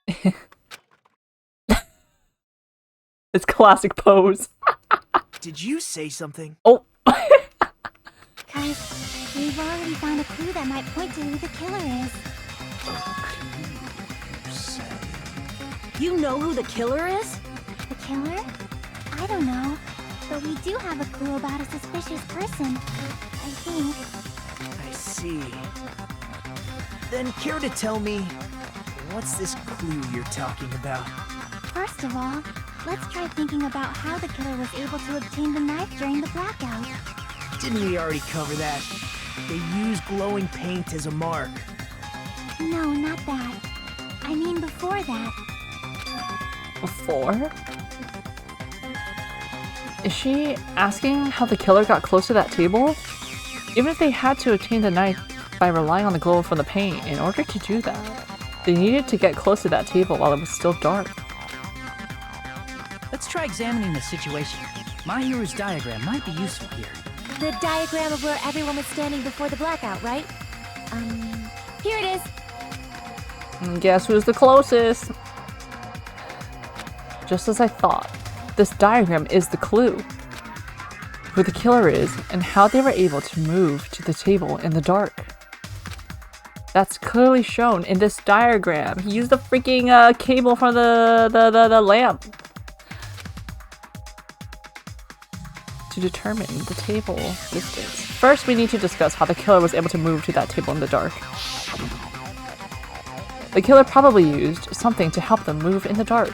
It's classic pose. Did you say something? Oh. Cause we've already found a clue that might point to who the killer is. You know who the killer is? The killer? I don't know. But we do have a clue about a suspicious person. I think. I see. Then care to tell me, what's this clue you're talking about? First of all, let's try thinking about how the killer was able to obtain the knife during the blackout. Didn't we already cover that? They used glowing paint as a mark. No, not that. I mean before that. Before? Is she asking how the killer got close to that table? Even if they had to obtain the knife by relying on the glow from the paint, in order to do that, they needed to get close to that table while it was still dark. Let's try examining the situation. My hero's diagram might be useful here. The diagram of where everyone was standing before the blackout, right? Here it is. Guess who's the closest? Just as I thought, this diagram is the clue. Who the killer is and how they were able to move to the table in the dark. That's clearly shown in this diagram. He used the freaking cable from the lamp to determine the table distance. First, we need to discuss how the killer was able to move to that table in the dark. The killer probably used something to help them move in the dark.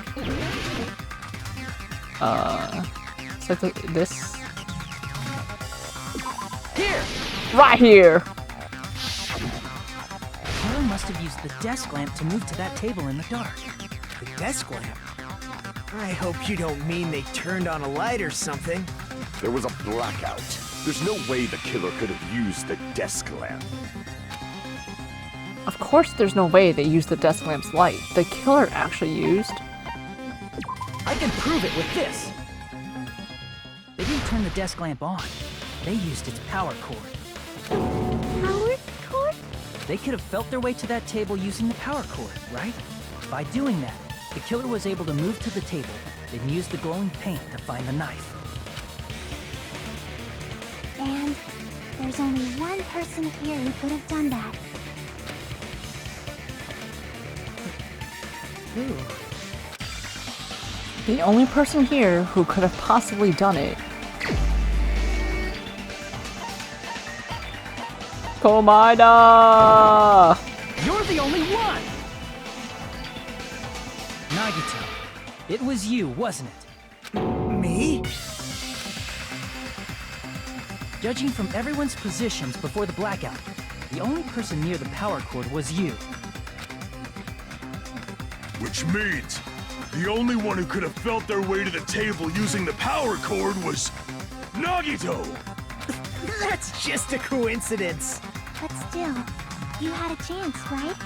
It's like this. Here! Right here! The killer must have used the desk lamp to move to that table in the dark. The desk lamp? I hope you don't mean they turned on a light or something. There was a blackout. There's no way the killer could have used the desk lamp. Of course there's no way they used the desk lamp's light. The killer actually used... I can prove it with this! They didn't turn the desk lamp on. They used its power cord. Power cord? They could have felt their way to that table using the power cord, right? By doing that, the killer was able to move to the table, then use the glowing paint to find the knife. And there's only one person here who could have done that. Ooh. The only person here who could have possibly done it. Komaeda! You're the only one! Nagito, it was you, wasn't it? Me? Judging from everyone's positions before the blackout, the only person near the power cord was you. Which means the only one who could have felt their way to the table using the power cord was Nagito! That's just a coincidence. But still, you had a chance, right?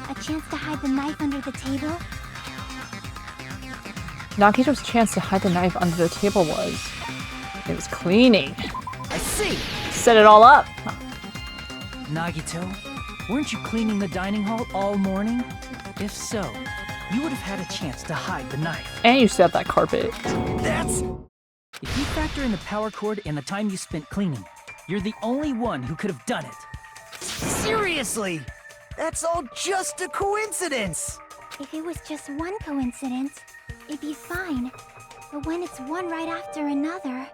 A chance to hide the knife under the table? Nagito's chance to hide the knife under the table was... It was cleaning. I see! set it all up. Nagito, weren't you cleaning the dining hall all morning? If so, you would have had a chance to hide the knife. And you set that carpet. That's... If you factor in the power cord and the time you spent cleaning, you're the only one who could have done it. Seriously? That's all just a coincidence! If it was just one coincidence, it'd be fine. But when it's one right after another,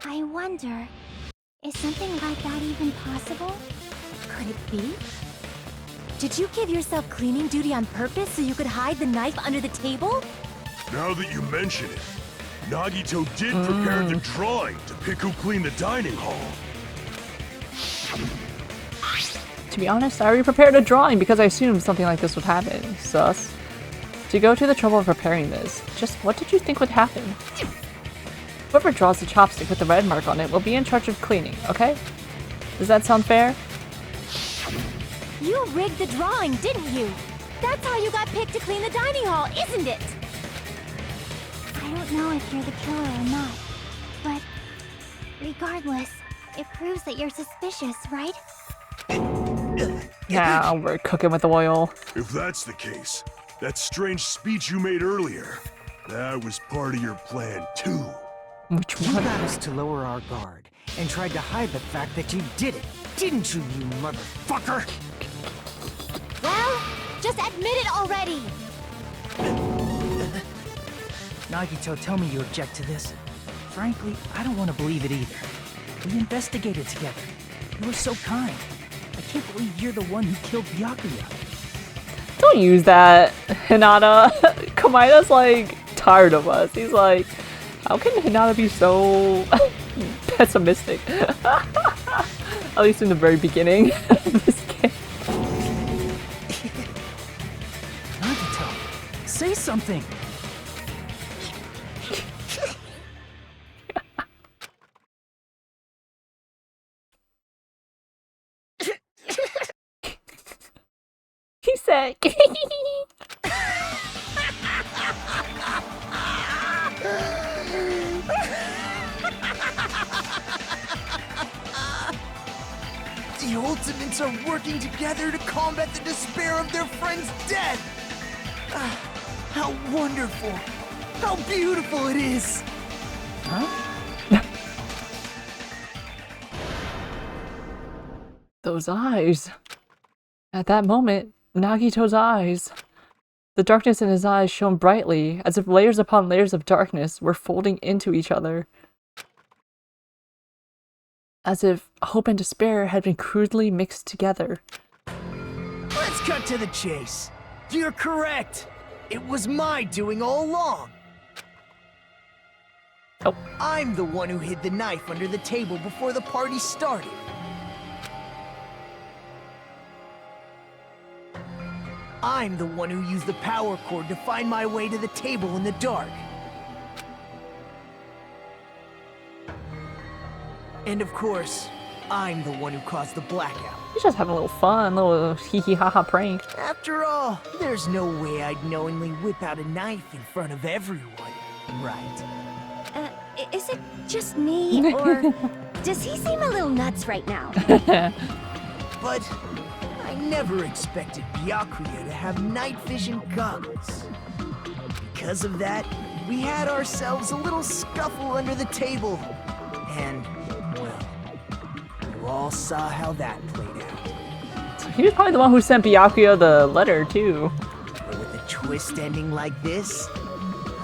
I wonder, is something like that even possible? Could it be? Did you give yourself cleaning duty on purpose so you could hide the knife under the table? Now that you mention it, Nagito did prepare the drawing to pick who cleaned the dining hall. To be honest, I already prepared a drawing because I assumed something like this would happen. Sus. To go to the trouble of preparing this, just what did you think would happen? Whoever draws the chopstick with the red mark on it will be in charge of cleaning, okay? Does that sound fair? You rigged the drawing, didn't you? That's how you got picked to clean the dining hall, isn't it? I don't know if you're the killer or not, but regardless, it proves that you're suspicious, right? Yeah, we're cooking with oil. If that's the case, that strange speech you made earlier, that was part of your plan too. Which You one? got us to lower our guard and tried to hide the fact that you did it, didn't you, you motherfucker? Well, just admit it already! Nagito, tell me you object to this. Frankly, I don't want to believe it either. We investigated together. You were so kind. I can't believe you're the one who killed Byakuya. Don't use that, Hinata. Kamaida's like tired of us. He's like, how can Hinata be so pessimistic? At least in the very beginning of this game. Nagito, say something. He said, The Ultimates are working together to combat the despair of their friend's death! Ah, how wonderful! How beautiful it is! Huh? those eyes. At that moment, Nagito's eyes. The darkness in his eyes shone brightly, as if layers upon layers of darkness were folding into each other. As if hope and despair had been crudely mixed together. Let's cut to the chase. You're correct. It was my doing all along. Oh. I'm the one who hid the knife under the table before the party started. I'm the one who used the power cord to find my way to the table in the dark. And of course, I'm the one who caused the blackout. He's just having a little fun, little hee-hee-ha-ha prank. After all, there's no way I'd knowingly whip out a knife in front of everyone, right? Is it just me, or does he seem a little nuts right now? But I never expected Byakuya to have night vision goggles. Because of that, we had ourselves a little scuffle under the table. And, well, you all saw how that played out. He was probably the one who sent Byakuya the letter, too. But with a twist ending like this,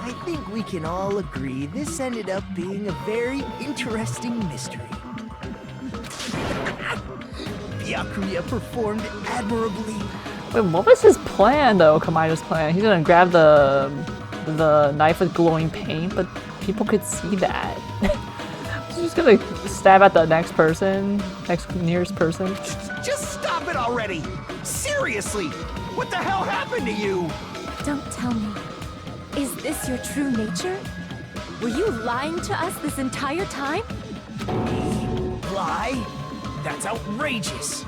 I think we can all agree this ended up being a very interesting mystery. Byakuya performed admirably. Wait, what was his plan, though, Kamaida's plan? He's gonna grab the knife with glowing paint, but people could see that. He's just gonna stab at the next person, next nearest person. Just stop it already! Seriously! What the hell happened to you? Don't tell me. Is this your true nature? Were you lying to us this entire time? Lie? That's outrageous!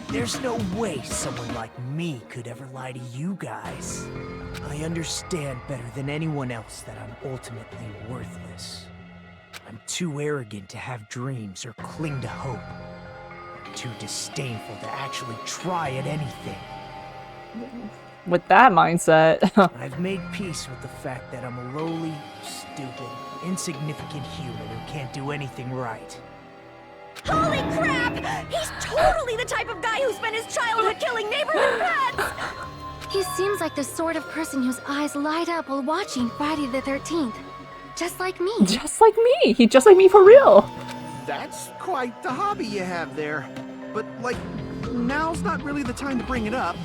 There's no way someone like me could ever lie to you guys. I understand better than anyone else that I'm ultimately worthless. I'm too arrogant to have dreams or cling to hope. too disdainful to actually try at anything. With that mindset. I've made peace with the fact that I'm a lowly, stupid, insignificant human who can't do anything right. Holy crap! He's totally the type of guy who spent his childhood killing neighborhood pets! He seems like the sort of person whose eyes light up while watching Friday the 13th. Just like me. Just like me. He's just like me for real. That's quite the hobby you have there. But, like, now's not really the time to bring it up.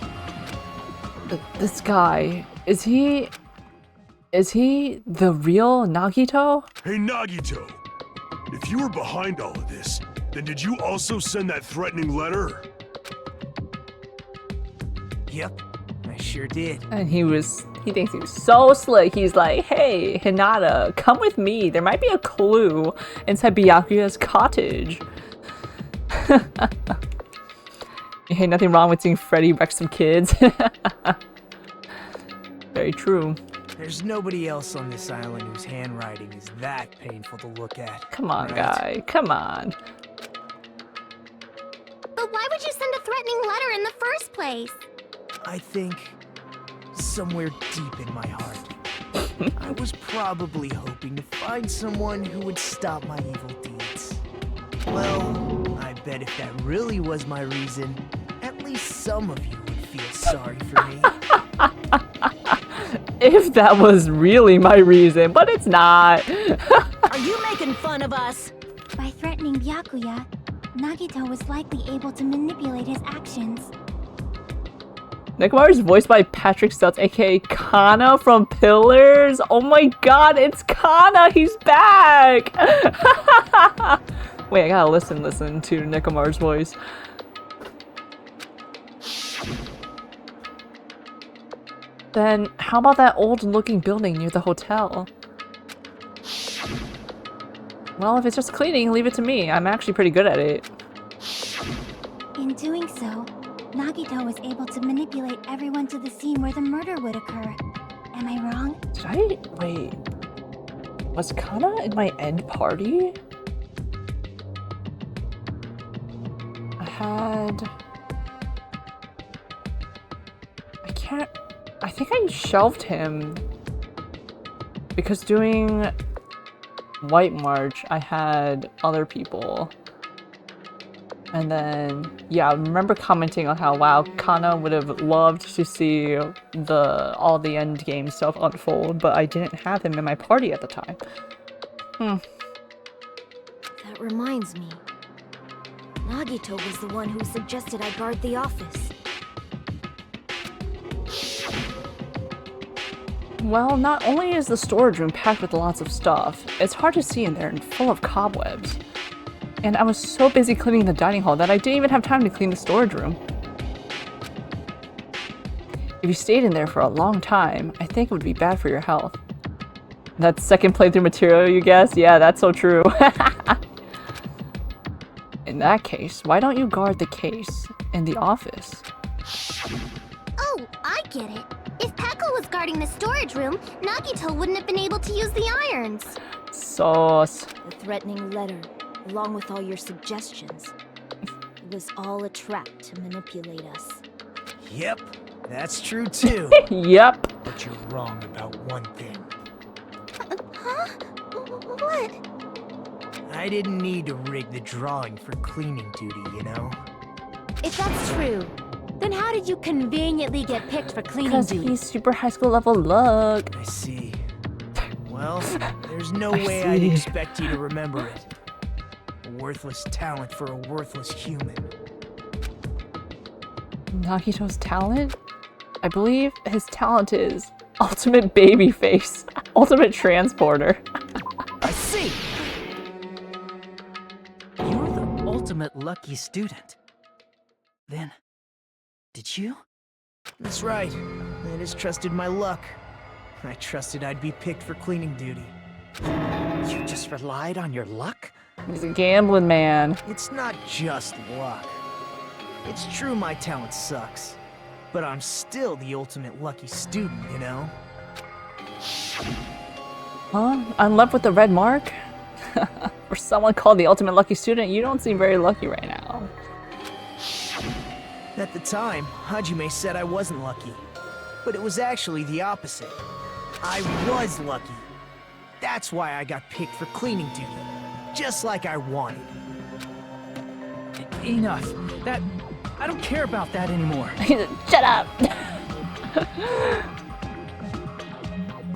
This guy, is he the real Nagito? Hey, Nagito. If you were behind all of this, then did you also send that threatening letter? Yep, I sure did. And he thinks he's so slick. He's like, hey, Hinata, come with me. There might be a clue inside Byakuya's cottage. Hey, nothing wrong with seeing Freddy wreck some kids. Very true. There's nobody else on this island whose handwriting is that painful to look at. Come on, right? guy. Come on. But why would you send a threatening letter in the first place? I think somewhere deep in my heart, I was probably hoping to find someone who would stop my evil deeds. Well, I bet if that really was my reason, at least some of you would feel sorry for me. If that was really my reason, but it's not. Are you making fun of us? By threatening Byakuya, Nagito was likely able to manipulate his actions. Nekomaru is voiced by Patrick Stutz, aka Kana from Pillars. Oh my god, it's Kana! He's back! Wait, I gotta listen to Nekomaru's voice. Then, how about that old-looking building near the hotel? Well, if it's just cleaning, leave it to me. I'm actually pretty good at it. In doing so, Nagito was able to manipulate everyone to the scene where the murder would occur. Am I wrong? Wait. Was Kana in my end party? I think I shelved him because doing White March, I had other people. And then, yeah, I remember commenting on how, wow, Kana would have loved to see all the end game stuff unfold, but I didn't have him in my party at the time. That reminds me. Nagito was the one who suggested I guard the office. Well, not only is the storage room packed with lots of stuff, it's hard to see in there and full of cobwebs. And I was so busy cleaning the dining hall that I didn't even have time to clean the storage room. If you stayed in there for a long time, I think it would be bad for your health. That second playthrough material, you guess? Yeah, that's so true. In that case, why don't you guard the case in the office? Oh, I get it. If Peko was guarding the storage room, Nagito wouldn't have been able to use the irons. Sauce. The threatening letter, along with all your suggestions. It was all a trap to manipulate us. Yep, that's true too. Yep. But you're wrong about one thing. Huh? What? I didn't need to rig the drawing for cleaning duty, you know? If that's true, then how did you conveniently get picked for cleaning Because duty? he's super high school level luck. I see. Well, there's no way I'd expect you to remember it. A worthless talent for a worthless human. Nagito's talent? I believe his talent is ultimate baby face. Ultimate transporter. I see! You're the ultimate lucky student. Then, did you? That's right. I just trusted my luck. I trusted I'd be picked for cleaning duty. You just relied on your luck? He's a gambling man. It's not just luck. It's true my talent sucks, but I'm still the ultimate lucky student, you know? Huh? I'm left with the red mark? For someone called the ultimate lucky student, you don't seem very lucky right now. At the time, Hajime said I wasn't lucky. But it was actually the opposite. I was lucky. That's why I got picked for cleaning duty. Just like I wanted. Enough. That... I don't care about that anymore. Shut up!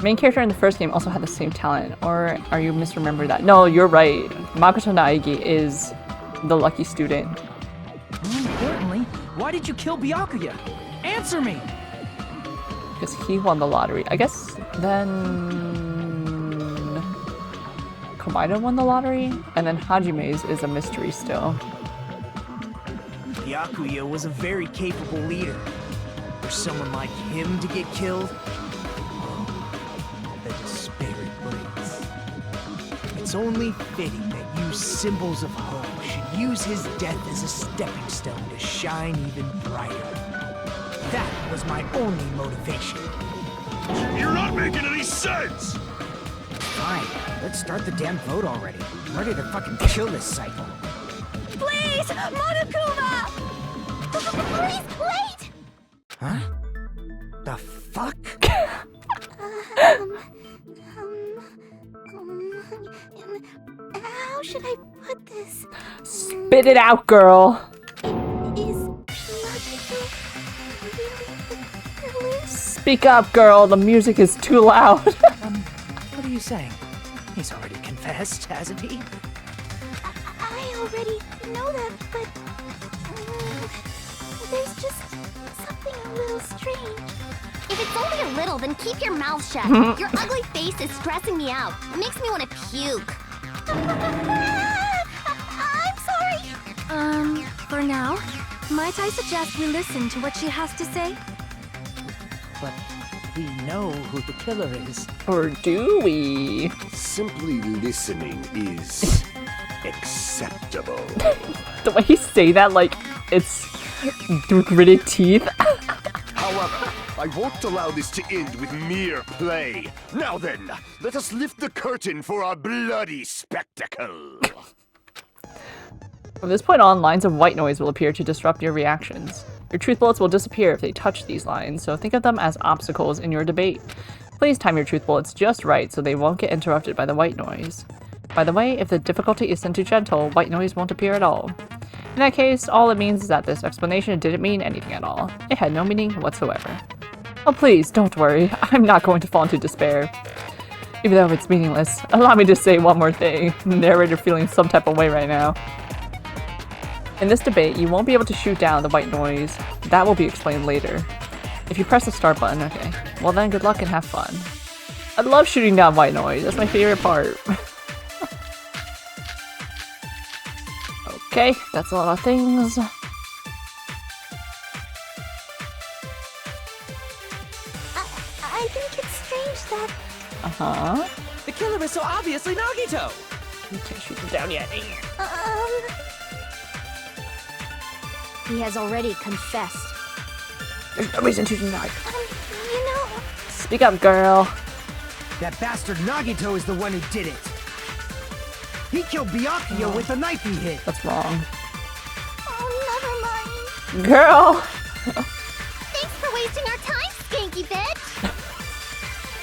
Main character in the first game also had the same talent, or are you misremembering that? No, you're right. Makoto Naegi is the lucky student. More importantly, why did you kill Byakuya? Answer me! Because he won the lottery. I guess then... Komaeda won the lottery? And then Hajime's is a mystery still. Byakuya was a very capable leader. For someone like him to get killed, the despair it brings. It's only fitting that you symbols of hope should use his death as a stepping stone to shine even brighter. That was my only motivation. You're not making any sense! Fine, let's start the damn vote already. I'm ready to fucking kill this cycle. Please! Monokuma! Please, wait! Huh? The fuck? How should I put this? Spit it out, girl! Is Byakuya really the Speak up, girl! The music is too loud! What are you saying? He's already confessed, hasn't he? I already know that, but there's just something a little strange. If it's only a little, then keep your mouth shut. Your ugly face is stressing me out. It makes me want to puke. I'm sorry. For now, might I suggest we listen to what she has to say? But we know who the killer is. Or do we? Simply listening is acceptable. The way he say that, like, it's through gritted teeth. However, I won't allow this to end with mere play. Now then, let us lift the curtain for our bloody spectacle. From this point on, lines of white noise will appear to disrupt your reactions. Your truth bullets will disappear if they touch these lines, so think of them as obstacles in your debate. Please time your truth bullets just right so they won't get interrupted by the white noise. By the way, if the difficulty is set to gentle, white noise won't appear at all. In that case, all it means is that this explanation didn't mean anything at all. It had no meaning whatsoever. Oh please, don't worry. I'm not going to fall into despair. Even though it's meaningless, allow me to say one more thing. Narrator feeling some type of way right now. In this debate, you won't be able to shoot down the white noise. That will be explained later. If you press the start button, okay. Well then, good luck and have fun. I love shooting down white noise. That's my favorite part. Okay, that's a lot of things. I think it's strange that... Uh-huh. The killer is so obviously Nagito! You can't shoot them down yet. He has already confessed. There's no reason to deny. You know... Speak up, girl. That bastard Nagito is the one who did it. He killed Byakuya with the knife he hit. That's wrong. Oh, never mind. Girl! Thanks for wasting our time, skanky bitch!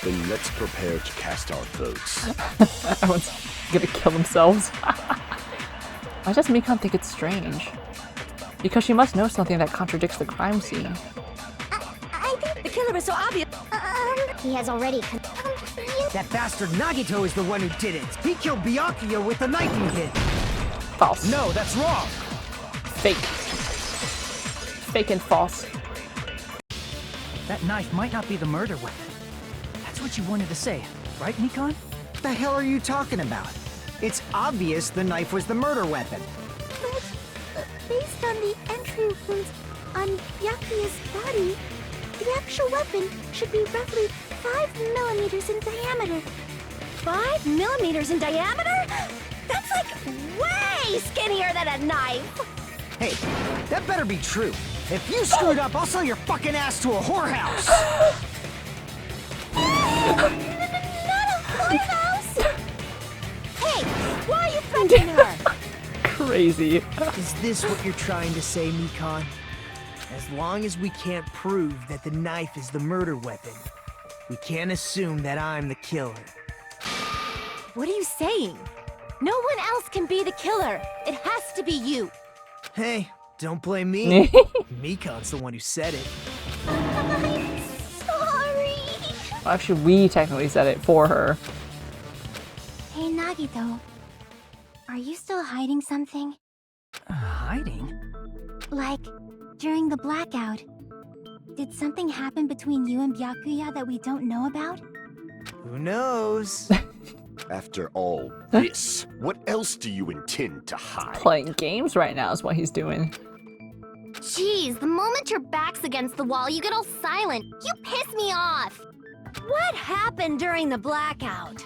Then let's prepare to cast our votes. Everyone's gonna kill themselves. Why does Mikan think it's strange? Because she must know something that contradicts the crime scene. I think... The killer is so obvious. He has already... That bastard Nagito is the one who did it. He killed Byakuya with the knife he hit. False. No, that's wrong. Fake. Fake and false. That knife might not be the murder weapon. That's what you wanted to say, right, Mikan? What the hell are you talking about? It's obvious the knife was the murder weapon. But, based on the entry wounds on Byakuya's body, the actual weapon should be roughly 5 millimeters in diameter. 5 millimeters in diameter? That's like way skinnier than a knife! Hey, that better be true. If you screwed up, I'll sell your fucking ass to a whorehouse! Not a whorehouse! Hey, why are you threatening her? Crazy. Is this what you're trying to say, Mikan? As long as we can't prove that the knife is the murder weapon, we can't assume that I'm the killer. What are you saying? No one else can be the killer. It has to be you. Hey, don't blame me. Mikon's the one who said it. I'm sorry. Well, actually, we technically said it for her. Hey, Nagito. Are you still hiding something? Hiding? Like, during the blackout, did something happen between you and Byakuya that we don't know about? Who knows? After all this, what else do you intend to hide? Playing games right now is what he's doing. Jeez, the moment your back's against the wall, you get all silent. You piss me off. What happened during the blackout?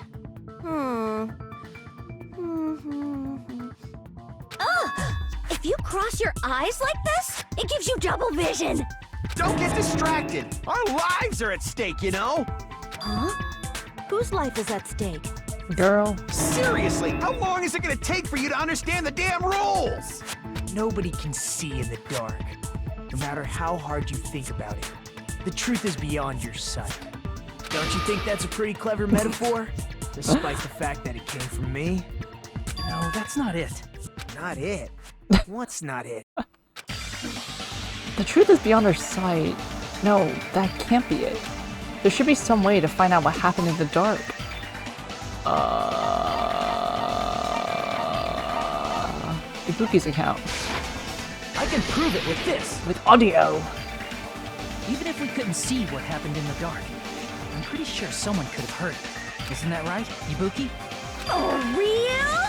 If you cross your eyes like this, it gives you double vision. Don't get distracted. Our lives are at stake, you know? Huh? Whose life is at stake? Girl. Seriously, how long is it gonna take for you to understand the damn rules? Nobody can see in the dark, no matter how hard you think about it. The truth is beyond your sight. Don't you think that's a pretty clever metaphor? Despite the fact that it came from me? No, that's not it. Not it? What's not it? The truth is beyond our sight. No, that can't be it. There should be some way to find out what happened in the dark. Ibuki's account. I can prove it with this. With audio. Even if we couldn't see what happened in the dark, I'm pretty sure someone could have heard it. Isn't that right, Ibuki? Oh, reals?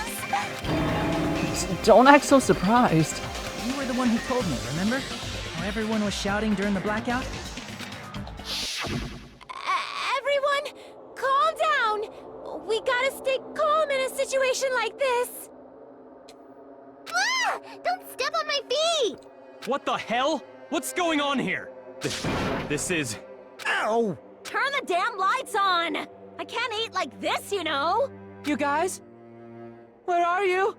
Don't act so surprised. You were the one who told me, remember? How everyone was shouting during the blackout? Everyone, calm down. We gotta stay calm in a situation like this. Ah! Don't step on my feet! What the hell? What's going on here? This is... Ow! Turn the damn lights on. I can't eat like this, you know. You guys? Where are you?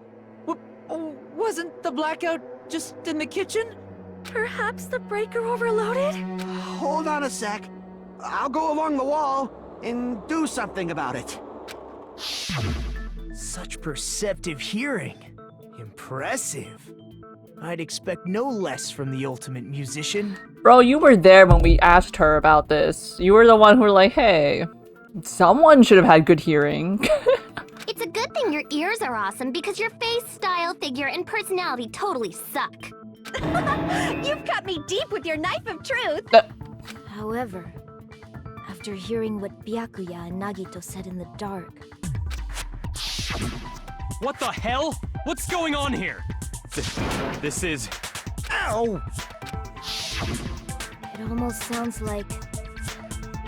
Wasn't the blackout just in the kitchen? Perhaps the breaker overloaded? Hold on a sec. I'll go along the wall and do something about it. Such perceptive hearing. Impressive. I'd expect no less from the ultimate musician. Bro, you were there when we asked her about this. You were the one who were like, hey, someone should have had good hearing. It's a good thing your ears are awesome because your face, style, figure, and personality totally suck. You've cut me deep with your knife of truth. However, after hearing what Byakuya and Nagito said in the dark... What the hell? What's going on here? This is... Ow! It almost sounds like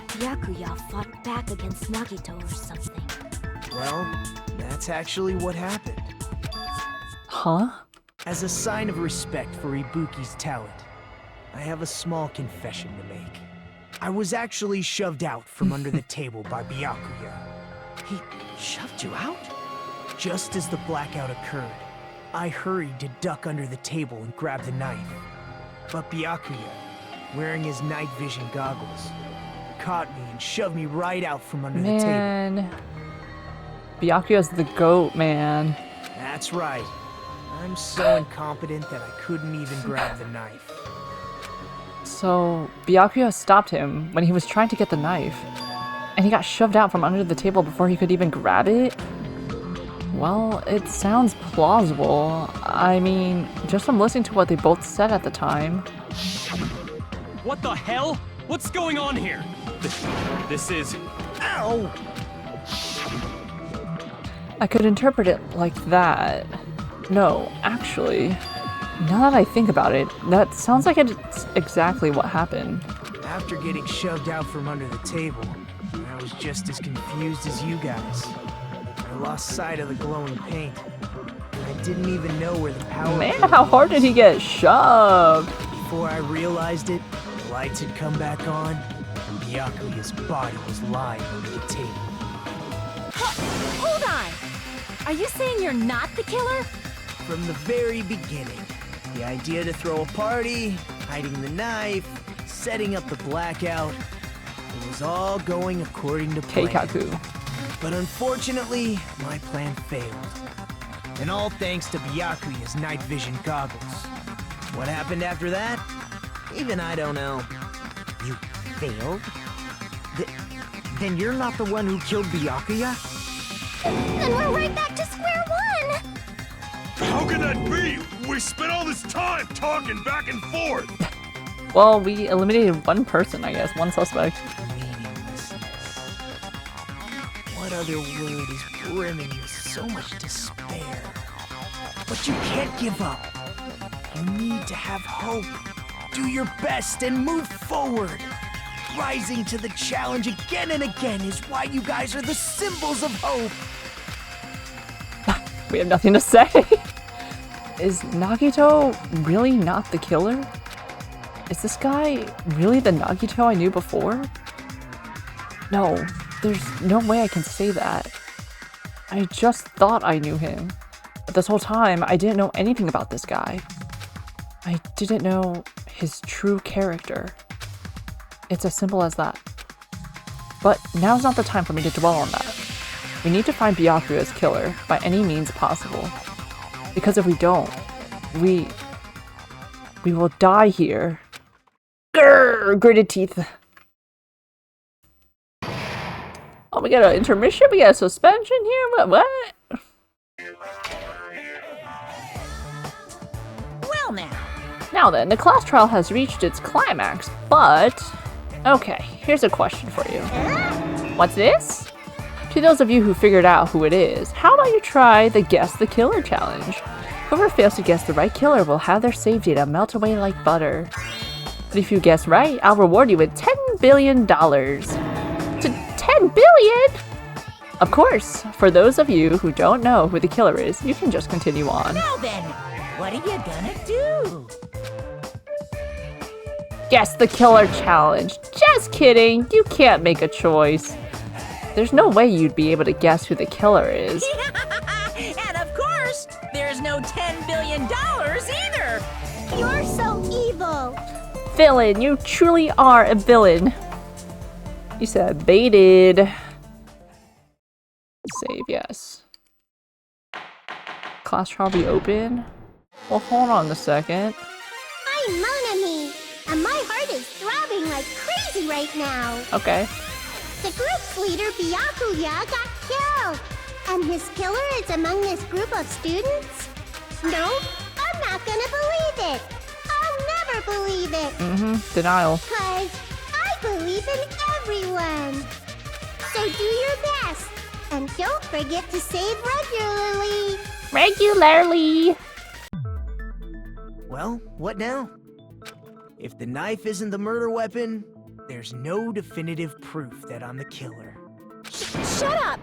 Byakuya fought back against Nagito or something. Well, that's actually what happened. Huh? As a sign of respect for Ibuki's talent, I have a small confession to make. I was actually shoved out from under the table by Byakuya. He shoved you out? Just as the blackout occurred, I hurried to duck under the table and grab the knife. But Byakuya, wearing his night vision goggles, caught me and shoved me right out from under the table. Man. Byakuya's the goat, man. That's right. I'm so incompetent that I couldn't even grab the knife. So, Byakuya stopped him when he was trying to get the knife. And he got shoved out from under the table before he could even grab it? Well, it sounds plausible. I mean, just from listening to what they both said at the time. What the hell? What's going on here? This is... Ow! I could interpret it like that. No, actually, now that I think about it, that sounds like it's exactly what happened. After getting shoved out from under the table, I was just as confused as you guys. I lost sight of the glowing paint. I didn't even know where the power Man, how hard did he get shoved? Before I realized it, the lights had come back on, and Byakuya's body was lying under the table. Hold on. Are you saying you're not the killer? From the very beginning, the idea to throw a party, hiding the knife, setting up the blackout. It was all going according to plan. Keikaku. But unfortunately, my plan failed. And all thanks to Byakuya's night vision goggles. What happened after that? Even I don't know. You failed? Then you're not the one who killed Byakuya? Then we're right back to square one! How can that be? We spent all this time talking back and forth. Well, we eliminated one person, I guess. One suspect. Meaninglessness. What other word is brimming with so much despair? But you can't give up. You need to have hope. Do your best and move forward. Rising to the challenge again and again is why you guys are the symbols of hope. We have nothing to say. Is Nagito really not the killer? Is this guy really the Nagito I knew before? No, there's no way I can say that. I just thought I knew him. But this whole time, I didn't know anything about this guy. I didn't know his true character. It's as simple as that. But now's not the time for me to dwell on that. We need to find Byakuya's killer by any means possible. Because if we don't, we will die here. Grrr, gritted teeth. Oh, we got an intermission? We got a suspension here? What? Well now. Now then, the class trial has reached its climax, but... Okay, here's a question for you. What's this? To those of you who figured out who it is, how about you try the Guess the Killer challenge? Whoever fails to guess the right killer will have their save data melt away like butter. But if you guess right, I'll reward you with $10 billion. To $10 billion? Of course, for those of you who don't know who the killer is, you can just continue on. Now then, what are you gonna do? Guess the Killer challenge. Just kidding, you can't make a choice. There's no way you'd be able to guess who the killer is. And of course, there's no $10 billion either. You're so evil! Villain, you truly are a villain. You said baited. Save, yes. Class trial be open? Well, hold on a second. I'm Monami, and my heart is throbbing like crazy right now. Okay. The group's leader, Byakuya, got killed. And his killer is among this group of students? No, I'm not gonna believe it. I'll never believe it. Denial. 'Cause I believe in everyone. So do your best. And don't forget to save regularly. Regularly. Well, what now? If the knife isn't the murder weapon, there's no definitive proof that I'm the killer. Shut up!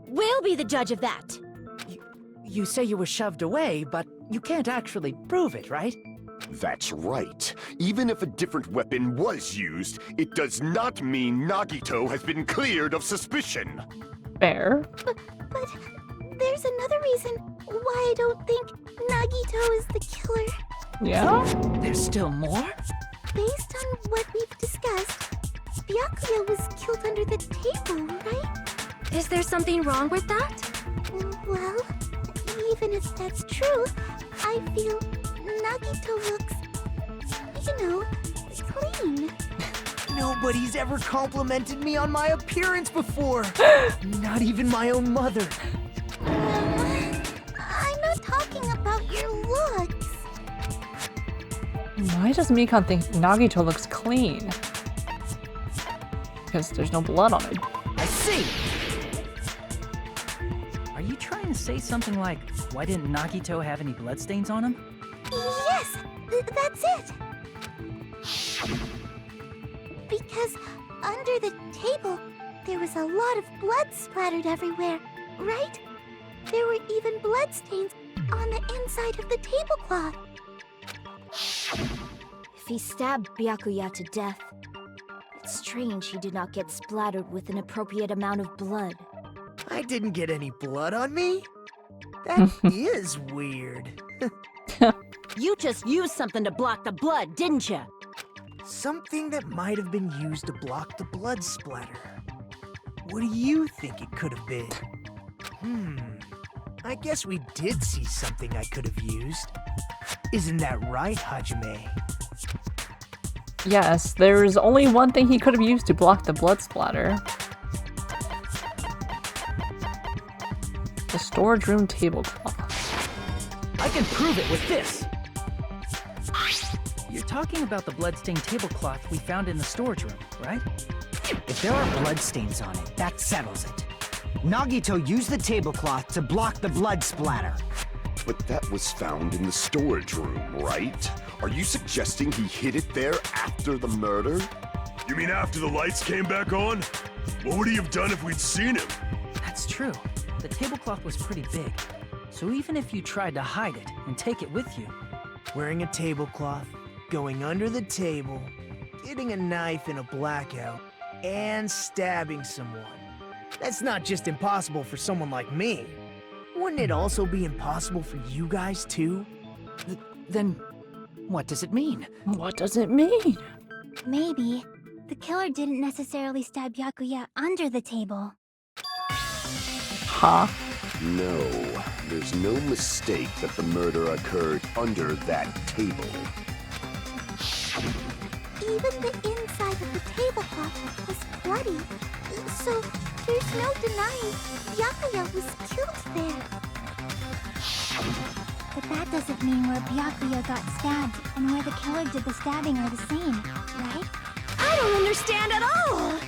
We'll be the judge of that. You say you were shoved away, but you can't actually prove it, right? That's right. Even if a different weapon was used, it does not mean Nagito has been cleared of suspicion. Fair. But there's another reason why I don't think Nagito is the killer. Yeah? There's still more? Based on what we've discussed, Byakuya was killed under the table, right? Is there something wrong with that? Well, even if that's true, I feel Nagito looks, clean. Nobody's ever complimented me on my appearance before. Not even my own mother. I'm not talking about your looks. Why does Mikan think Nagito looks clean? Because there's no blood on it. I see! Are you trying to say something like, why didn't Nagito have any bloodstains on him? Yes, that's it. Because under the table, there was a lot of blood splattered everywhere, right? There were even bloodstains on the inside of the tablecloth. If he stabbed Byakuya to death, it's strange he did not get splattered with an appropriate amount of blood. I didn't get any blood on me? That is weird. You just used something to block the blood, didn't you? Something that might have been used to block the blood splatter. What do you think it could have been? I guess we did see something I could have used. Isn't that right, Hajime? Yes, there's only one thing he could have used to block the blood splatter. The storage room tablecloth. I can prove it with this! You're talking about the bloodstained tablecloth we found in the storage room, right? If there are bloodstains on it, that settles it. Nagito used the tablecloth to block the blood splatter. But that was found in the storage room, right? Are you suggesting he hid it there after the murder? You mean after the lights came back on? What would he have done if we'd seen him? That's true. The tablecloth was pretty big. So even if you tried to hide it and take it with you... Wearing a tablecloth, going under the table, getting a knife in a blackout, and stabbing someone. That's not just impossible for someone like me. Wouldn't it also be impossible for you guys too? Then, what does it mean? What does it mean? Maybe the killer didn't necessarily stab Byakuya under the table. Huh? No, there's no mistake that the murder occurred under that table. Even the inside of the tablecloth was bloody, so there's no denying Byakuya was killed there. But that doesn't mean where Byakuya got stabbed and where the killer did the stabbing are the same, right? I don't understand at all!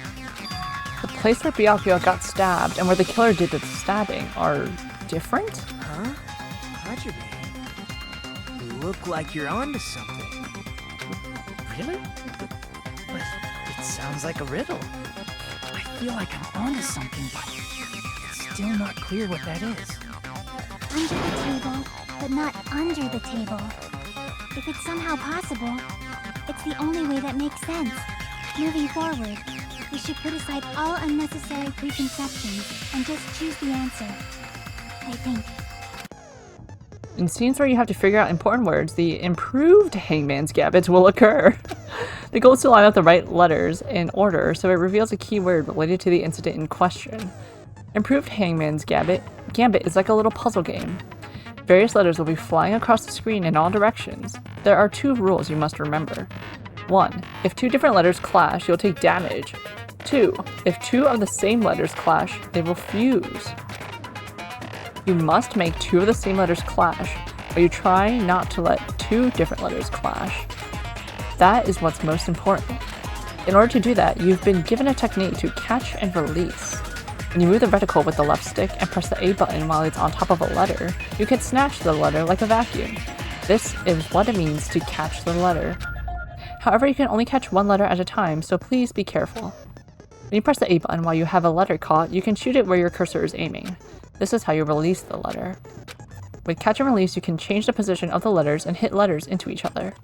The place where Byakuya got stabbed and where the killer did the stabbing are different? Huh? Hajime, you look like you're onto something. Really? But it sounds like a riddle. I feel like I'm onto something, but it's still not clear what that is. Under the table, but not under the table. If it's somehow possible, it's the only way that makes sense. Moving forward, we should put aside all unnecessary preconceptions and just choose the answer. I think. In scenes where you have to figure out important words, the improved Hangman's Gambit will occur. The goal is to line up the right letters in order so it reveals a keyword related to the incident in question. Improved Hangman's Gambit is like a little puzzle game. Various letters will be flying across the screen in all directions. There are 2 rules you must remember. 1. If 2 different letters clash, you'll take damage. 2. If 2 of the same letters clash, they will fuse. You must make 2 of the same letters clash, but you try not to let 2 different letters clash. That is what's most important. In order to do that, you've been given a technique to catch and release. When you move the reticle with the left stick and press the A button while it's on top of a letter, you can snatch the letter like a vacuum. This is what it means to catch the letter. However, you can only catch 1 letter at a time, so please be careful. When you press the A button while you have a letter caught, you can shoot it where your cursor is aiming. This is how you release the letter. With catch and release, you can change the position of the letters and hit letters into each other.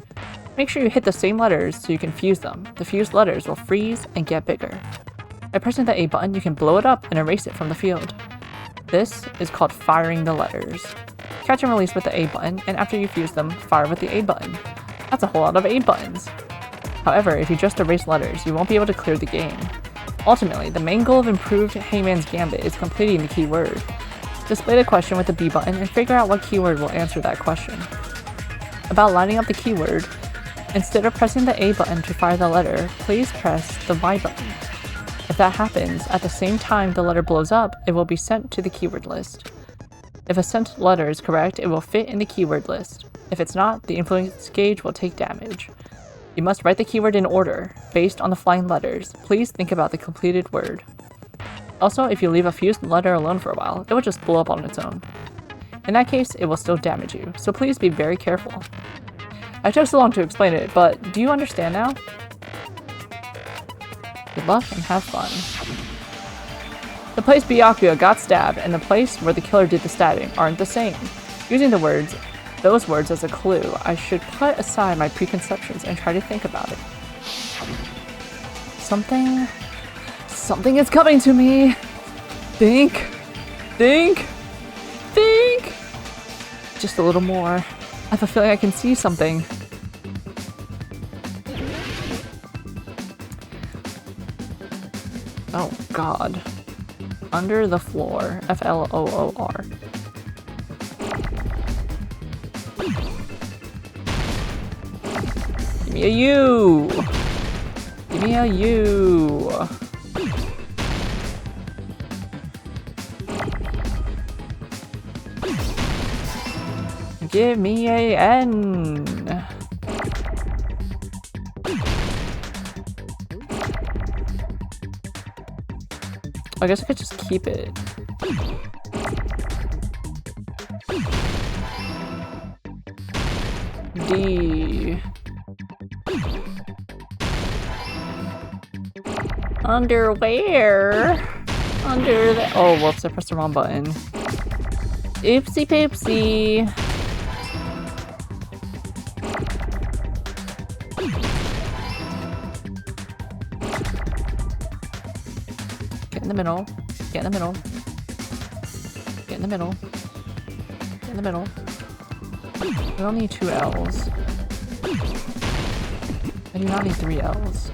Make sure you hit the same letters so you can fuse them. The fused letters will freeze and get bigger. By pressing the A button, you can blow it up and erase it from the field. This is called firing the letters. Catch and release with the A button, and after you fuse them, fire with the A button. That's a whole lot of A buttons. However, if you just erase letters, you won't be able to clear the game. Ultimately, the main goal of improved Hangman's Gambit is completing the keyword. Display the question with the B button and figure out what keyword will answer that question. About lining up the keyword, instead of pressing the A button to fire the letter, please press the Y button. If that happens, at the same time the letter blows up, it will be sent to the keyword list. If a sent letter is correct, it will fit in the keyword list. If it's not, the influence gauge will take damage. You must write the keyword in order, based on the flying letters. Please think about the completed word. Also, if you leave a fused letter alone for a while, it will just blow up on its own. In that case, it will still damage you, so please be very careful. I took so long to explain it, but do you understand now? Good luck and have fun. The place Byakuya got stabbed and the place where the killer did the stabbing aren't the same. Using those words as a clue, I should put aside my preconceptions and try to think about it. Something is coming to me. Think. Just a little more. I have a feeling I can see something. Oh god. Under the floor. Floor. Give me a U! Give me a U! Give me a N! I guess I could just keep it. D. Underwear. Under the. Oh, whoops! I pressed the wrong button. Oopsie poopsie. Get in the middle. Get in the middle. Get in the middle. Get in the middle. I don't need 2 L's. I do not need 3 L's.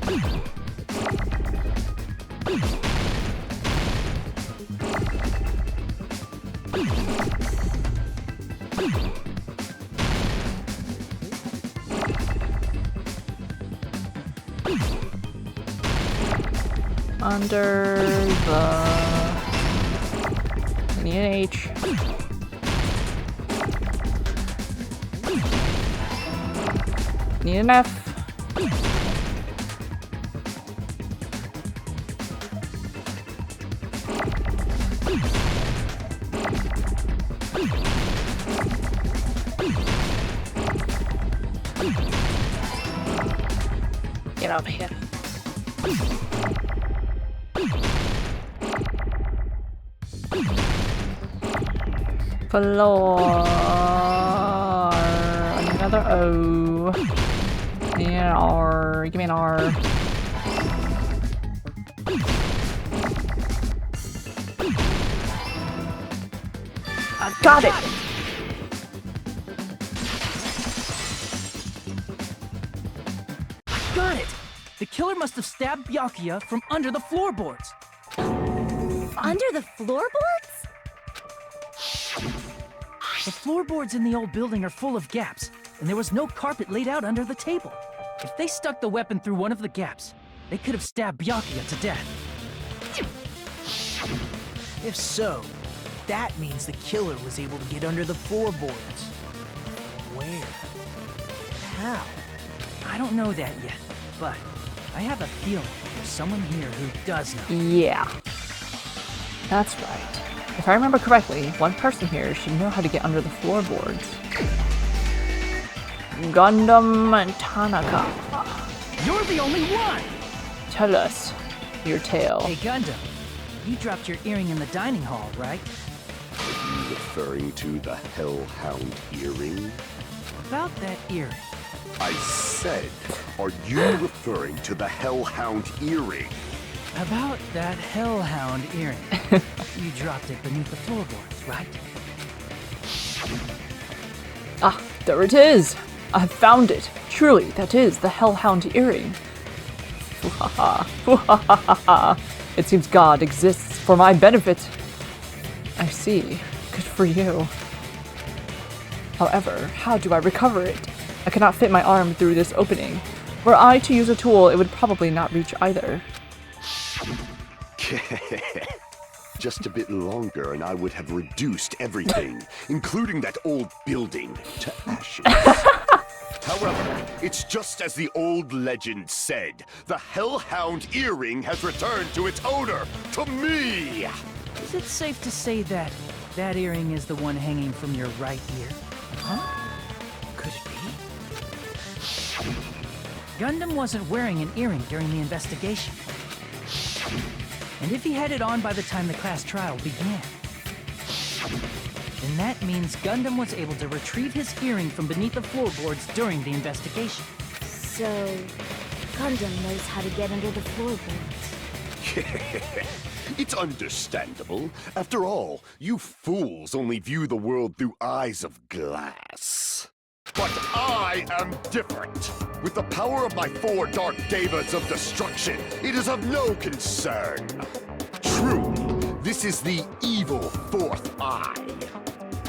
Under the... I need an H. Need an F. Get over here. Floor. Another O. Need an R. Give me an R. I got it! Got it! The killer must have stabbed Byakuya from under the floorboards. Under the floorboards? The floorboards in the old building are full of gaps, and there was no carpet laid out under the table. If they stuck the weapon through one of the gaps, they could have stabbed Byakuya to death. If so, that means the killer was able to get under the floorboards. Where? How? I don't know that yet, but I have a feeling there's someone here who does know. Yeah. That's right. If I remember correctly, one person here should know how to get under the floorboards. Gundam Tanaka. You're the only one! Tell us your tale. Hey Gundam, you dropped your earring in the dining hall, right? Are you referring to the Hellhound earring? About that earring. I said, are you referring to the Hellhound earring? About that Hellhound earring. You dropped it beneath the floorboards, right? Ah, there it is! I found it! Truly, that is the Hellhound earring. It seems God exists for my benefit. I see. Good for you. However, how do I recover it? I cannot fit my arm through this opening. Were I to use a tool, it would probably not reach either. Just a bit longer and I would have reduced everything, including that old building, to ashes. However, it's just as the old legend said. The Hellhound earring has returned to its owner, to me! Is it safe to say that that earring is the one hanging from your right ear? Huh? Could it be? Gundam wasn't wearing an earring during the investigation. And if he had it on by the time the class trial began, then that means Gundam was able to retrieve his earring from beneath the floorboards during the investigation. So, Gundam knows how to get under the floorboards. It's understandable. After all, you fools only view the world through eyes of glass. But I am different. With the power of my 4 dark devas of destruction, it is of no concern. Truly, this is the evil 4th eye.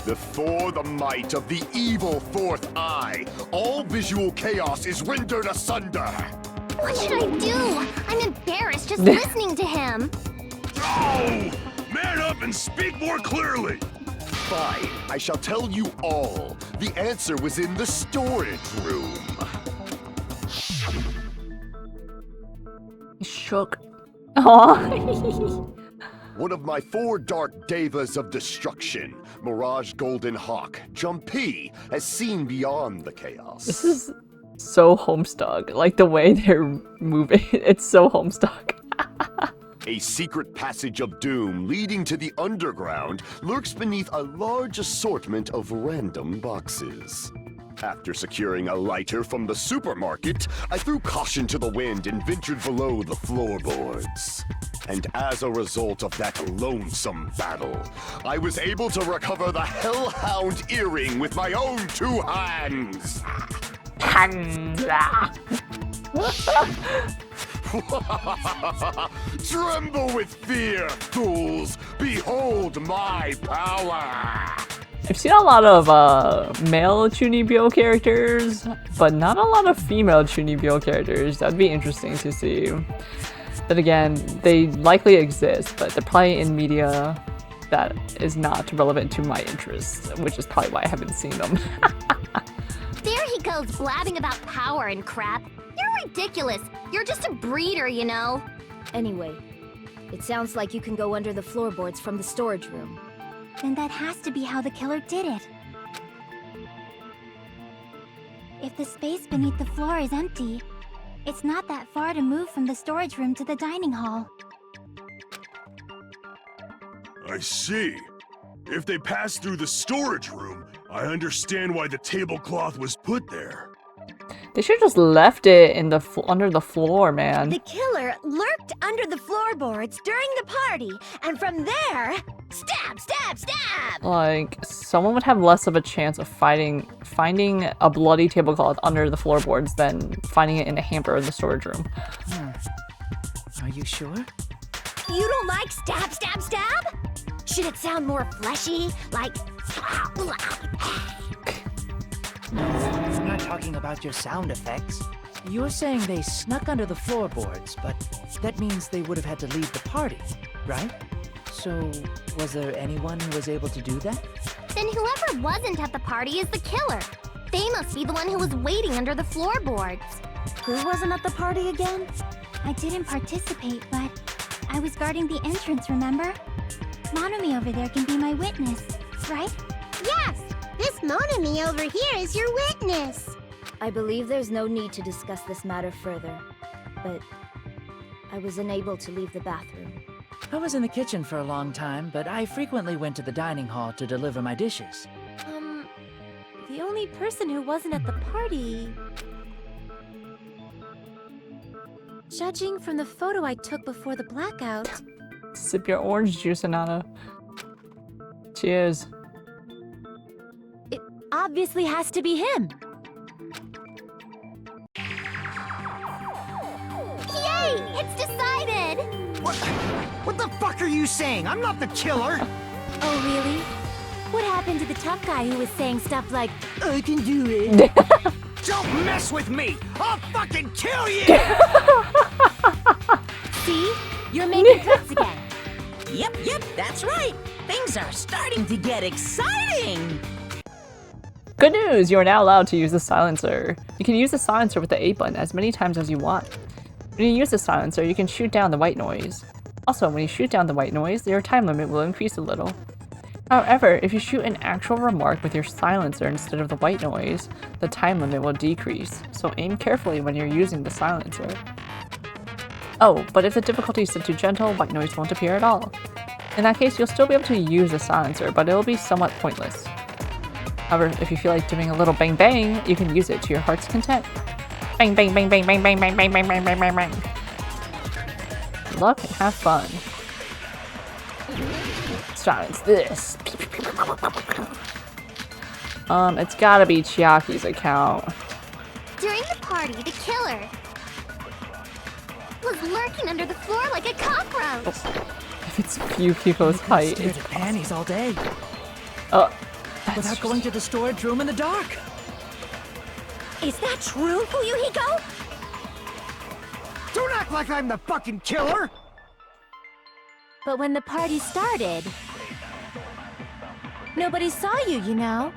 Before the might of the evil 4th eye, all visual chaos is rendered asunder. What should I do? I'm embarrassed just listening to him. Oh! Man up and speak more clearly! Fine, I shall tell you all. The answer was in the storage room. Shook. Aww. One of my 4 dark devas of destruction, Mirage Golden Hawk, Jumpy, has seen beyond the chaos. This is so Homestuck. Like the way they're moving, it's so Homestuck. A secret passage of doom leading to the underground lurks beneath a large assortment of random boxes. After securing a lighter from the supermarket, I threw caution to the wind and ventured below the floorboards. And as a result of that lonesome battle, I was able to recover the Hellhound earring with my own 2 hands. Tremble with fear, fools! Behold my power! I've seen a lot of male Chunibyo characters, but not a lot of female Chunibyo characters. That'd be interesting to see. Then again, they likely exist, but they're probably in media that is not relevant to my interests, which is probably why I haven't seen them. There he goes blabbing about power and crap. You're ridiculous. You're just a breeder, you know. Anyway, it sounds like you can go under the floorboards from the storage room. Then that has to be how the killer did it. If the space beneath the floor is empty, it's not that far to move from the storage room to the dining hall. I see. If they passed through the storage room, I understand why the tablecloth was put there. They should have just left it in the under the floor, man. The killer lurked under the floorboards during the party, and from there, stab, stab, stab! Like, someone would have less of a chance of finding a bloody tablecloth under the floorboards than finding it in a hamper in the storage room. Are you sure? You don't like stab, stab, stab? Should it sound more fleshy? Like... I'm not talking about your sound effects. You're saying they snuck under the floorboards, but that means they would have had to leave the party, right? So, was there anyone who was able to do that? Then whoever wasn't at the party is the killer. They must be the one who was waiting under the floorboards. Who wasn't at the party again? I didn't participate, but I was guarding the entrance, remember? Monami over there can be my witness, right? Yes! This Monami over here is your witness! I believe there's no need to discuss this matter further, but I was unable to leave the bathroom. I was in the kitchen for a long time, but I frequently went to the dining hall to deliver my dishes. The only person who wasn't at the party... Judging from the photo I took before the blackout... Sip your orange juice, Anana. Cheers. It obviously has to be him. Yay! It's decided! What the fuck are you saying? I'm not the killer! Oh, really? What happened to the tough guy who was saying stuff like, I can do it. Don't mess with me! I'll fucking kill you! See? You're making cuts again. Yep, that's right. Things are starting to get exciting. Good news! You are now allowed to use the silencer. You can use the silencer with the A button as many times as you want. When you use the silencer, you can shoot down the white noise. Also, when you shoot down the white noise, your time limit will increase a little. However, if you shoot an actual remark with your silencer instead of the white noise, the time limit will decrease, so aim carefully when you're using the silencer. Oh, but if the difficulty is set to gentle, white noise won't appear at all. In that case, you'll still be able to use the silencer, but it'll be somewhat pointless. However, if you feel like doing a little bang bang, you can use it to your heart's content. Bang bang bang bang bang bang bang bang bang bang bang bang bang. Good luck and have fun. Silence this. It's gotta be Chiaki's account. During the party, the killer was lurking under the floor like a cockroach. If it's Yukiko's height. Stared at panties all day. Without going to the storage room in the dark. Is that true, Fuyuhiko? Don't act like I'm the fucking killer! But when the party started, nobody saw you, you know?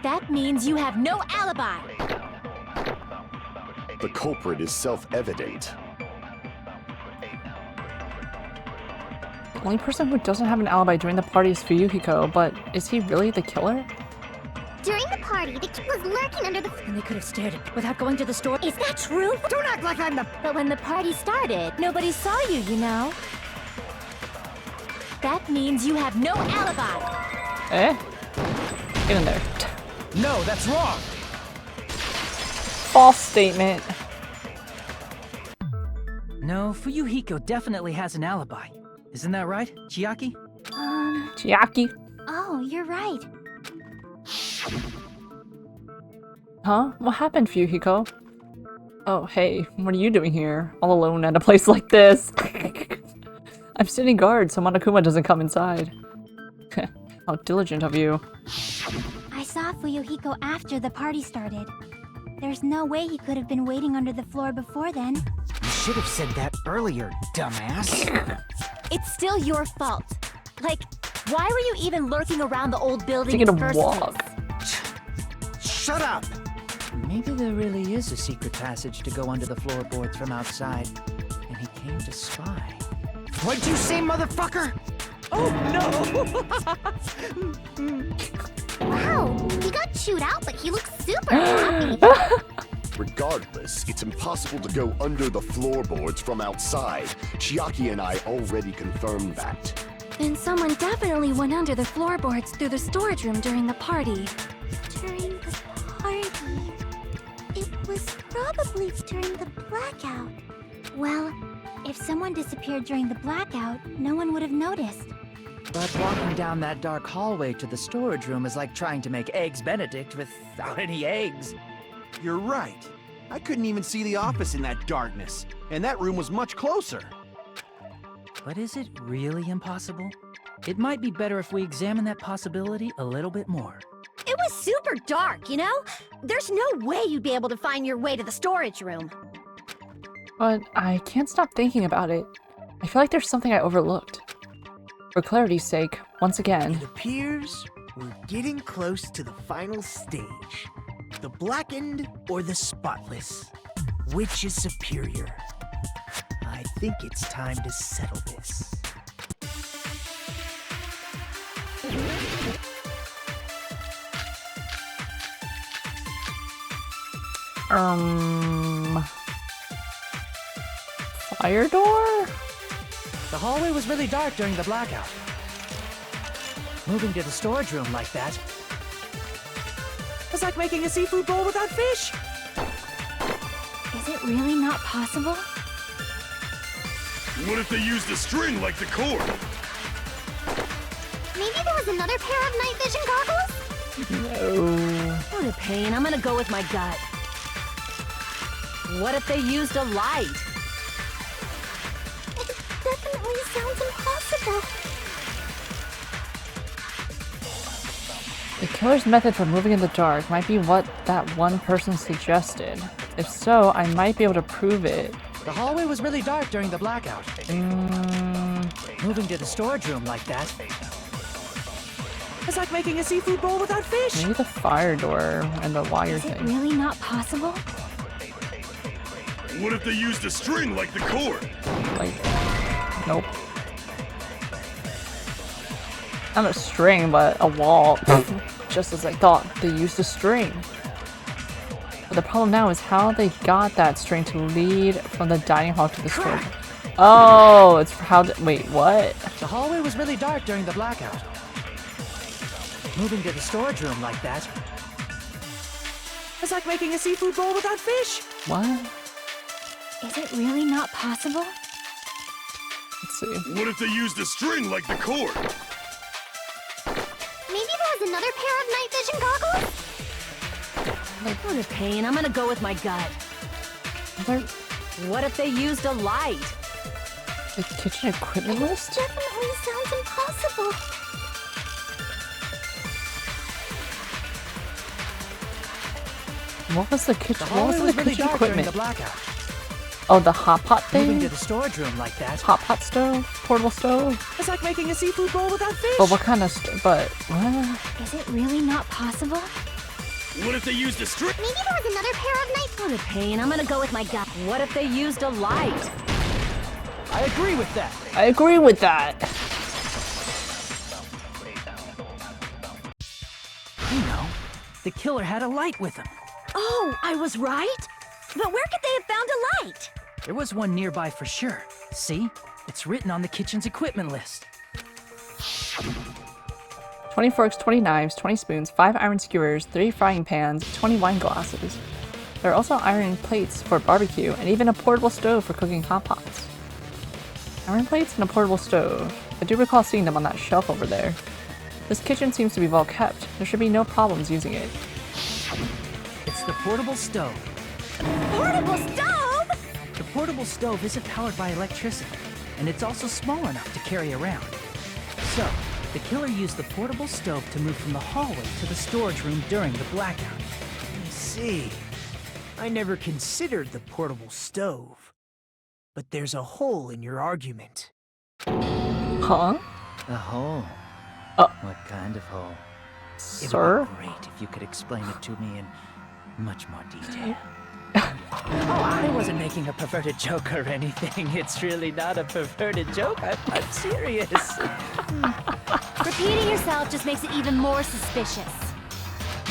That means you have no alibi. The culprit is self-evident. The only person who doesn't have an alibi during the party is Fuyuhiko, but is he really the killer? During the party, the kid was lurking under the... And they could have stared at without going to the store. Is that true? Don't act like I'm the... But when the party started, nobody saw you, you know? That means you have no alibi. Eh? Get in there. No, that's wrong. False statement. No, Fuyuhiko definitely has an alibi. Isn't that right, Chiaki? Chiaki? Oh, you're right. Huh? What happened, Fuyuhiko? Oh, hey, what are you doing here? All alone at a place like this? I'm sitting guard so Monokuma doesn't come inside. How diligent of you. I saw Fuyuhiko after the party started. There's no way he could have been waiting under the floor before then. You should have said that earlier, dumbass. It's still your fault. Like, why were you even lurking around the old building Taking in a the first walk. place? Shut up! Maybe there really is a secret passage to go under the floorboards from outside, and he came to spy. What'd you say, motherfucker? Oh no! Wow, he got chewed out, but he looks super happy. Regardless, it's impossible to go under the floorboards from outside. Chiaki and I already confirmed that. Then someone definitely went under the floorboards through the storage room during the party. During the party. It was probably during the blackout. Well, if someone disappeared during the blackout, no one would have noticed. But walking down that dark hallway to the storage room is like trying to make Eggs Benedict without any eggs. You're right. I couldn't even see the office in that darkness, and that room was much closer. But is it really impossible? It might be better if we examine that possibility a little bit more. It was super dark, you know? There's no way you'd be able to find your way to the storage room. But I can't stop thinking about it. I feel like there's something I overlooked. For clarity's sake, once again. It appears we're getting close to the final stage. The blackened or the spotless? Which is superior? I think it's time to settle this. Fire door? The hallway was really dark during the blackout. Moving to the storage room like that was like making a seafood bowl without fish. Is it really not possible? What if they used a string like the cord? Maybe there was another pair of night vision goggles? No. What a pain. I'm gonna go with my gut. What if they used a light? It definitely sounds impossible. The killer's method for moving in the dark might be what that one person suggested. If so, I might be able to prove it. The hallway was really dark during the blackout. Moving to the storage room like that it's like making a seafood bowl without fish. Maybe the fire door and the wire Is it thing. really not possible? What if they used a string like the cord? Like, nope. Not a string, but a wall. Just as I thought, they used a string. But the problem now is how they got that string to lead from the dining hall to the storage. Oh, it's for how. Wait, what? The hallway was really dark during the blackout. Moving to the storage room like that it's like making a seafood bowl without fish. What? Is it really not possible? Let's see. What if they used a string like the cord? Maybe there was another pair of night vision goggles? What a pain. I'm gonna go with my gut. What if they used a light? The kitchen equipment list? Definitely sounds impossible. What was the kitchen? The What hallway was was the really kitchen dark during equipment? the blackout. Oh, the hot pot Moving thing? to the storage room like that. Hot pot stove? Portable stove? It's like making a seafood bowl without fish. But what kind of stove? But what? Is it really not possible? What if they used a strip? Maybe there was another pair of night. What a pain. I'm gonna go with my gut. What if they used a light? I agree with that. I agree with that. You know, the killer had a light with him. Oh, I was right? But where could they have found a light? There was one nearby for sure. See? It's written on the kitchen's equipment list. 20 forks, 20 knives, 20 spoons, 5 iron skewers, 3 frying pans, 20 wine glasses. There are also iron plates for barbecue, and even a portable stove for cooking hot pots. Iron plates and a portable stove. I do recall seeing them on that shelf over there. This kitchen seems to be well kept. There should be no problems using it. It's the portable stove. Portable stove? The portable stove isn't powered by electricity, and it's also small enough to carry around. So, the killer used the portable stove to move from the hallway to the storage room during the blackout. I see. I never considered the portable stove. But there's a hole in your argument. Huh? A hole? Oh. What kind of hole? Sir? It would be great if you could explain it to me in much more detail. Oh, I wasn't making a perverted joke or anything. It's really not a perverted joke. I'm serious. Repeating yourself just makes it even more suspicious.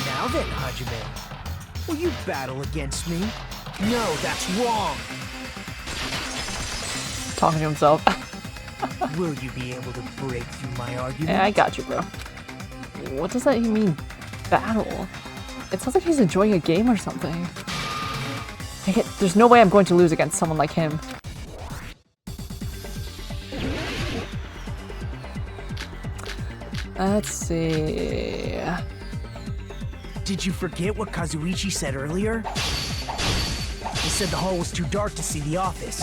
Now then, Hajime, will you battle against me? No, that's wrong. Talking to himself. Will you be able to break through my argument? Yeah, I got you, bro. What does that even mean, battle? It sounds like he's enjoying a game or something. There's no way I'm going to lose against someone like him. Let's see... Did you forget what Kazuichi said earlier? He said the hall was too dark to see the office.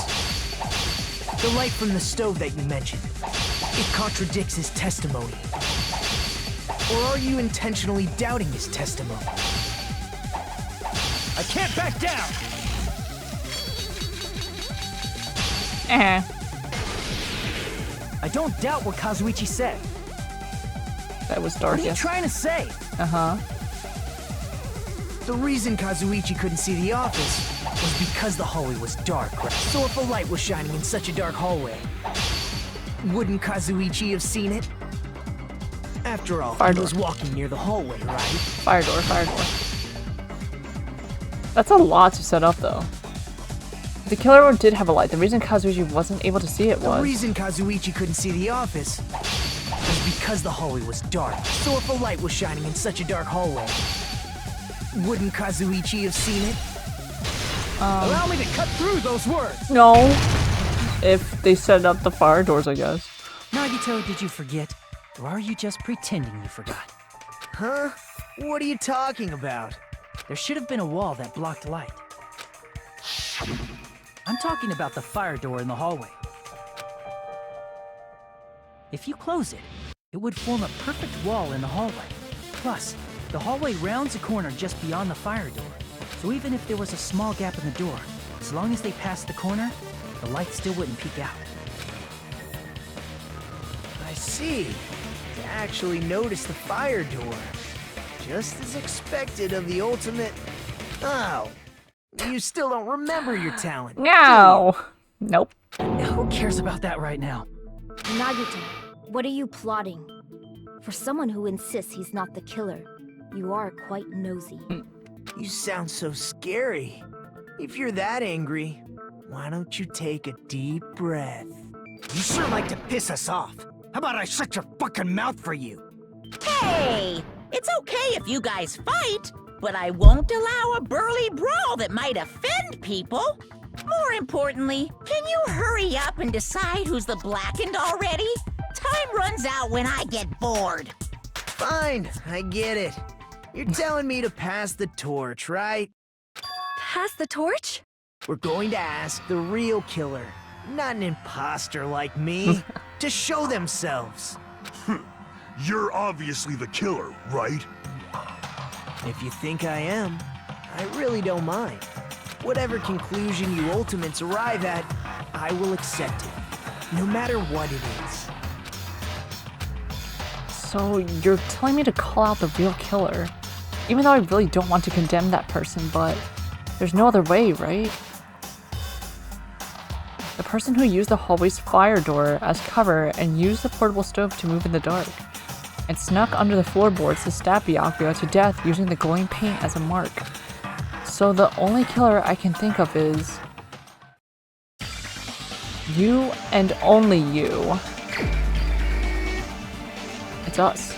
The light from the stove that you mentioned, it contradicts his testimony. Or are you intentionally doubting his testimony? I can't back down! I don't doubt what Kazuichi said. That was dark, What are you yes. trying to say? Uh-huh. The reason Kazuichi couldn't see the office was because the hallway was dark, right? So if a light was shining in such a dark hallway, wouldn't Kazuichi have seen it? After all, Fire he door. was walking near the hallway, right? Fire door, fire door. That's a lot to set up, though. The killer did have a light. The reason Kazuichi wasn't able to see it The was... reason Kazuichi couldn't see the office was because the hallway was dark. So if a light was shining in such a dark hallway, wouldn't Kazuichi have seen it? Allow me to cut through those words! No. If they set up the fire doors, I guess. Nagito, did you forget? Or are you just pretending you forgot? Huh? What are you talking about? There should have been a wall that blocked light. I'm talking about the fire door in the hallway. If you close it, it would form a perfect wall in the hallway. Plus, the hallway rounds a corner just beyond the fire door. So even if there was a small gap in the door, as long as they passed the corner, the light still wouldn't peek out. I see. To actually notice the fire door. Just as expected of the ultimate... Oh. You still don't remember your talent. No. Nope. Who cares about that right now? Nagito, what are you plotting? For someone who insists he's not the killer, you are quite nosy. You sound so scary. If you're that angry, why don't you take a deep breath? You sure like to piss us off. How about I shut your fucking mouth for you? Hey! It's okay if you guys fight, but I won't allow a burly brawl that might offend people. More importantly, can you hurry up and decide who's the blackened already? Time runs out when I get bored. Fine, I get it. You're telling me to pass the torch, right? Pass the torch? We're going to ask the real killer, not an imposter like me, to show themselves. You're obviously the killer, right? If you think I am, I really don't mind. Whatever conclusion you ultimates arrive at, I will accept it, no matter what it is. So you're telling me to call out the real killer? Even though I really don't want to condemn that person, but there's no other way, right? The person who used the hallway's fire door as cover and used the portable stove to move in the dark, and snuck under the floorboards to stab Byakuya to death using the glowing paint as a mark. So the only killer I can think of is you and only you. It's us.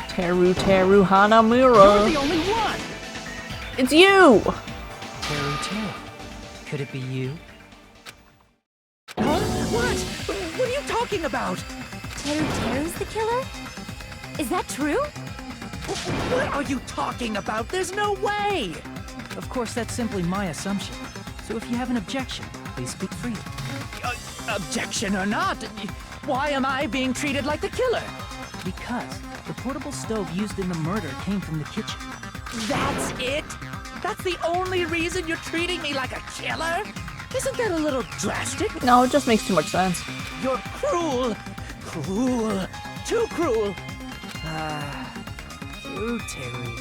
Teru Hanamura. You're the only one! It's you! Teru. Could it be you? Huh? What? What are you talking about? Teru's the killer? Is that true? What are you talking about? There's no way! Of course, that's simply my assumption. So if you have an objection, please speak freely. Objection or not, why am I being treated like the killer? Because the portable stove used in the murder came from the kitchen. That's it? That's the only reason you're treating me like a killer? Isn't that a little drastic? No, it just makes too much sense. You're cruel. Cruel. Too cruel. Terry.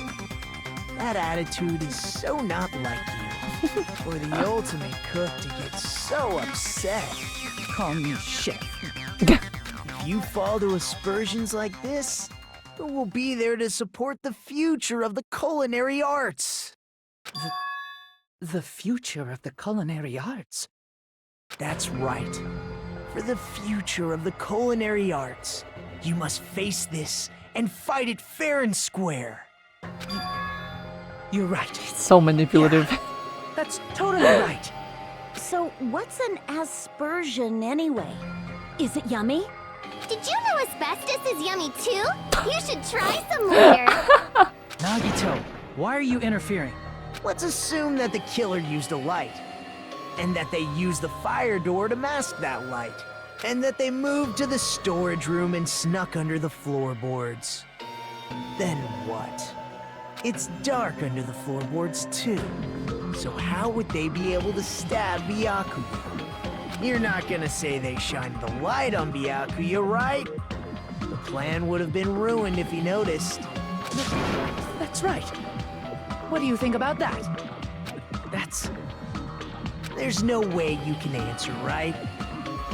That attitude is so not like you. For the ultimate cook to get so upset. Call me chef. If you fall to aspersions like this, who will be there to support the future of the culinary arts? The future of the culinary arts? That's right. For the future of the culinary arts, you must face this and fight it fair and square. You're right. So manipulative. Yeah, that's totally right. So what's an aspersion anyway? Is it yummy? Did you know asbestos is yummy too? You should try some later. Nagito, why are you interfering? Let's assume that the killer used a light, and that they used the fire door to mask that light, and that they moved to the storage room and snuck under the floorboards. Then what? It's dark under the floorboards too, so how would they be able to stab Byakuya? You're not gonna say they shined the light on Byakuya, right? The plan would have been ruined if he noticed. That's right. What do you think about that? There's no way you can answer, right?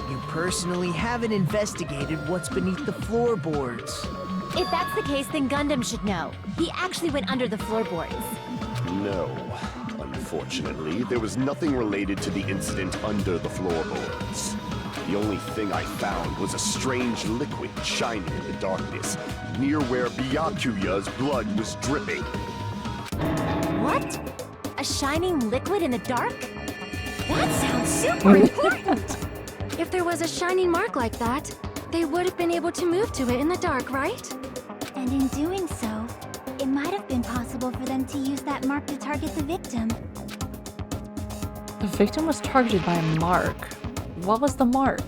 You personally haven't investigated what's beneath the floorboards. If that's the case, then Gundam should know. He actually went under the floorboards. No. Unfortunately, there was nothing related to the incident under the floorboards. The only thing I found was a strange liquid shining in the darkness, near where Byakuya's blood was dripping. What? A shining liquid in the dark? That sounds super important! If there was a shining mark like that, they would have been able to move to it in the dark, right? And in doing so, it might have been possible for them to use that mark to target the victim. The victim was targeted by a mark. What was the mark?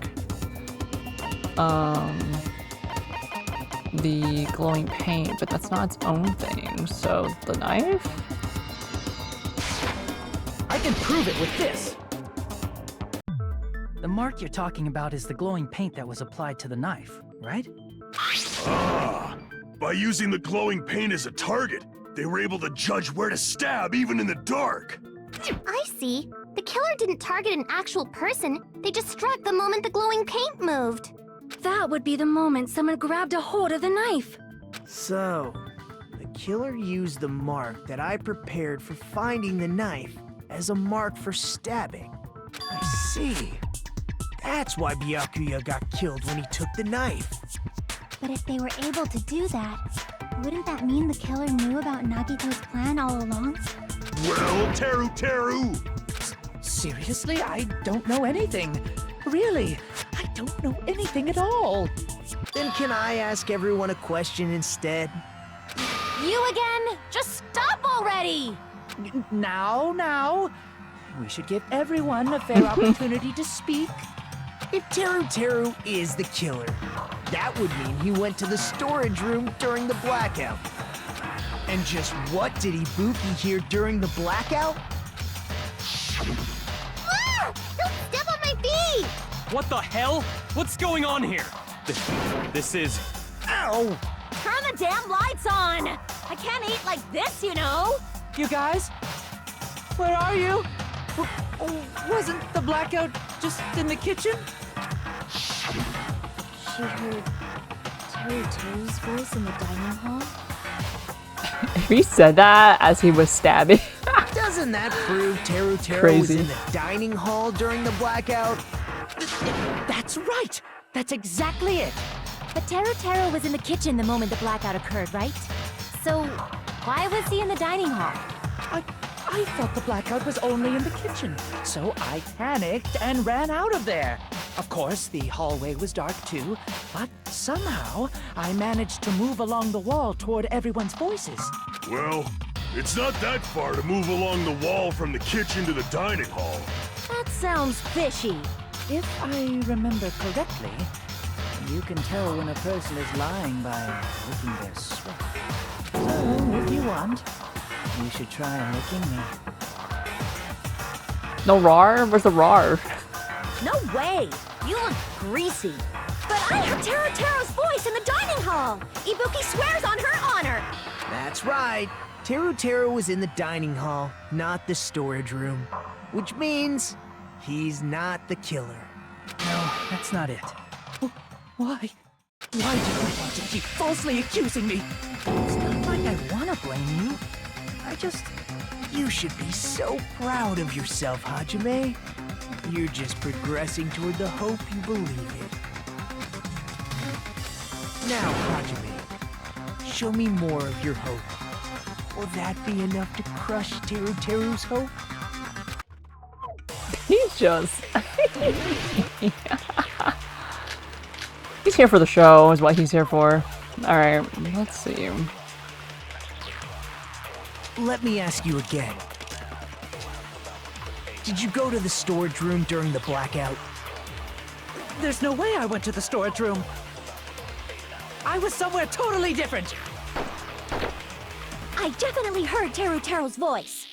The glowing paint, but that's not its own thing. So the knife? I can prove it with this. The mark you're talking about is the glowing paint that was applied to the knife, right? Ah, by using the glowing paint as a target, they were able to judge where to stab even in the dark. I see. The killer didn't target an actual person. They just struck the moment the glowing paint moved. That would be the moment someone grabbed a hold of the knife. So, the killer used the mark that I prepared for finding the knife as a mark for stabbing. I see. That's why Byakuya got killed when he took the knife. But if they were able to do that, wouldn't that mean the killer knew about Nagito's plan all along? Well, Teru! Seriously? I don't know anything. Really? I don't know anything at all. Then can I ask everyone a question instead? You again? Just stop already! Now. We should give everyone a fair opportunity to speak. If Teru is the killer, that would mean he went to the storage room during the blackout. And just what did Ibuki hear during the blackout? Ah! Don't step on my feet! What the hell? What's going on here? This is... Ow! Turn the damn lights on! I can't eat like this, you know! You guys? Where are you? Wasn't the blackout just in the kitchen? She heard Teru's voice in the dining hall? He said that as he was stabbing. Doesn't that prove Teru was Crazy. in the dining hall during the blackout? That's right! That's exactly it! But Teru was in the kitchen the moment the blackout occurred, right? So, why was he in the dining hall? I thought the blackout was only in the kitchen, so I panicked and ran out of there. Of course, the hallway was dark too, but somehow I managed to move along the wall toward everyone's voices. Well, it's not that far to move along the wall from the kitchen to the dining hall. That sounds fishy. If I remember correctly, you can tell when a person is lying by licking their sweat. So, if you want, you should try licking me. No rar? Where's the rar? No way! You look greasy. But I heard Teru's voice in the dining hall! Ibuki swears on her honor! That's right. Teru was in the dining hall, not the storage room. Which means he's not the killer. No, that's not it. Why? Why do you want to keep falsely accusing me? It's not like I want to blame you. You should be so proud of yourself, Hajime. You're just progressing toward the hope you believe in. Now, Hajime, show me more of your hope. Will that be enough to crush Teru's hope? He's just... He's here for the show, is what he's here for. Alright, let's see. Let me ask you again. Did you go to the storage room during the blackout? There's no way I went to the storage room. I was somewhere totally different. I definitely heard Teru's voice.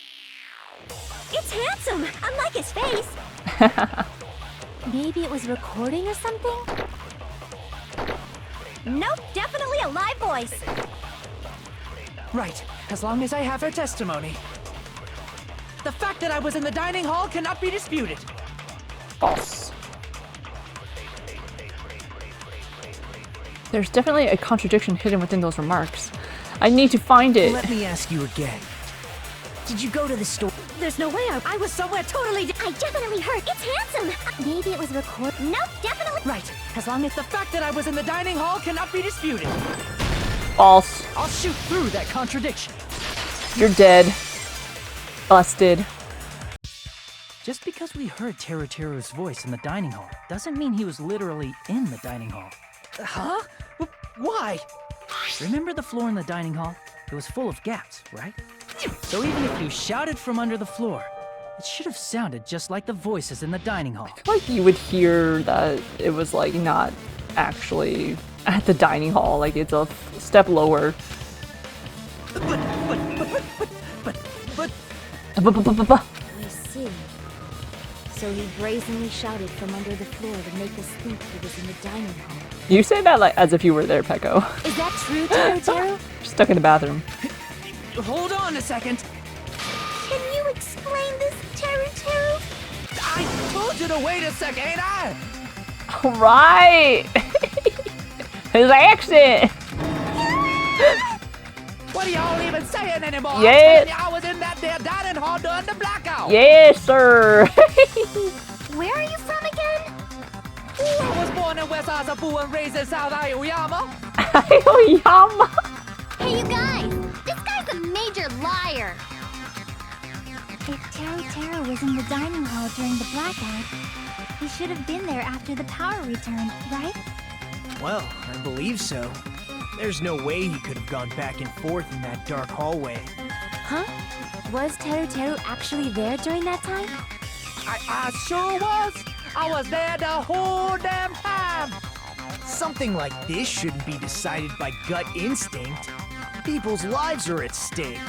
It's handsome, unlike his face. Maybe it was recording or something? Nope, definitely a live voice. Right, as long as I have her testimony. The fact that I was in the dining hall cannot be disputed. False. There's definitely a contradiction hidden within those remarks. I need to find it. Let me ask you again. Did you go to the store? There's no way I was somewhere totally I definitely heard. It's handsome. Maybe it was recorded. Nope, definitely. Right, as long as the fact that I was in the dining hall cannot be disputed. False. I'll shoot through that contradiction. You're dead. Busted. Just because we heard Teru's voice in the dining hall doesn't mean he was literally in the dining hall. Huh? Why? Remember the floor in the dining hall? It was full of gaps, right? So even if you shouted from under the floor, it should have sounded just like the voices in the dining hall. Like you would hear that it was like not actually at the dining hall, like it's a step lower. I see. So he brazenly shouted from under the floor to make us think he was in the dining hall. You say that like as if you were there, Pecco. Is that true, Teru? Stuck in the bathroom. Hold on a second. Can you explain this, Teru? I told you to wait a second, ain't I? Alright! His accent! What are y'all even saying anymore? Yeah. I was in that there dining hall during the blackout. Yes, sir! Where are you from again? I was born in West Azabu and raised in South Aoyama. Aoyama! Hey, you guys! This guy's a major liar! If Teru was in the dining hall during the blackout, He should have been there after the power returned, right? Well, I believe so. There's no way he could have gone back and forth in that dark hallway. Huh? Was Teru Teru actually there during that time? I sure was. I was there the whole damn time. Something like this shouldn't be decided by gut instinct. People's lives are at stake.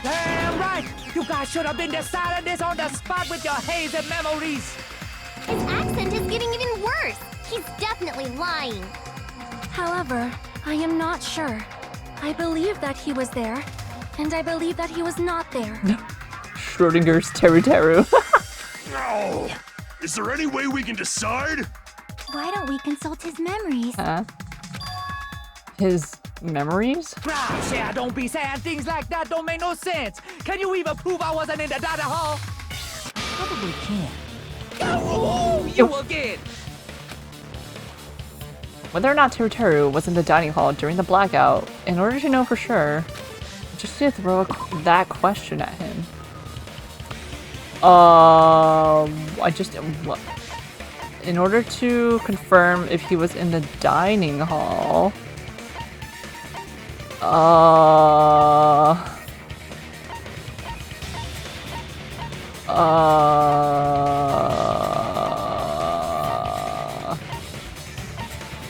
Damn right. You guys should have been deciding this on the spot with your hazy memories. His accent is getting even worse. He's definitely lying. However, I am not sure. I believe that he was there, and I believe that he was not there. Schrodinger's Teru Teru. No! Is there any way we can decide? Why don't we consult his memories? His memories? Gosh, yeah, don't be saying things like that. Don't make no sense. Can you even prove I wasn't in the dining hall? Probably can. Oh, you again! Whether or not Teru Teru was in the dining hall during the blackout, in order to know for sure, just need to throw that question at him. In order to confirm if he was in the dining hall,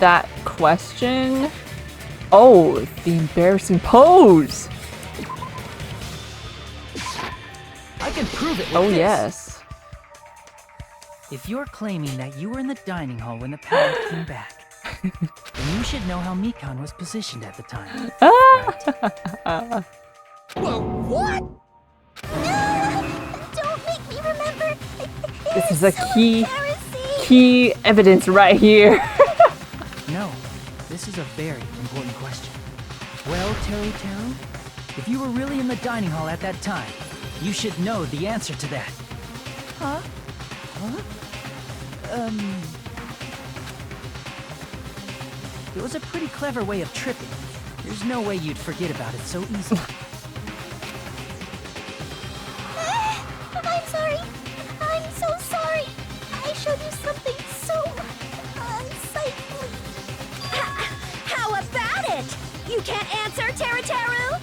that question? Oh, the embarrassing pose! I can prove it with Oh, this. yes. If you're claiming that you were in the dining hall when the power came back, then you should know how Mikan was positioned at the time. Right? Well, what? Don't make me remember. This is a key evidence right here. No, this is a very important question. Well, Teru Teru, if you were really in the dining hall at that time, you should know the answer to that. Huh? Huh? It was a pretty clever way of tripping. There's no way you'd forget about it so easily. I'm sorry. I'm so sorry. I showed you something so unsightly. How about it? You can't answer, Teru Teru?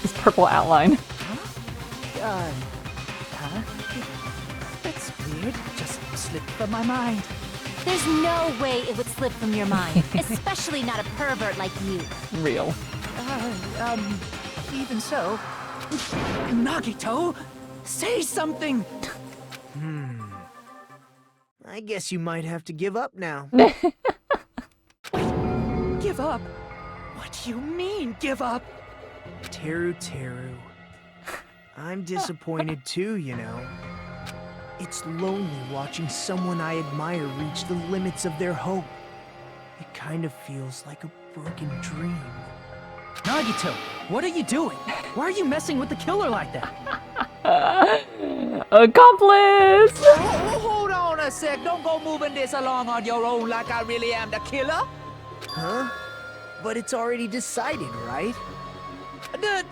His purple outline. Huh? That's weird. Just slipped from my mind. There's no way it would slip from your mind, especially not a pervert like you. Real. Even so. Nagito, say something! I guess you might have to give up now. Give up? What do you mean, give up? Teru Teru. I'm disappointed too, you know. It's lonely watching someone I admire reach the limits of their hope. It kind of feels like a broken dream. Nagito, what are you doing? Why are you messing with the killer like that? Accomplice! Hold on a sec. Don't go moving this along on your own like I really am the killer. Huh? But it's already decided, right? Another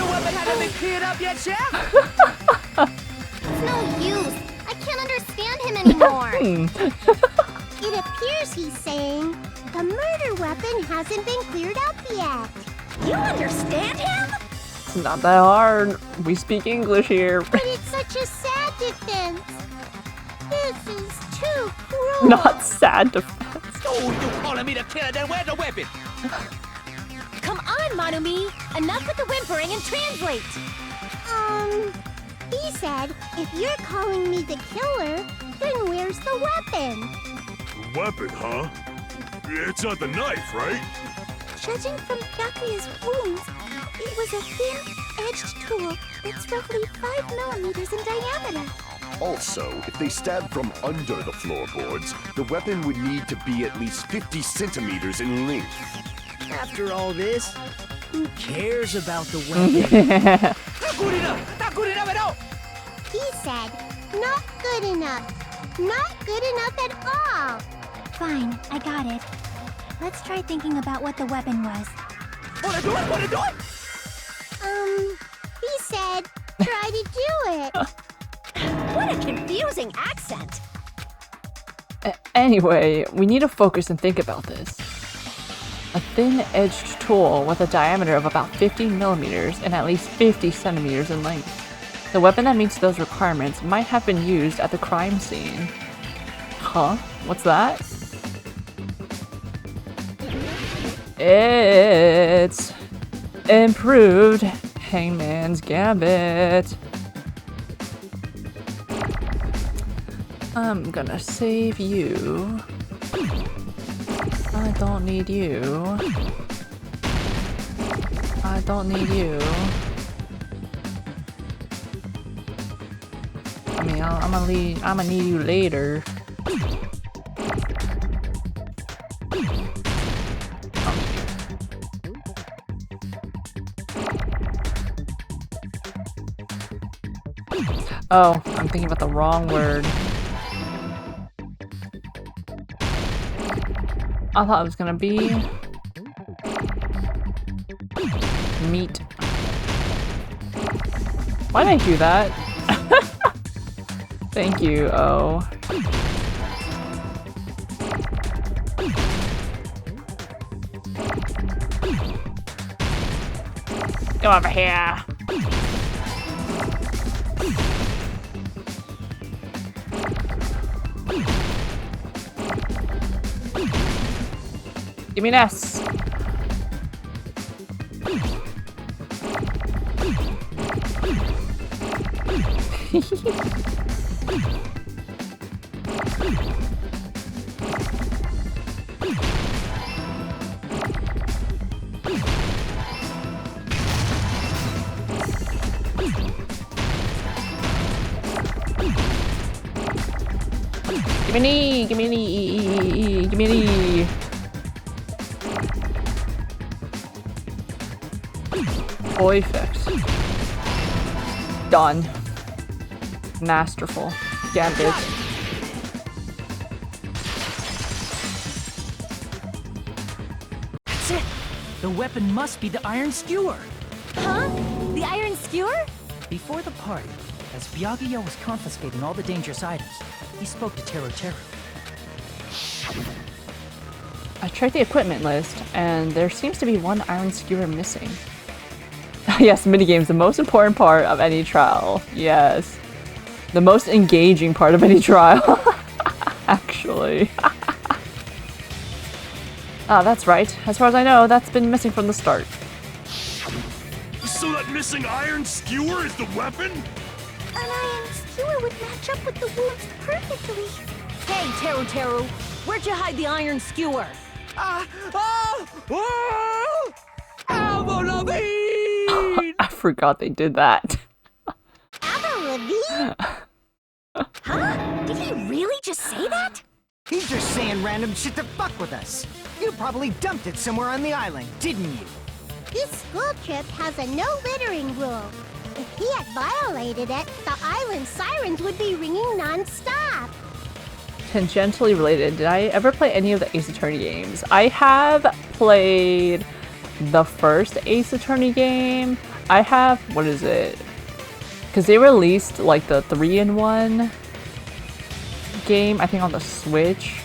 weapon hasn't been cleared up yet, Chef? It's no use. I can't understand him anymore. It appears he's saying the murder weapon hasn't been cleared up yet. You understand him? It's not that hard. We speak English here. But it's such a sad defense. This is too cruel. Not sad defense. Oh, you calling me the killer? Then where's the weapon? Come on, Monumi. Enough with the whimpering and translate. He said, if you're calling me the killer, then where's the weapon? Weapon, huh? It's not the knife, right? Judging from Byakuya's wounds, it was a thin-edged tool that's roughly 5 millimeters in diameter. Also, if they stabbed from under the floorboards, the weapon would need to be at least 50 centimeters in length. After all this, who cares about the weapon? Not good enough! Not good enough at all! He said, not good enough. Not good enough at all. Fine, I got it. Let's try thinking about what the weapon was. Wanna do it? Wanna do it? He said, try to do it. What a confusing accent! Anyway, we need to focus and think about this. A thin-edged tool with a diameter of about 50 millimeters and at least 50 centimeters in length. The weapon that meets those requirements might have been used at the crime scene. Huh? What's that? It's improved Hangman's Gambit. I'm gonna save you. I don't need you. I don't need you. I mean, I'm gonna need you later. Oh, I'm thinking about the wrong word. I thought it was gonna be meat. Why did I do that? Thank you, oh. Come over here. Give me an S. Give me an E, give me an E, give me an E. Perfect. Done. Masterful. Gambit. That's it! The weapon must be the iron skewer! Huh? The iron skewer? Before the party, as Byakuya was confiscating all the dangerous items, he spoke to Teru. I checked the equipment list, and there seems to be one iron skewer missing. Yes, minigames, the most important part of any trial. Yes. The most engaging part of any trial. Actually. Ah, that's right. As far as I know, that's been missing from the start. So that missing iron skewer is the weapon? An iron skewer would match up with the wounds perfectly. Hey, Teru, where'd you hide the iron skewer? I forgot they did that. Huh? Did he really just say that? He's just saying random shit to fuck with us. You probably dumped it somewhere on the island, didn't you? This school trip has a no littering rule. If he had violated it, the island sirens would be ringing non-stop. Tangentially related, did I ever play any of the Ace Attorney games? I have played the first Ace Attorney game. I have, what is it? Because they released like the 3-in-1 game, I think on the Switch.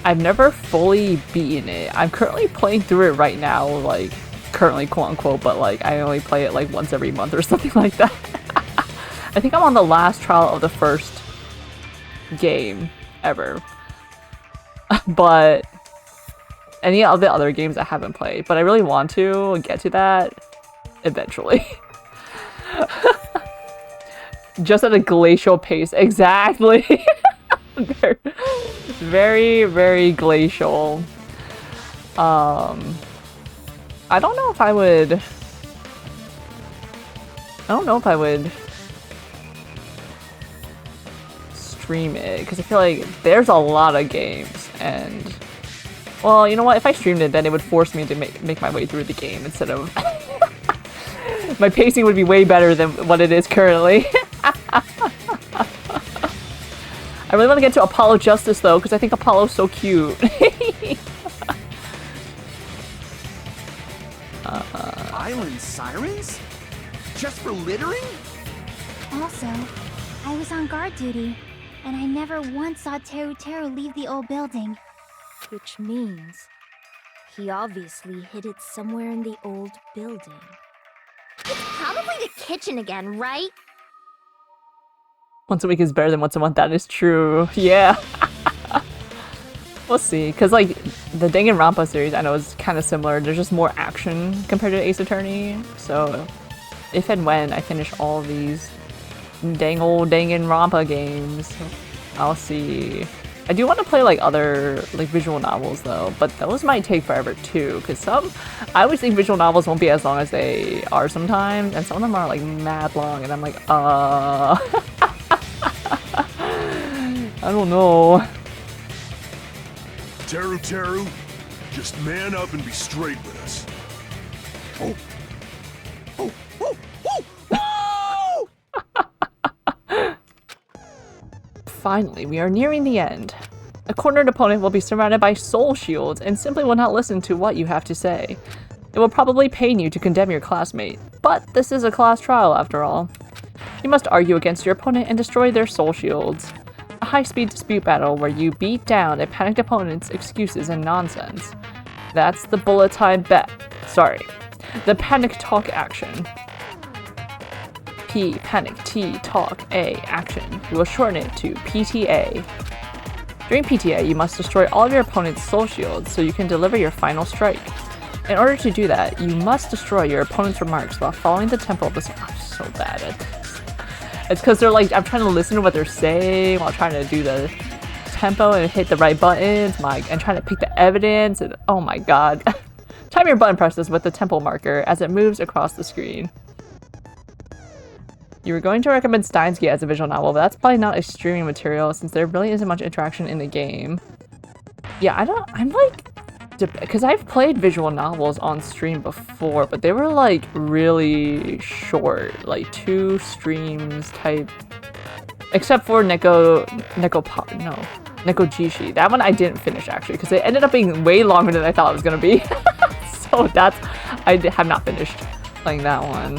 I've never fully beaten it. I'm currently playing through it right now, like currently quote unquote, but like I only play it like once every month or something like that. I think I'm on the last trial of the first game ever. But any of the other games I haven't played, but I really want to get to that eventually. Just at a glacial pace, exactly. Very, very glacial. I don't know if I would stream it, because I feel like there's a lot of games, and well, you know what, if I streamed it, then it would force me to make my way through the game instead of my pacing would be way better than what it is currently. I I really want to get to Apollo Justice though, because I think Apollo's so cute. Island sirens? Just for littering? Also, I was on guard duty, and I never once saw Teru Teru leave the old building. Which means he obviously hid it somewhere in the old building. It's probably the kitchen again, right? Once a week is better than once a month, that is true. Yeah. We'll see, because like the Danganronpa series I know is kind of similar. There's just more action compared to Ace Attorney. So if and when I finish all of these dang old Danganronpa games, I'll see. I do want to play like other like visual novels though, but those might take forever too, because I always think visual novels won't be as long as they are sometimes, and some of them are like mad long, and I'm like, I don't know. Teru Teru, just man up and be straight with us. Oh. Oh. Oh. Oh. Finally, we are nearing the end. A cornered opponent will be surrounded by soul shields and simply will not listen to what you have to say. It will probably pain you to condemn your classmate, but this is a class trial after all. You must argue against your opponent and destroy their soul shields. A high-speed dispute battle where you beat down a panicked opponent's excuses and nonsense. That's the bullet time the panic talk action. P, panic, T, talk, A, action. We will shorten it to PTA. During PTA, you must destroy all of your opponent's soul shields so you can deliver your final strike. In order to do that, you must destroy your opponent's remarks while following the tempo of the song. I'm so bad at this. It's because they're like, I'm trying to listen to what they're saying while trying to do the tempo and hit the right buttons, and trying to pick the evidence, and oh my god. Time your button presses with the tempo marker as it moves across the screen. You were going to recommend Steins Gate as a visual novel, but that's probably not a streaming material since there really isn't much interaction in the game. Yeah, I'm like, because I've played visual novels on stream before, but they were like really short, like 2 streams type. Except for Neko Jishi. That one I didn't finish actually, because it ended up being way longer than I thought it was gonna be. So I have not finished playing that one.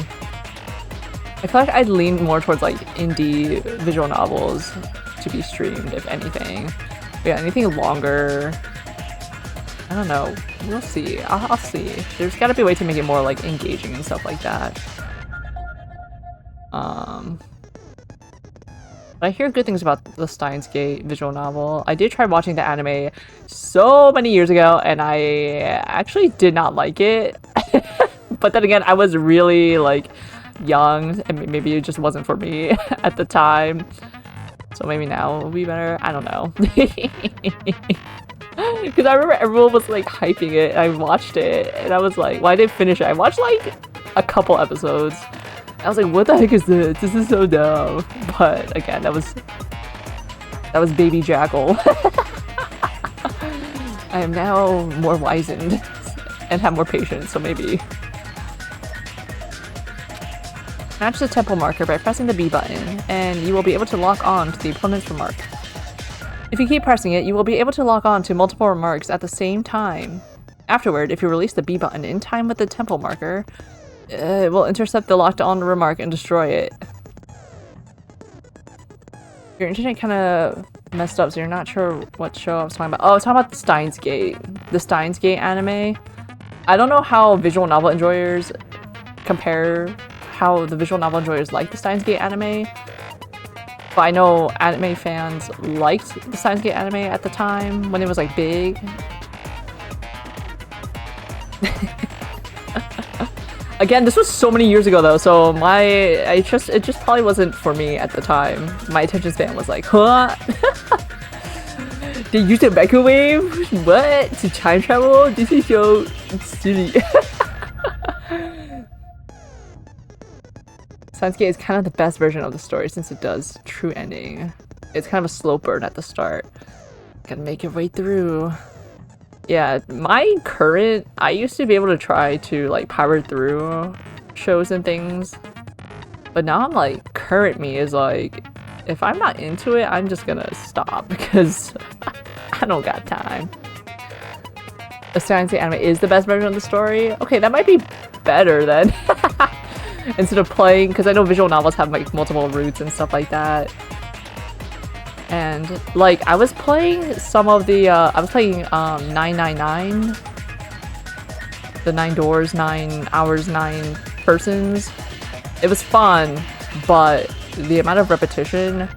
I feel like I'd lean more towards like indie visual novels to be streamed, if anything. But yeah, anything longer, I don't know. We'll see. I'll see. There's got to be a way to make it more like engaging and stuff like that. But I hear good things about the Steins Gate visual novel. I did try watching the anime so many years ago, and I actually did not like it. But then again, I was really like young, and maybe it just wasn't for me at the time. So maybe now it'll be better. I don't know. Because I remember everyone was like hyping it. I watched it, and I was like, well, I didn't finish it. I watched like a couple episodes. I was like, what the heck is this? This is so dumb. But again, that was Baby Jackal. I am now more wizened and have more patience, so maybe. Match the tempo marker by pressing the B button, and you will be able to lock on to the opponent's remark. If you keep pressing it, you will be able to lock on to multiple remarks at the same time. Afterward, if you release the B button in time with the tempo marker, it will intercept the locked on remark and destroy it. Your internet kind of messed up, so you're not sure what show I was talking about. Oh, I was talking about the Steins Gate. The Steins Gate anime. I don't know how visual novel enjoyers compare how the visual novel enjoyers like the Steins Gate anime. But I know anime fans liked the Steins Gate anime at the time when it was like big. Again, this was so many years ago though, so it just probably wasn't for me at the time. My attention span was like, huh? They used a microwave? What? To time travel? This is so silly. Steins Gate is kind of the best version of the story since it does true ending. It's kind of a slow burn at the start. Gotta make your way through. Yeah, I used to be able to try to like power through shows and things, but now I'm like, current me is like, if I'm not into it, I'm just gonna stop because I don't got time. Assigning anime is the best version of the story. Okay, that might be better then. Instead of playing, because I know visual novels have like multiple routes and stuff like that. And like I was playing some of the I was playing 999, the 9 doors, 9 hours, 9 persons. It was fun, but the amount of repetition,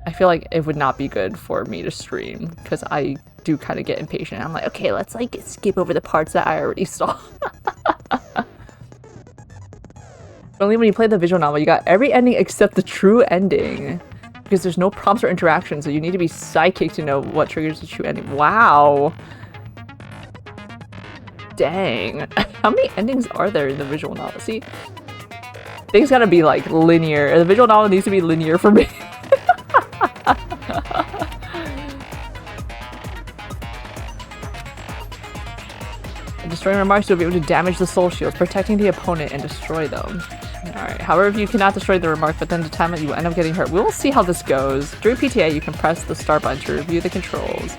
I feel like it would not be good for me to stream because I do kind of get impatient. I'm like, okay, let's like skip over the parts that I already saw. Only when you play the visual novel, you got every ending except the true ending. Because there's no prompts or interactions, so you need to be psychic to know what triggers the true ending. Wow. Dang. How many endings are there in the visual novel? See? Things gotta be like linear. The visual novel needs to be linear for me. Destroying remarks will be able to damage the soul shields, protecting the opponent and destroy them. Alright, however, if you cannot destroy the remark within the time that you will end up getting hurt. We will see how this goes. During PTA, you can press the start button to review the controls.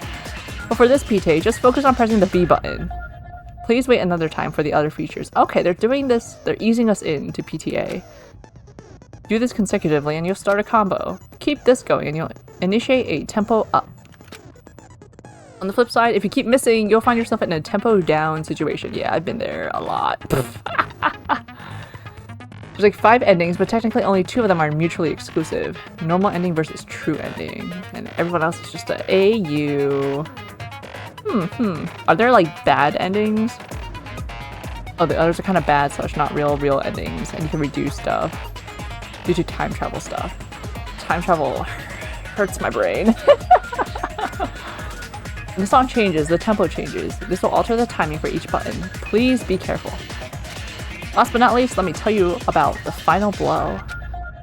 But for this PTA, just focus on pressing the B button. Please wait another time for the other features. Okay, they're doing this, they're easing us into PTA. Do this consecutively and you'll start a combo. Keep this going and you'll initiate a tempo up. On the flip side, if you keep missing, you'll find yourself in a tempo down situation. Yeah, I've been there a lot. There's like 5 endings, but technically only 2 of them are mutually exclusive. Normal ending versus true ending. And everyone else is just a AU. Are there like bad endings? Oh, the others are kind of bad, so it's not real endings. And you can redo stuff due to time travel stuff. Time travel hurts my brain. The song changes, the tempo changes. This will alter the timing for each button. Please be careful. Last but not least, let me tell you about the final blow.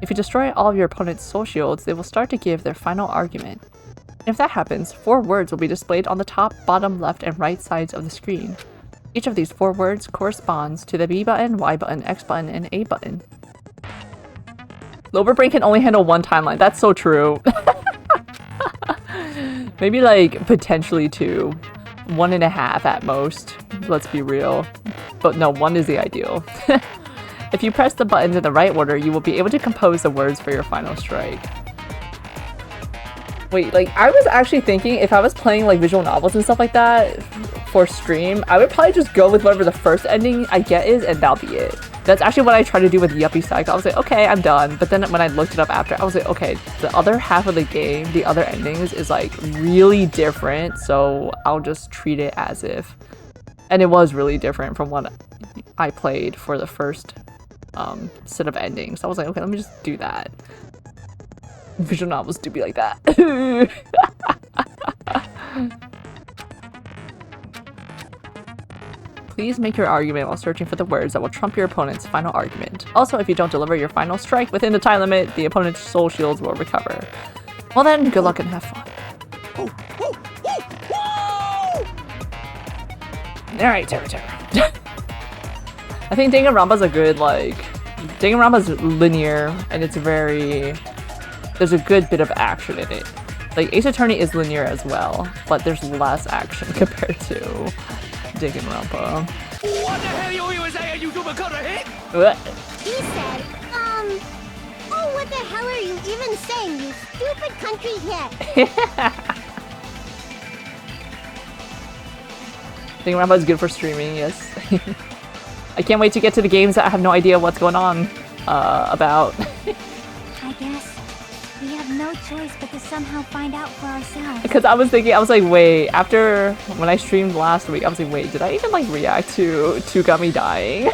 If you destroy all of your opponent's soul shields, they will start to give their final argument. And if that happens, 4 words will be displayed on the top, bottom, left, and right sides of the screen. Each of these 4 words corresponds to the B button, Y button, X button, and A button. Lower brain can only handle 1 timeline. That's so true. Maybe like potentially 2. 1.5 at most. Let's be real. But no, 1 is the ideal. If you press the buttons in the right order, you will be able to compose the words for your final strike. Wait, like I was actually thinking if I was playing like visual novels and stuff like that for stream, I would probably just go with whatever the first ending I get is and that'll be it. That's actually what I tried to do with Yuppie Cycle. I was like, okay, I'm done. But then when I looked it up after, I was like, okay, the other half of the game, the other endings is like really different. So I'll just treat it as if. And it was really different from what I played for the first set of endings. So I was like, okay, let me just do that. Visual novels do be like that. Please make your argument while searching for the words that will trump your opponent's final argument. Also, if you don't deliver your final strike within the time limit, the opponent's soul shields will recover. Well then, good luck and have fun. Alright, Terra. I think Danganronpa's a good, like... Danganronpa's linear, and it's very... There's a good bit of action in it. Like, Ace Attorney is linear as well, but there's less action compared to Danganronpa. What the hell you saying, you hit? What? He said, oh, what the hell are you even saying, you stupid country hit? Danganronpa is good for streaming, yes. I can't wait to get to the games that I have no idea what's going on about. I guess we have no choice but to somehow find out for ourselves. Because I was thinking, I was like, wait, after when I streamed last week, I was like, wait, did I even like react to Gummy dying?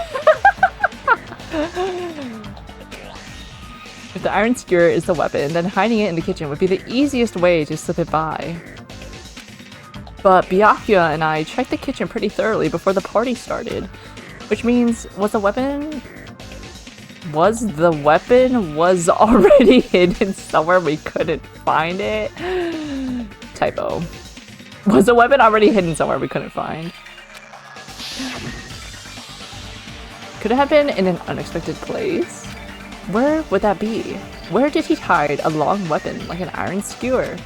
If the iron skewer is the weapon, then hiding it in the kitchen would be the easiest way to slip it by. But Byakuya and I checked the kitchen pretty thoroughly before the party started. Which means, was the weapon already hidden somewhere we couldn't find it? Typo. Was the weapon already hidden somewhere we couldn't find? Could it have been in an unexpected place? Where would that be? Where did he hide a long weapon like an iron skewer?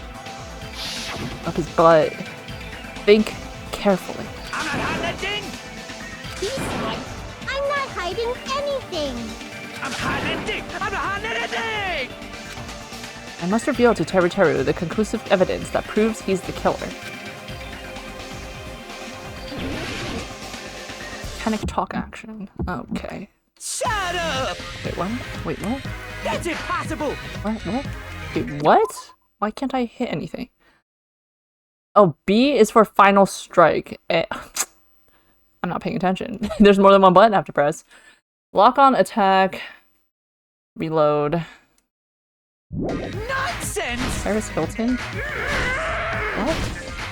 Up his butt. Think carefully. I'm not hiding that thing! He said, I'm not hiding anything. I'm hiding that thing! I'm not hiding anything! I must reveal to Teru Teru the conclusive evidence that proves he's the killer. Panic talk action. Okay. Shut up! Wait, what? Wait, what? That's impossible! What? Wait, what? Why can't I hit anything? Oh, B is for final strike. I'm not paying attention. There's more than one button I have to press. Lock on, attack, reload. Nonsense! Paris Hilton? What?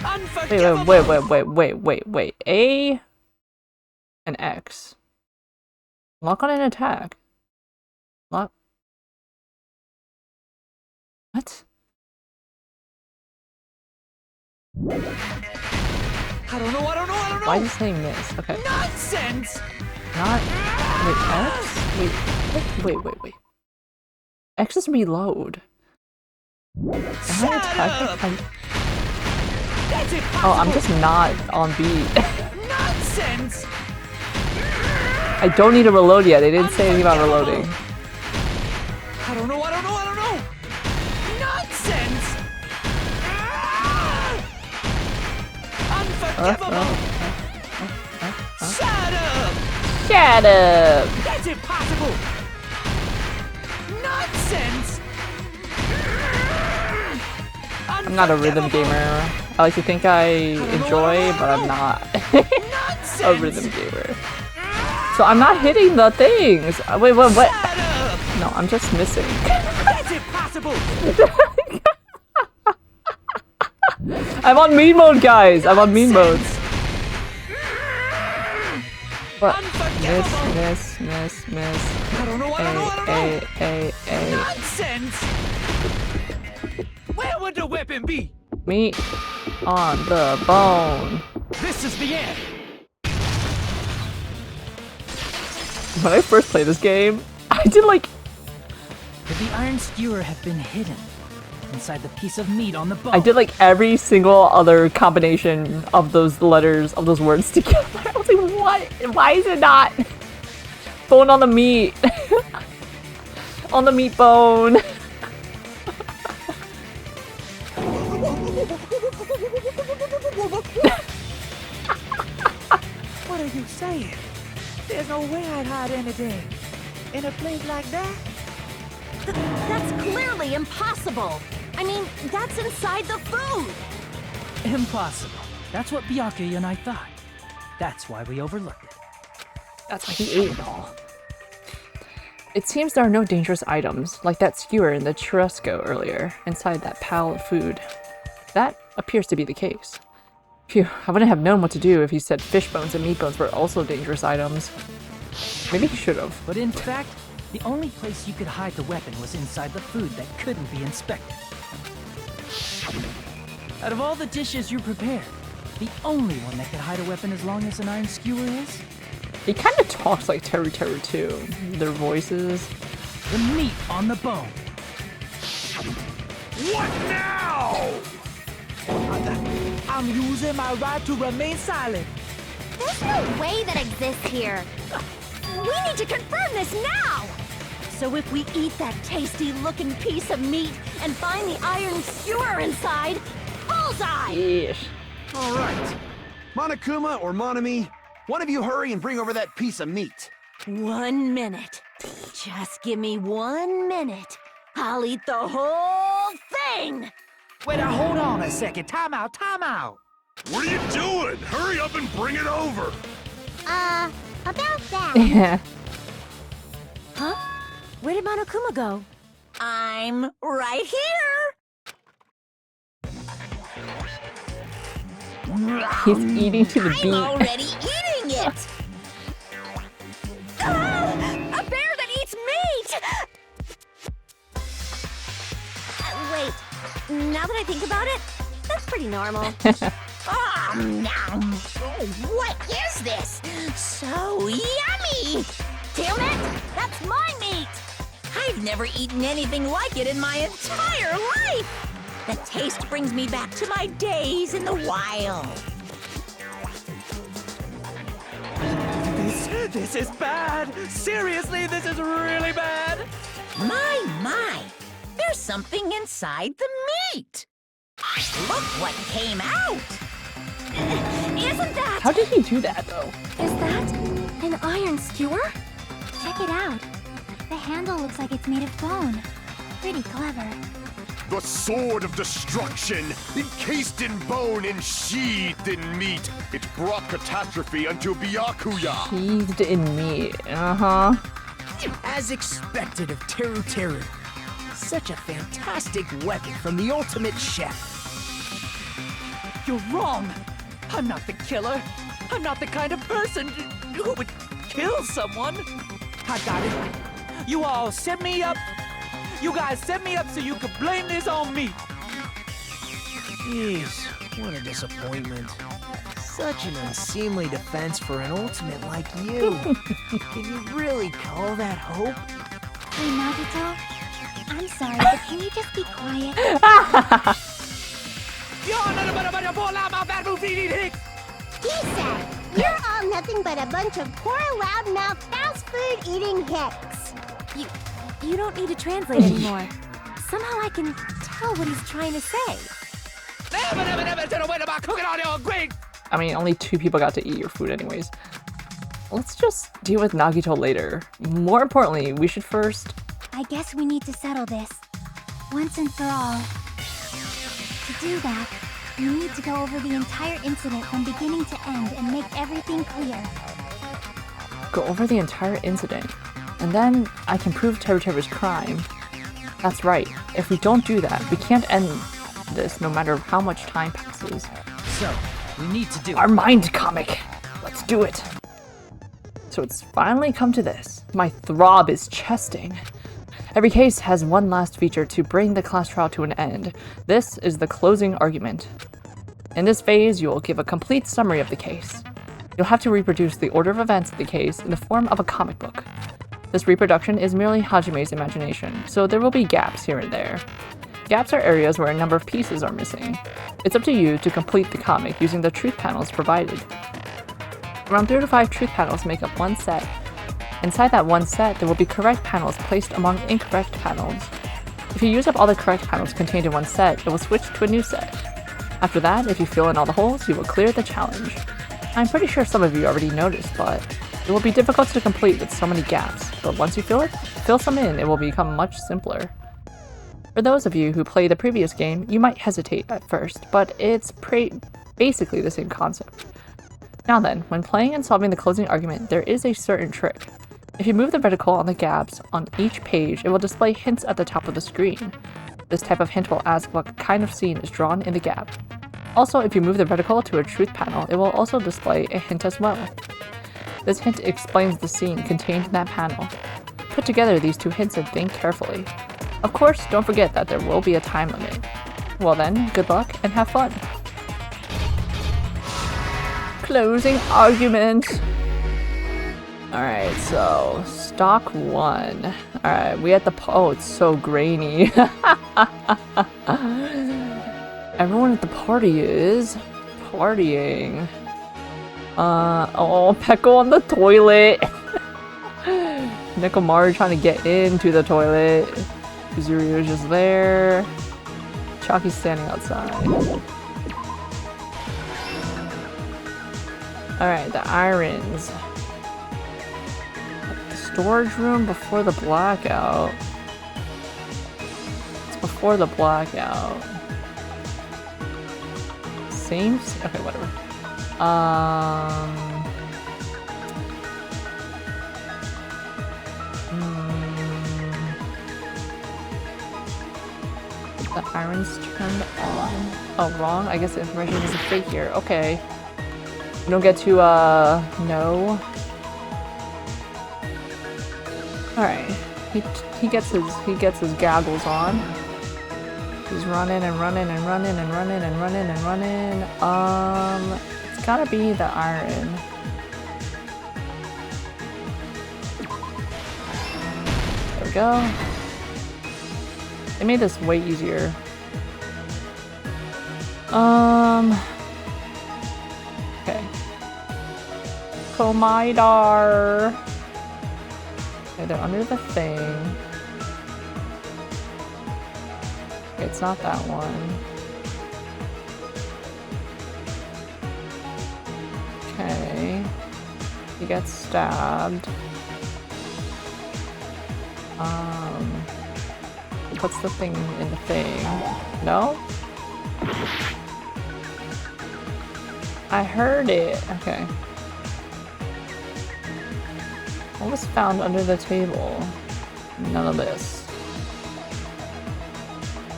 Unforgivable! Wait. A and X. Lock on an attack. Lock. What? I don't know. Why is it saying miss? Okay. Nonsense! Not. Wait, X? Wait. X is reload. Am I attacking? That's impossible! Oh, I'm just not on beat. Nonsense! I don't need to reload yet. They didn't say anything about reloading. I don't know. Nonsense! Unforgivable! Shut up! Shut up! That's impossible! Nonsense! I'm not a rhythm gamer. I like to think I enjoy, but I'm not a rhythm gamer. So I'm not hitting the things. Wait, what? No, I'm just missing. That's impossible! I'm on mean mode, guys. I'm on mean mode. What? Miss. I don't know. A. Nonsense! Where would the weapon be? Meat on the bone. This is the end. When I first played this game, I did like... Could the iron skewer have been hidden inside the piece of meat on the bone? I did like every single other combination of those letters, of those words together. I was like, what? Why is it not? Bone on the meat. On the meat bone. What are you saying? There's no way I'd hide anything in a place like that. That's clearly impossible. I mean, that's inside the food. Impossible. That's what Byakuya and I thought. That's why we overlooked it. That's why he ate it all. It seems there are no dangerous items, like that skewer in the churrasco earlier, inside that pile of food. That appears to be the case. Phew, I wouldn't have known what to do if he said fish bones and meat bones were also dangerous items. Maybe he should have. But in fact, the only place you could hide the weapon was inside the food that couldn't be inspected. Out of all the dishes you prepared, the only one that could hide a weapon as long as an iron skewer is? He kind of talks like Teru Teru too. Their voices. The meat on the bone. What now? I'm using my right to remain silent. There's no way that exists here. We need to confirm this now! So if we eat that tasty-looking piece of meat and find the iron skewer inside, bullseye! Yes. All right. Monokuma or Monami, one of you hurry and bring over that piece of meat. 1 minute. Just give me 1 minute. I'll eat the whole thing! Wait, now hold on a second. Time out. What are you doing? Hurry up and bring it over! About that. Yeah. Huh? Where did Monokuma go? I'm right here! He's eating to the beat. I'm already eating it! A bear that eats meat! Wait, now that I think about it, that's pretty normal. What is this? So yummy! Damn it! That's my meat! I've never eaten anything like it in my entire life! The taste brings me back to my days in the wild. This is bad! Seriously, this is really bad! My! There's something inside the meat! Look what came out! Isn't that... How did he do that, though? Is that an iron skewer? Check it out. The handle looks like it's made of bone. Pretty clever. The sword of destruction, encased in bone and sheathed in meat. It brought catastrophe unto Byakuya. Sheathed in meat. Uh-huh. As expected of Teru Teru. Such a fantastic weapon from the ultimate chef. You're wrong! I'm not the killer. I'm not the kind of person who would kill someone. I got it. You all set me up. You guys set me up so you could blame this on me. Jeez, what a disappointment. Such an unseemly defense for an ultimate like you. Can you really call that hope? Hey, Nagito. I'm sorry, but can you just be quiet? You're nothing but a bunch of poor loudmouth bad move eating hicks. He said, "You're all nothing but a bunch of poor loudmouth fast food eating hicks." You don't need to translate anymore. Somehow I can tell what he's trying to say. Never said a word about cooking on your grate. I mean, only 2 people got to eat your food anyways. Let's just deal with Nagito later. More importantly, we should first... I guess we need to settle this. Once and for all. To do that, we need to go over the entire incident from beginning to end and make everything clear. Go over the entire incident. And then I can prove Teru Teru's crime. That's right. If we don't do that, we can't end this no matter how much time passes. So, we need to do our mind comic. Let's do it. So it's finally come to this. My throb is chesting. Every case has one last feature to bring the class trial to an end. This is the closing argument. In this phase, you will give a complete summary of the case. You'll have to reproduce the order of events of the case in the form of a comic book. This reproduction is merely Hajime's imagination, so there will be gaps here and there. Gaps are areas where a number of pieces are missing. It's up to you to complete the comic using the truth panels provided. Around 3 to 5 truth panels make up one set. Inside that one set, there will be correct panels placed among incorrect panels. If you use up all the correct panels contained in one set, it will switch to a new set. After that, if you fill in all the holes, you will clear the challenge. I'm pretty sure some of you already noticed, but it will be difficult to complete with so many gaps, but once you fill some in, it will become much simpler. For those of you who played the previous game, you might hesitate at first, but it's basically the same concept. Now then, when playing and solving the closing argument, there is a certain trick. If you move the vertical on the gaps on each page, it will display hints at the top of the screen. This type of hint will ask what kind of scene is drawn in the gap. Also, if you move the vertical to a truth panel, it will also display a hint as well. This hint explains the scene contained in that panel. Put together these 2 hints and think carefully. Of course, don't forget that there will be a time limit. Well then, good luck and have fun! Closing argument! Alright, so, stock 1. Alright, we at the oh, it's so grainy. Everyone at the party is partying. Oh, Peko on the toilet. Nekomaru trying to get into the toilet. Kuzurio's just there. Chaki's standing outside. Alright, the irons. The storage room before the blackout. It's before the blackout. Same? Okay, whatever. The iron's turned on. Oh, wrong? I guess the information is fake here. Okay. We don't get to, no. Alright. He gets his goggles on. He's running and running and running and running and running and running. It's gotta be the iron. There we go. They made this way easier. Okay. Komidar. Okay, they're under the thing. Okay, it's not that one. Okay. He gets stabbed. Puts the thing in the thing. No? I heard it. Okay. What was found under the table? None of this.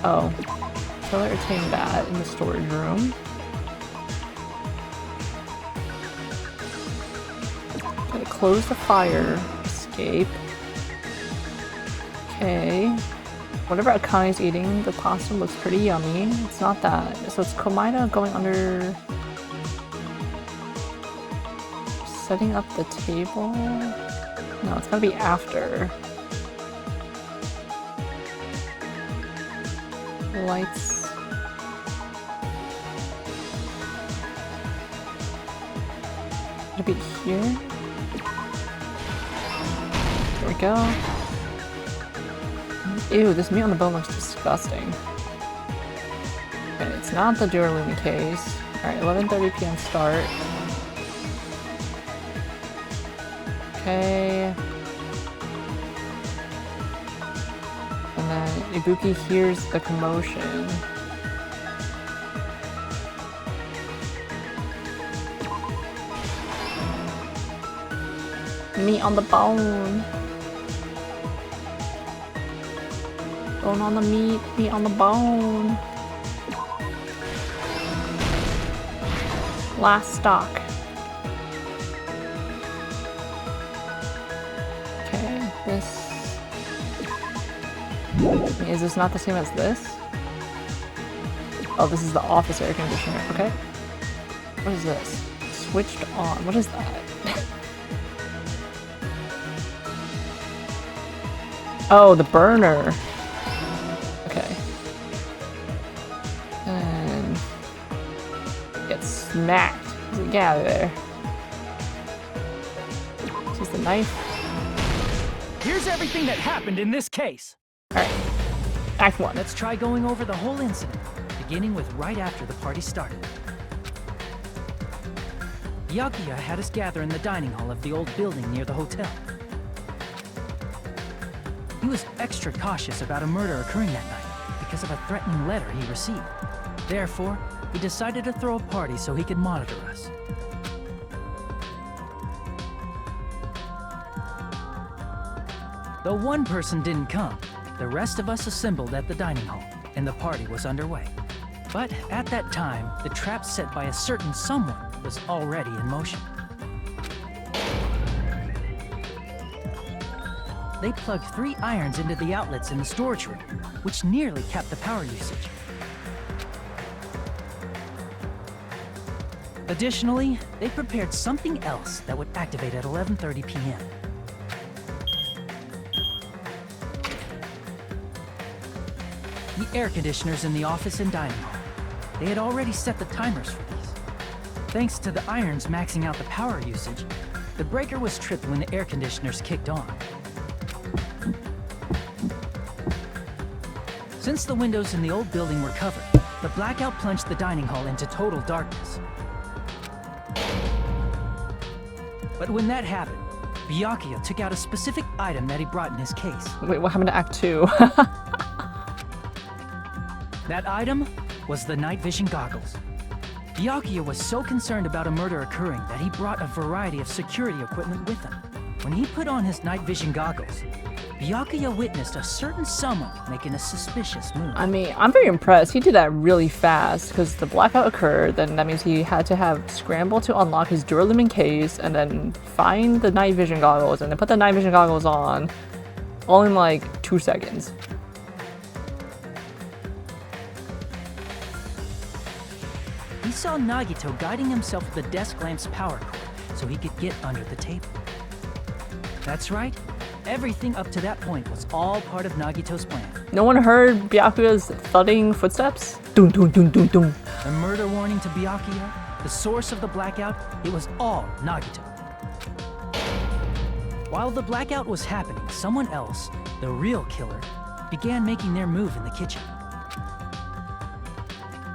Oh. Killer retained that in the storage room. Gotta close the fire. Escape. Okay. Whatever Akane's eating, the pasta looks pretty yummy. It's not that. So it's Komida going under... Setting up the table? No, it's gotta be after. Lights. Could it be here? There we go. Ew, this meat on the bone looks disgusting. Okay, it's not the Duralumi case. Alright, 11:30 p.m. start. Okay. And then Ibuki hears the commotion. Meat on the bone. Bone on the meat, meat on the bone. Last stock. Okay, this... Is this not the same as this? Oh, this is the office air conditioner, okay. What is this? Switched on, what is that? Oh, the burner. Okay. And get smacked. Get out of there. This is the knife. Here's everything that happened in this case. Alright. Act 1. Let's try going over the whole incident, beginning with right after the party started. Byakuya had us gather in the dining hall of the old building near the hotel. He was extra cautious about a murder occurring that night because of a threatening letter he received. Therefore, he decided to throw a party so he could monitor us. Though one person didn't come, the rest of us assembled at the dining hall, and the party was underway. But at that time, the trap set by a certain someone was already in motion. They plugged 3 irons into the outlets in the storage room, which nearly capped the power usage. Additionally, they prepared something else that would activate at 11:30 p.m. The air conditioners in the office and dining hall. They had already set the timers for these. Thanks to the irons maxing out the power usage, the breaker was tripped when the air conditioners kicked on. Since the windows in the old building were covered, the blackout plunged the dining hall into total darkness. But when that happened, Byakuya took out a specific item that he brought in his case. Wait, what happened to Act 2? That item was the night vision goggles. Byakuya was so concerned about a murder occurring that he brought a variety of security equipment with him. When he put on his night vision goggles, Byakuya witnessed a certain someone making a suspicious move. I mean, I'm very impressed. He did that really fast because the blackout occurred. Then that means he had to have scramble to unlock his Duralumi case and then find the night vision goggles and then put the night vision goggles on all in like 2 seconds. He saw Nagito guiding himself with the desk lamp's power cord so he could get under the table. That's right, Everything up to that point was all part of Nagito's plan. No one heard Byakuya's thudding footsteps? Dun dun dun dun dun. The murder warning to Byakuya, the source of the blackout, it was all Nagito. While the blackout was happening, someone else, the real killer, began making their move in the kitchen.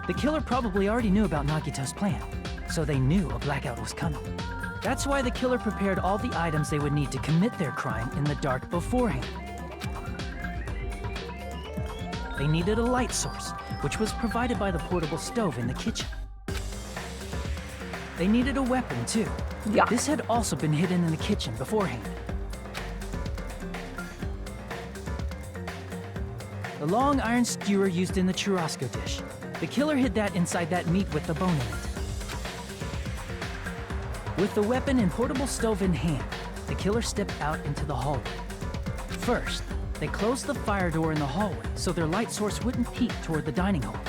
The killer probably already knew about Nagito's plan, so they knew a blackout was coming. That's why the killer prepared all the items they would need to commit their crime in the dark beforehand. They needed a light source, which was provided by the portable stove in the kitchen. They needed a weapon, too. Yeah. This had also been hidden in the kitchen beforehand. The long iron skewer used in the churrasco dish. The killer hid that inside that meat with the bone in it. With the weapon and portable stove in hand, the killer stepped out into the hallway. First, they closed the fire door in the hallway so their light source wouldn't peek toward the dining hall.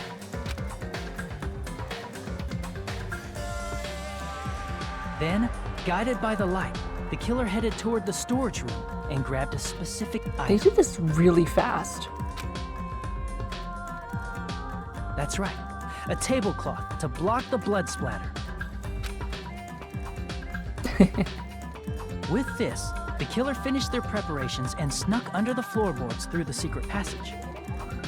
Then, guided by the light, the killer headed toward the storage room and grabbed a specific item. They did this really fast. That's right, a tablecloth to block the blood splatter. With this, the killer finished their preparations and snuck under the floorboards through the secret passage.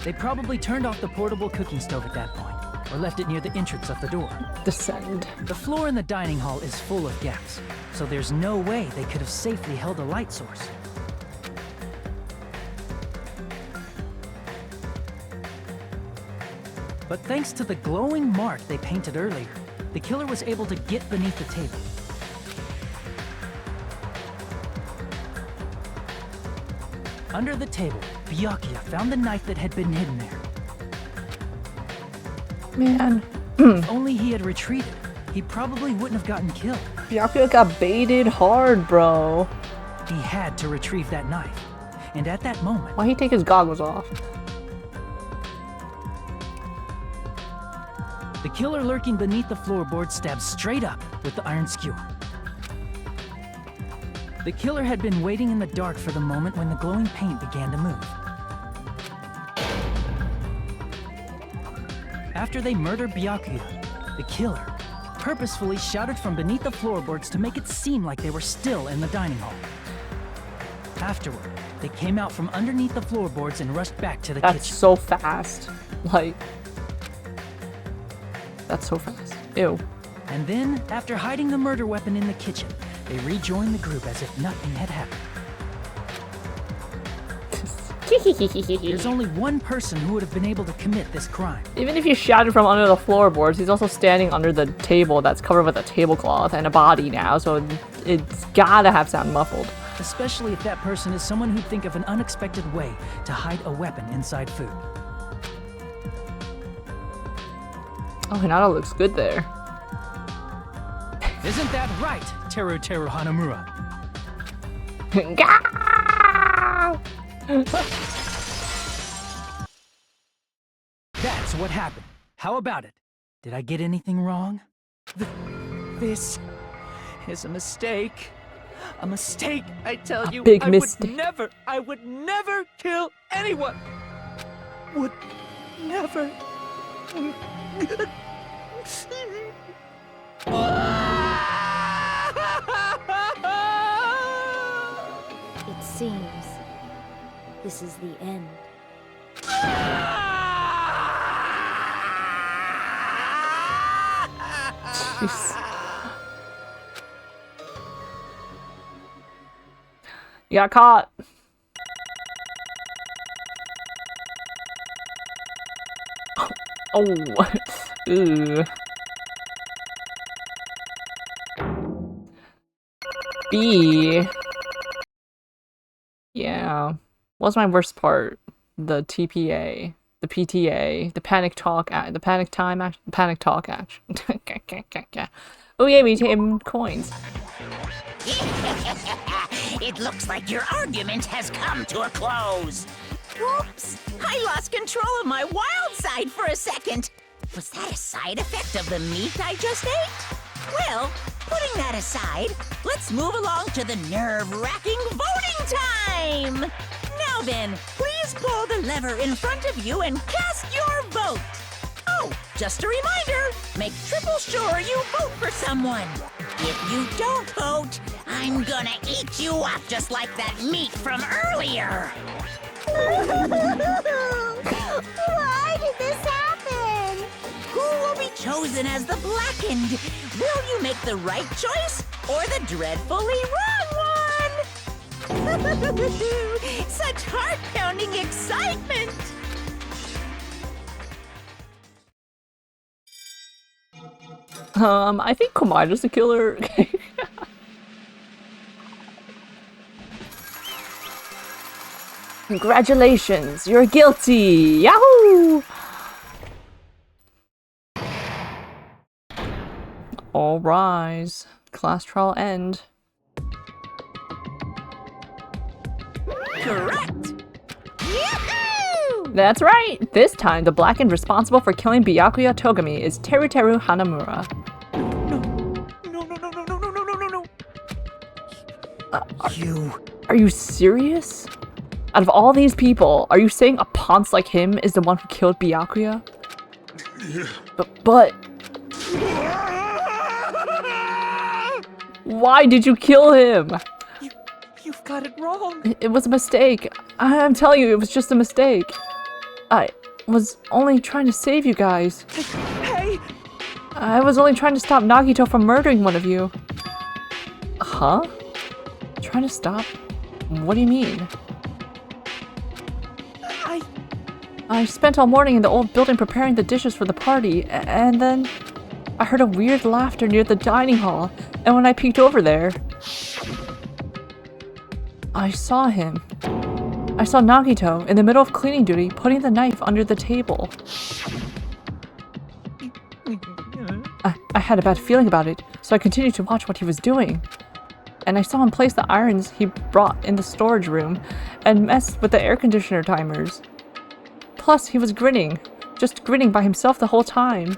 They probably turned off the portable cooking stove at that point, or left it near the entrance of the door. Descend. The floor in the dining hall is full of gaps, so there's no way they could have safely held a light source. But thanks to the glowing mark they painted earlier, the killer was able to get beneath the table. Under the table, Byakuya found the knife that had been hidden there. Man. If only he had retreated, he probably wouldn't have gotten killed. Byakuya got baited hard, bro. He had to retrieve that knife. And at that moment... Why'd he take his goggles off? The killer lurking beneath the floorboard stabbed straight up with the iron skewer. The killer had been waiting in the dark for the moment when the glowing paint began to move. After they murdered Byakuya, the killer purposefully shouted from beneath the floorboards to make it seem like they were still in the dining hall. Afterward, they came out from underneath the floorboards and rushed back to the kitchen. That's so fast. Like... That's so fast. Ew. And then, after hiding the murder weapon in the kitchen, they rejoined the group as if nothing had happened. There's only one person who would have been able to commit this crime. Even if you shouted from under the floorboards, he's also standing under the table that's covered with a tablecloth and a body now, so it's gotta have sound muffled. Especially if that person is someone who'd think of an unexpected way to hide a weapon inside food. Oh, Hinata looks good there. Isn't that right, Teru Teru Hanamura? That's what happened. How about it? Did I get anything wrong? This is a mistake. A mistake, I tell you. Big mistake. I would never kill anyone. Would never. It seems this is the end. Jeez. You got caught. Oh. Ooh. B. Yeah. What's my worst part? The TPA, the PTA, the panic talk, the panic time action, panic talk action. Oh yeah, we tamed coins. It looks like your argument has come to a close. Oops! I lost control of my wild side for a second. Was that a side effect of the meat I just ate? Well, putting that aside, let's move along to the nerve-wracking voting time! time. Now then, please pull the lever in front of you and cast your vote. Oh, just a reminder, make triple sure you vote for someone. If you don't vote, I'm gonna eat you up just like that meat from earlier. Why did this happen? Who will be chosen as the Blackened? Will you make the right choice or the dreadfully wrong one? Such heart-pounding excitement! I think Komado's the killer. Congratulations, you're guilty! Yahoo! All rise. Class trial end. Correct! That's right! This time, the Blackened responsible for killing Byakuya Togami is Teruteru Hanamura. Are you serious? Out of all these people, are you saying a ponce like him is the one who killed Byakuya? But... Why did you kill him? You've got it wrong. It was a mistake. I'm telling you, it was just a mistake. I was only trying to save you guys. Hey! I was only trying to stop Nagito from murdering one of you. Huh? Trying to stop? What do you mean? I spent all morning in the old building preparing the dishes for the party, and then I heard a weird laughter near the dining hall, and when I peeked over there, I saw him. I saw Nagito in the middle of cleaning duty, putting the knife under the table. I had a bad feeling about it, so I continued to watch what he was doing. And I saw him place the irons he brought in the storage room and mess with the air conditioner timers. Plus, he was grinning. Just grinning by himself the whole time.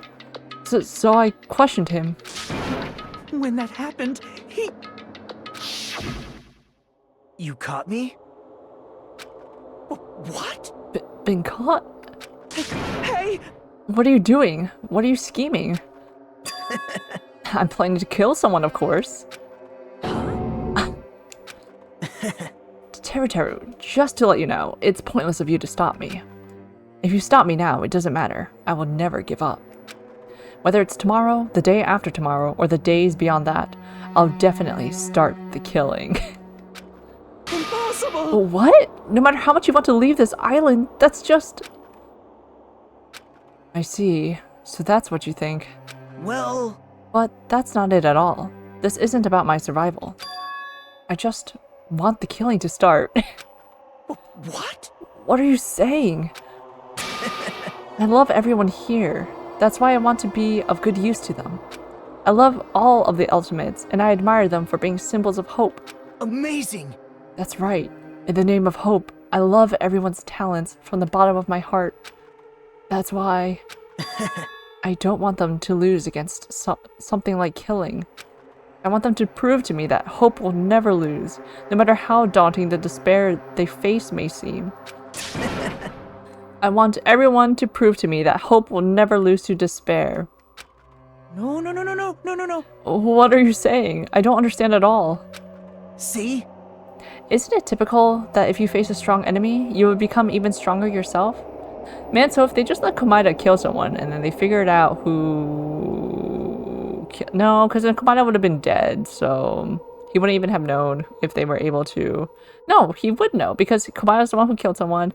So I questioned him. When that happened, he... You caught me? What? Been caught? Hey! What are you doing? What are you scheming? I'm planning to kill someone, of course. Teru, just to let you know, it's pointless of you to stop me. If you stop me now, it doesn't matter. I will never give up. Whether it's tomorrow, the day after tomorrow, or the days beyond that, I'll definitely start the killing. Impossible! What? No matter how much you want to leave this island, that's just... I see. So that's what you think. Well... But that's not it at all. This isn't about my survival. I just want the killing to start. What? What are you saying? I love everyone here. That's why I want to be of good use to them. I love all of the Ultimates, and I admire them for being symbols of hope. Amazing! That's right. In the name of hope, I love everyone's talents from the bottom of my heart. That's why I don't want them to lose against something like killing. I want them to prove to me that hope will never lose, no matter how daunting the despair they face may seem. I want everyone to prove to me that hope will never lose to despair. No. What are you saying? I don't understand at all. See? Isn't it typical that if you face a strong enemy, you would become even stronger yourself? Man, so if they just let Komida kill someone and then they figured out who... No, because then Komida would have been dead, so he wouldn't even have known if they were able to... No, he would know, because Komida's the one who killed someone.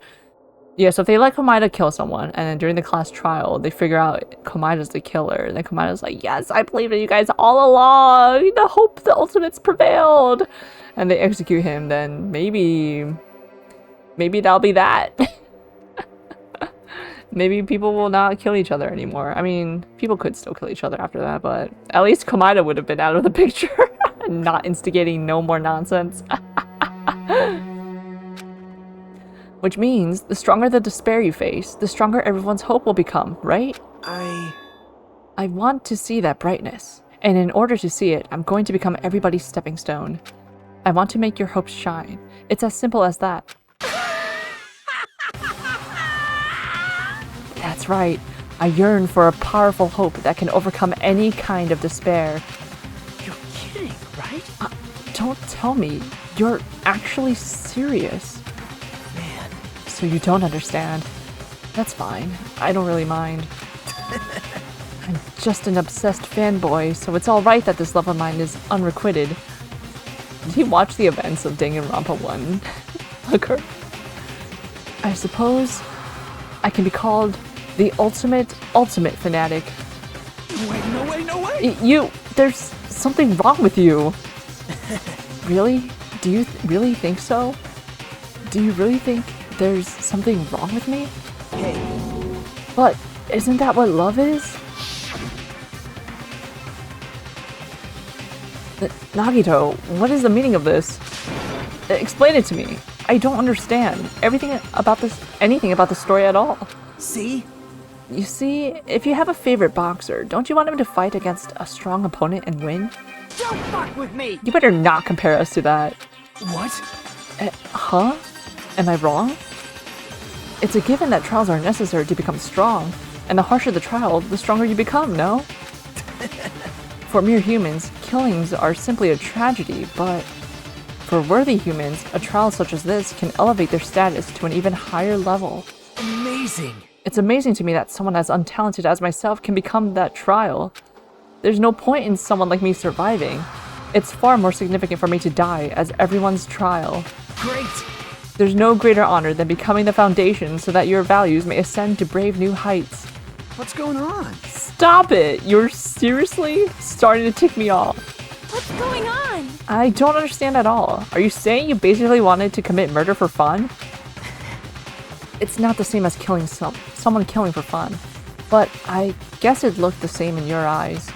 Yeah, so if they let Komida kill someone, and then during the class trial, they figure out Komida's the killer, and then Komida's like, yes, I believed in you guys all along! The hope, the ultimates prevailed! And they execute him, then maybe that'll be that. Maybe people will not kill each other anymore. I mean, people could still kill each other after that, but at least Komida would have been out of the picture. Not instigating no more nonsense. Which means, the stronger the despair you face, the stronger everyone's hope will become, right? I want to see that brightness. And in order to see it, I'm going to become everybody's stepping stone. I want to make your hopes shine, It's as simple as that. That's right. I yearn for a powerful hope that can overcome any kind of despair. You're kidding, right? Don't tell me. You're actually serious. Man. So you don't understand. That's fine. I don't really mind. I'm just an obsessed fanboy, so it's alright that this love of mine is unrequited. Did he watch the events of Danganronpa 1 occur? I suppose I can be called the ultimate fanatic. No way! There's something wrong with you. Really? Do you really think so? Do you really think there's something wrong with me? Hey. But isn't that what love is? Nagito, what is the meaning of this? Explain it to me. I don't understand anything about the story at all. See? You see, if you have a favorite boxer, don't you want him to fight against a strong opponent and win? Don't fuck with me! You better not compare us to that. What? Huh? Am I wrong? It's a given that trials are necessary to become strong, and the harsher the trial, the stronger you become, no? For mere humans, killings are simply a tragedy, but for worthy humans, a trial such as this can elevate their status to an even higher level. Amazing! It's amazing to me that someone as untalented as myself can become that trial. There's no point in someone like me surviving. It's far more significant for me to die as everyone's trial. Great! There's no greater honor than becoming the foundation so that your values may ascend to brave new heights. What's going on? Stop it! You're seriously starting to tick me off. What's going on? I don't understand at all. Are you saying you basically wanted to commit murder for fun? It's not the same as killing someone killing for fun, but I guess it looked the same in your eyes.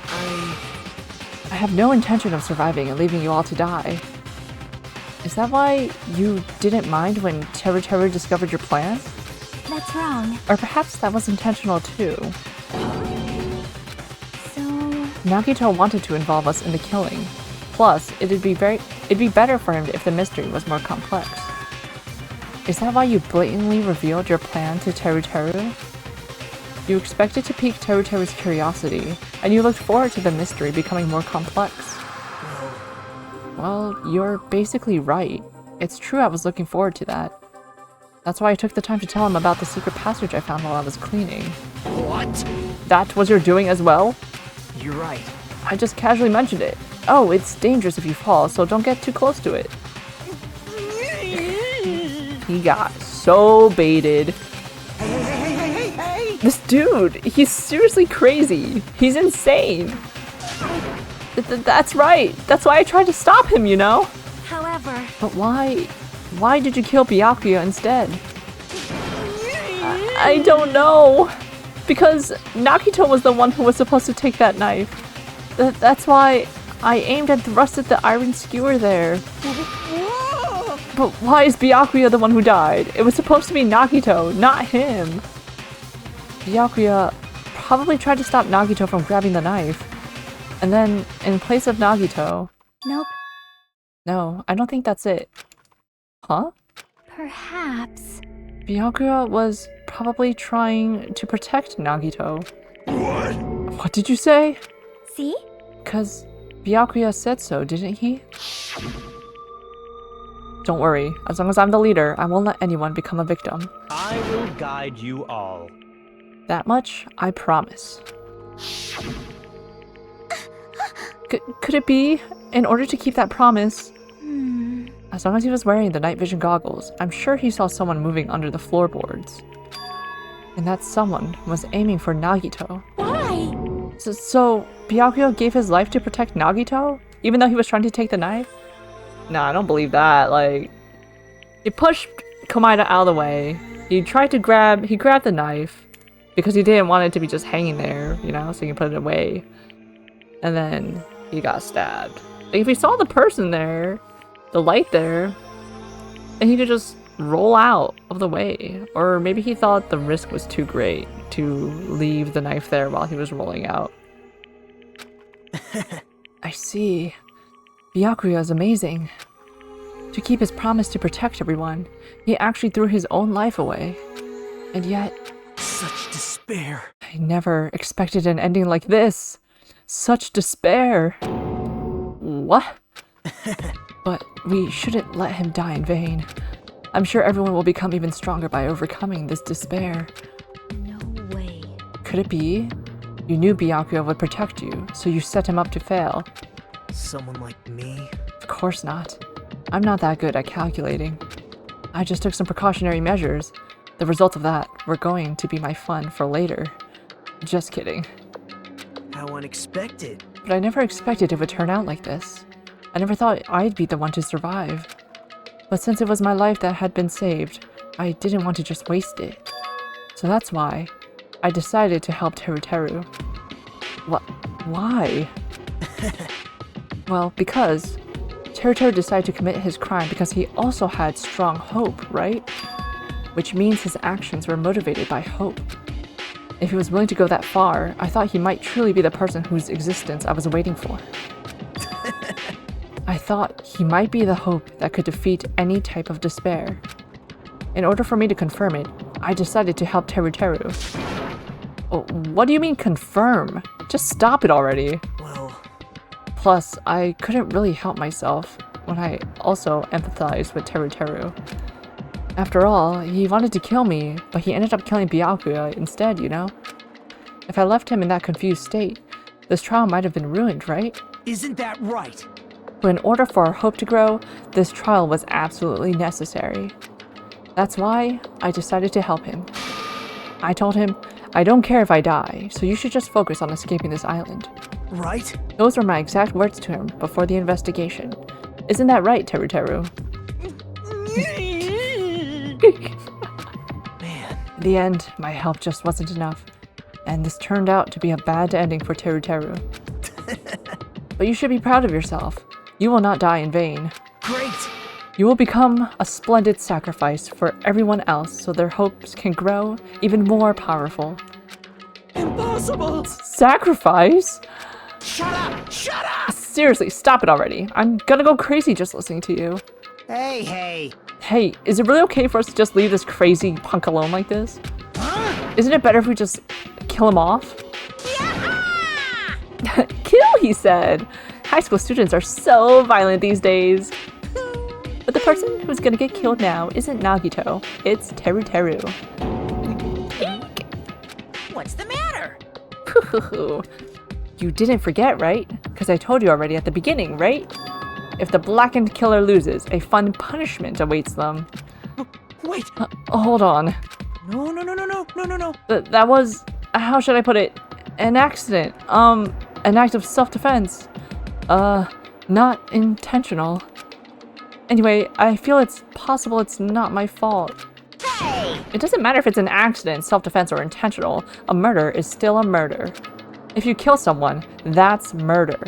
I have no intention of surviving and leaving you all to die. Is that why you didn't mind when Teru Teru discovered your plan? That's wrong. Or perhaps that was intentional too. So... Nagito wanted to involve us in the killing. Plus, it'd be better for him if the mystery was more complex. Is that why you blatantly revealed your plan to Teru Teru? You expected to pique Teru Teru's curiosity, and you looked forward to the mystery becoming more complex. Well, you're basically right. It's true I was looking forward to that. That's why I took the time to tell him about the secret passage I found while I was cleaning. What? That was your doing as well? You're right. I just casually mentioned it. Oh, it's dangerous if you fall, so don't get too close to it. He got so baited. Hey! This dude, he's seriously crazy. He's insane. That's right. That's why I tried to stop him, you know? However... But why did you kill Byakuya instead? I don't know. Because Nagito was the one who was supposed to take that knife. That's why I aimed and thrusted the iron skewer there. But why is Byakuya the one who died? It was supposed to be Nagito, not him. Byakuya probably tried to stop Nagito from grabbing the knife. And then, in place of Nagito... Nope. No, I don't think that's it. Huh? Perhaps... Byakuya was probably trying to protect Nagito. What? What did you say? See? 'Cause Byakuya said so, didn't he? Don't worry, as long as I'm the leader, I won't let anyone become a victim. I will guide you all. That much, I promise. Could it be, in order to keep that promise? As long as he was wearing the night vision goggles, I'm sure he saw someone moving under the floorboards. And that someone was aiming for Nagito. Why? So Byakuya gave his life to protect Nagito? Even though he was trying to take the knife? Nah, I don't believe that. Like, he pushed Komaeda out of the way. He grabbed the knife because he didn't want it to be just hanging there, you know, so he can put it away. And then he got stabbed. Like, if he saw the person there, the light there, and he could just roll out of the way. Or maybe he thought the risk was too great to leave the knife there while he was rolling out. I see. Byakuya is amazing. To keep his promise to protect everyone, he actually threw his own life away. And yet... Such despair. I never expected an ending like this. Such despair. What? But we shouldn't let him die in vain. I'm sure everyone will become even stronger by overcoming this despair. No way. Could it be? You knew Byakuya would protect you, so you set him up to fail. Someone like me? Of course not. I'm not that good at calculating. I just took some precautionary measures. The result of that were going to be my fun for later. Just kidding. How unexpected. But I never expected it would turn out like this. I never thought I'd be the one to survive. But since it was my life that had been saved, I didn't want to just waste it. So that's why I decided to help Teru. Why? Well, because Teru decided to commit his crime because he also had strong hope, right? Which means his actions were motivated by hope. If he was willing to go that far, I thought he might truly be the person whose existence I was waiting for. I thought he might be the hope that could defeat any type of despair. In order for me to confirm it, I decided to help Teru. Oh, what do you mean confirm? Just stop it already. Well... Plus, I couldn't really help myself when I also empathized with Teru. After all, he wanted to kill me, but he ended up killing Byakuya instead, you know? If I left him in that confused state, this trial might have been ruined, right? Isn't that right? But in order for our hope to grow, this trial was absolutely necessary. That's why I decided to help him. I told him, I don't care if I die, so you should just focus on escaping this island. Right? Those were my exact words to him before the investigation. Isn't that right, Teru? Man. In the end, my help just wasn't enough, and this turned out to be a bad ending for Teru. But you should be proud of yourself. You will not die in vain. Great! You will become a splendid sacrifice for everyone else so their hopes can grow even more powerful. Impossible! Sacrifice? Shut up! Shut up! Seriously, stop it already. I'm gonna go crazy just listening to you. Hey. Hey, is it really okay for us to just leave this crazy punk alone like this? Huh? Isn't it better if we just kill him off? Kill, he said! High school students are so violent these days. But the person who's gonna get killed now isn't Nagito, it's Teru. What's the matter? You didn't forget, right? Because I told you already at the beginning, right? If the blackened killer loses, a fun punishment awaits them. Wait! Hold on. No. That was... how should I put it? An accident. An act of self-defense. Not intentional. Anyway, I feel it's possible it's not my fault. Hey! It doesn't matter if it's an accident, self-defense, or intentional. A murder is still a murder. If you kill someone, that's murder.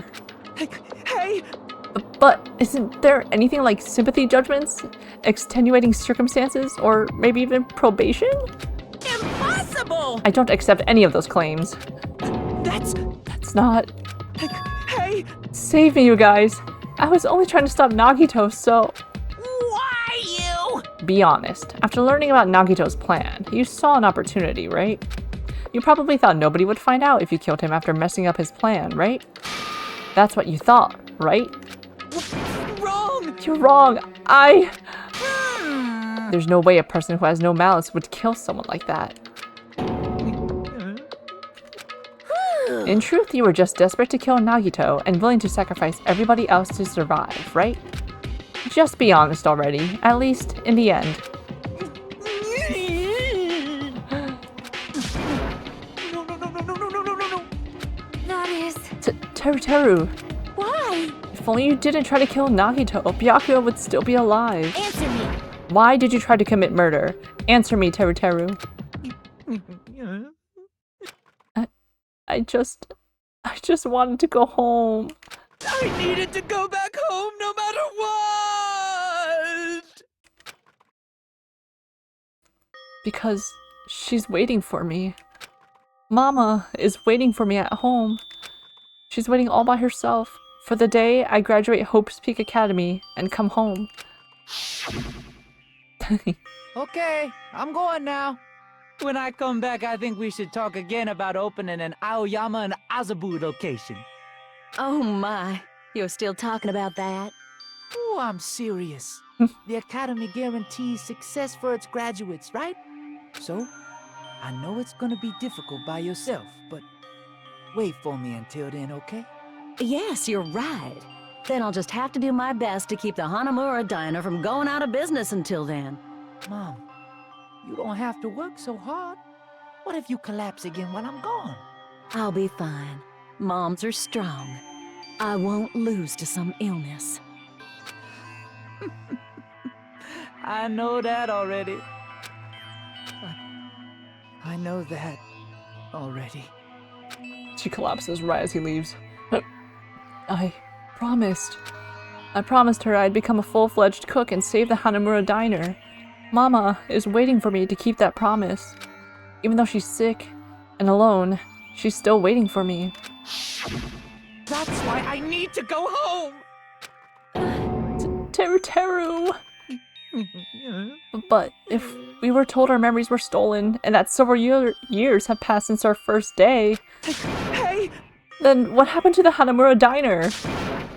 Hey! But isn't there anything like sympathy judgments, extenuating circumstances, or maybe even probation? Impossible! I don't accept any of those claims. That's not... Hey! Save me, you guys. I was only trying to stop Nagito, so... Why you? Be honest. After learning about Nagito's plan, you saw an opportunity, right? You probably thought nobody would find out if you killed him after messing up his plan, right? That's what you thought, right? Wrong! You're wrong. There's no way a person who has no malice would kill someone like that. In truth, you were just desperate to kill Nagito and willing to sacrifice everybody else to survive, right? Just be honest already, at least in the end. No. That is... Teru. Why? If only you didn't try to kill Nagito, Byakuya would still be alive. Answer me. Why did you try to commit murder? Answer me, Teru. I just wanted to go home. I needed to go back home no matter what! Because she's waiting for me. Mama is waiting for me at home. She's waiting all by herself for the day I graduate Hope's Peak Academy and come home. Okay, I'm going now. When I come back, I think we should talk again about opening an Aoyama and Azabu location. Oh my, you're still talking about that? Oh, I'm serious. The Academy guarantees success for its graduates, right? So, I know it's gonna be difficult by yourself, but wait for me until then, okay? Yes, you're right. Then I'll just have to do my best to keep the Hanamura Diner from going out of business until then. Mom, you don't have to work so hard. What if you collapse again while I'm gone? I'll be fine. Moms are strong. I won't lose to some illness. I know that already. I know that already. She collapses right as he leaves. I promised her I'd become a full-fledged cook and save the Hanamura Diner. Mama is waiting for me to keep that promise. Even though she's sick and alone, she's still waiting for me. That's why I need to go home! Teru! But if we were told our memories were stolen and that several years have passed since our first day, Hey! Then what happened to the Hanamura Diner?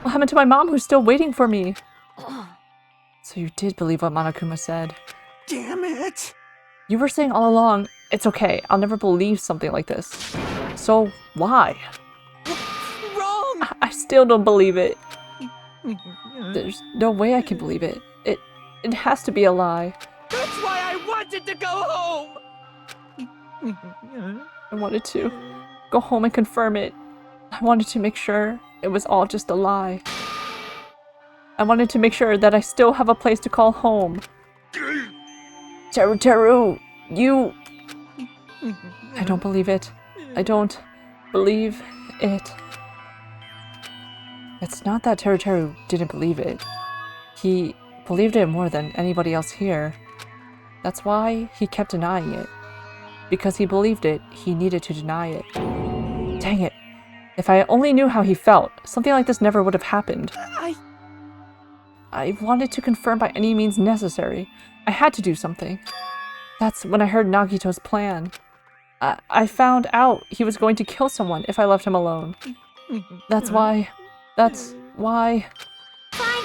What happened to my mom who's still waiting for me? So you did believe what Monokuma said. Damn it! You were saying all along, it's okay, I'll never believe something like this. So why? Wrong! I still don't believe it. There's no way I can believe it. It has to be a lie. That's why I wanted to go home! I wanted to go home and confirm it. I wanted to make sure it was all just a lie. I wanted to make sure that I still have a place to call home. Teru, you... I don't believe it. I don't believe it. It's not that Teru didn't believe it. He believed it more than anybody else here. That's why he kept denying it. Because he believed it, he needed to deny it. Dang it. If I only knew how he felt, something like this never would have happened. I wanted to confirm by any means necessary. I had to do something. That's when I heard Nagito's plan. I found out he was going to kill someone if I left him alone. That's why...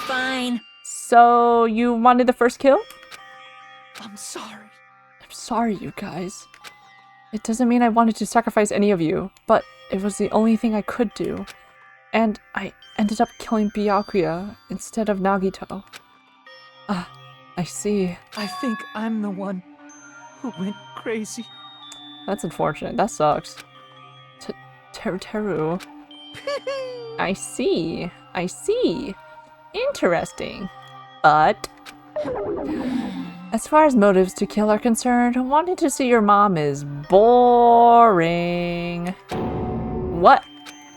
Fine. So, you wanted the first kill? I'm sorry. I'm sorry, you guys. It doesn't mean I wanted to sacrifice any of you, but it was the only thing I could do. And I ended up killing Byakuya instead of Nagito. I see. I think I'm the one who went crazy. That's unfortunate. That sucks. Teru. I see. Interesting. But... as far as motives to kill are concerned, wanting to see your mom is boring. What?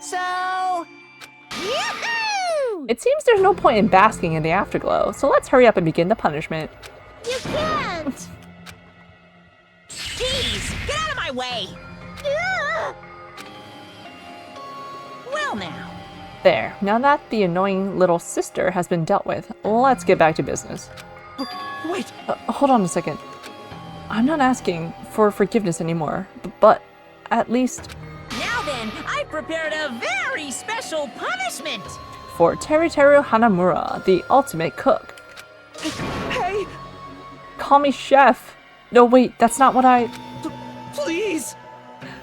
So... Yahoo! It seems there's no point in basking in the afterglow, so let's hurry up and begin the punishment. You can't! Jeez, get out of my way! Well now. There, now that the annoying little sister has been dealt with, let's get back to business. Wait! Hold on a second. I'm not asking for forgiveness anymore, but at least... Now then, I prepared a very special punishment! For Teru Hanamura, the ultimate cook. Hey! Call me chef! No, wait, that's not what I... Please!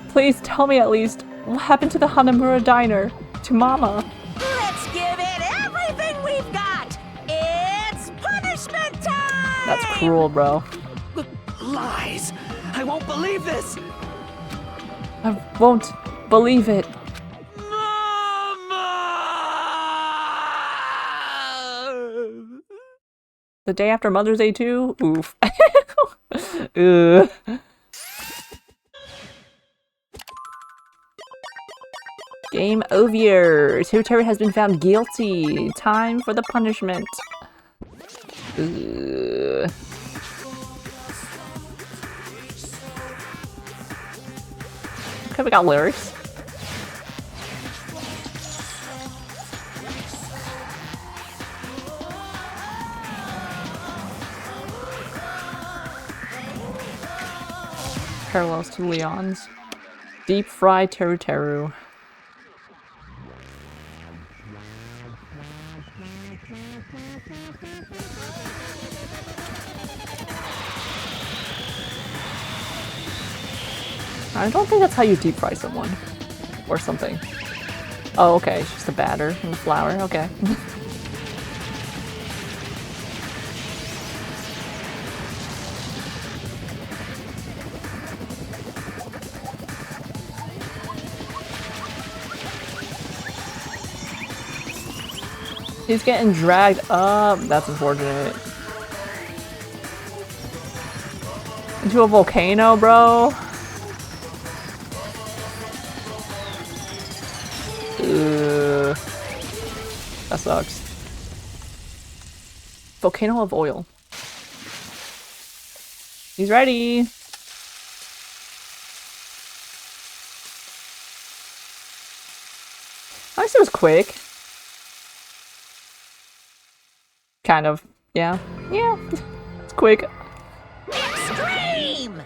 Please tell me at least, what happened to the Hanamura Diner? To Mama? Let's give it everything we've got! It's punishment time! That's cruel, bro. Lies! I won't believe this! I won't believe it. Mama! The day after Mother's Day too? Oof. Ugh. Game over. Teru has been found guilty. Time for the punishment. Ugh. Okay, we got lyrics. parallels to Leon's. Deep fried teru teru. I don't think that's how you deep fry someone. Or something. Oh, okay, it's just the batter and the flour, okay. He's getting dragged up. That's unfortunate. Into a volcano, bro. Ugh. That sucks. Volcano of oil. He's ready. At least it was quick. Kind of. Yeah. Yeah. It's quick. Extreme!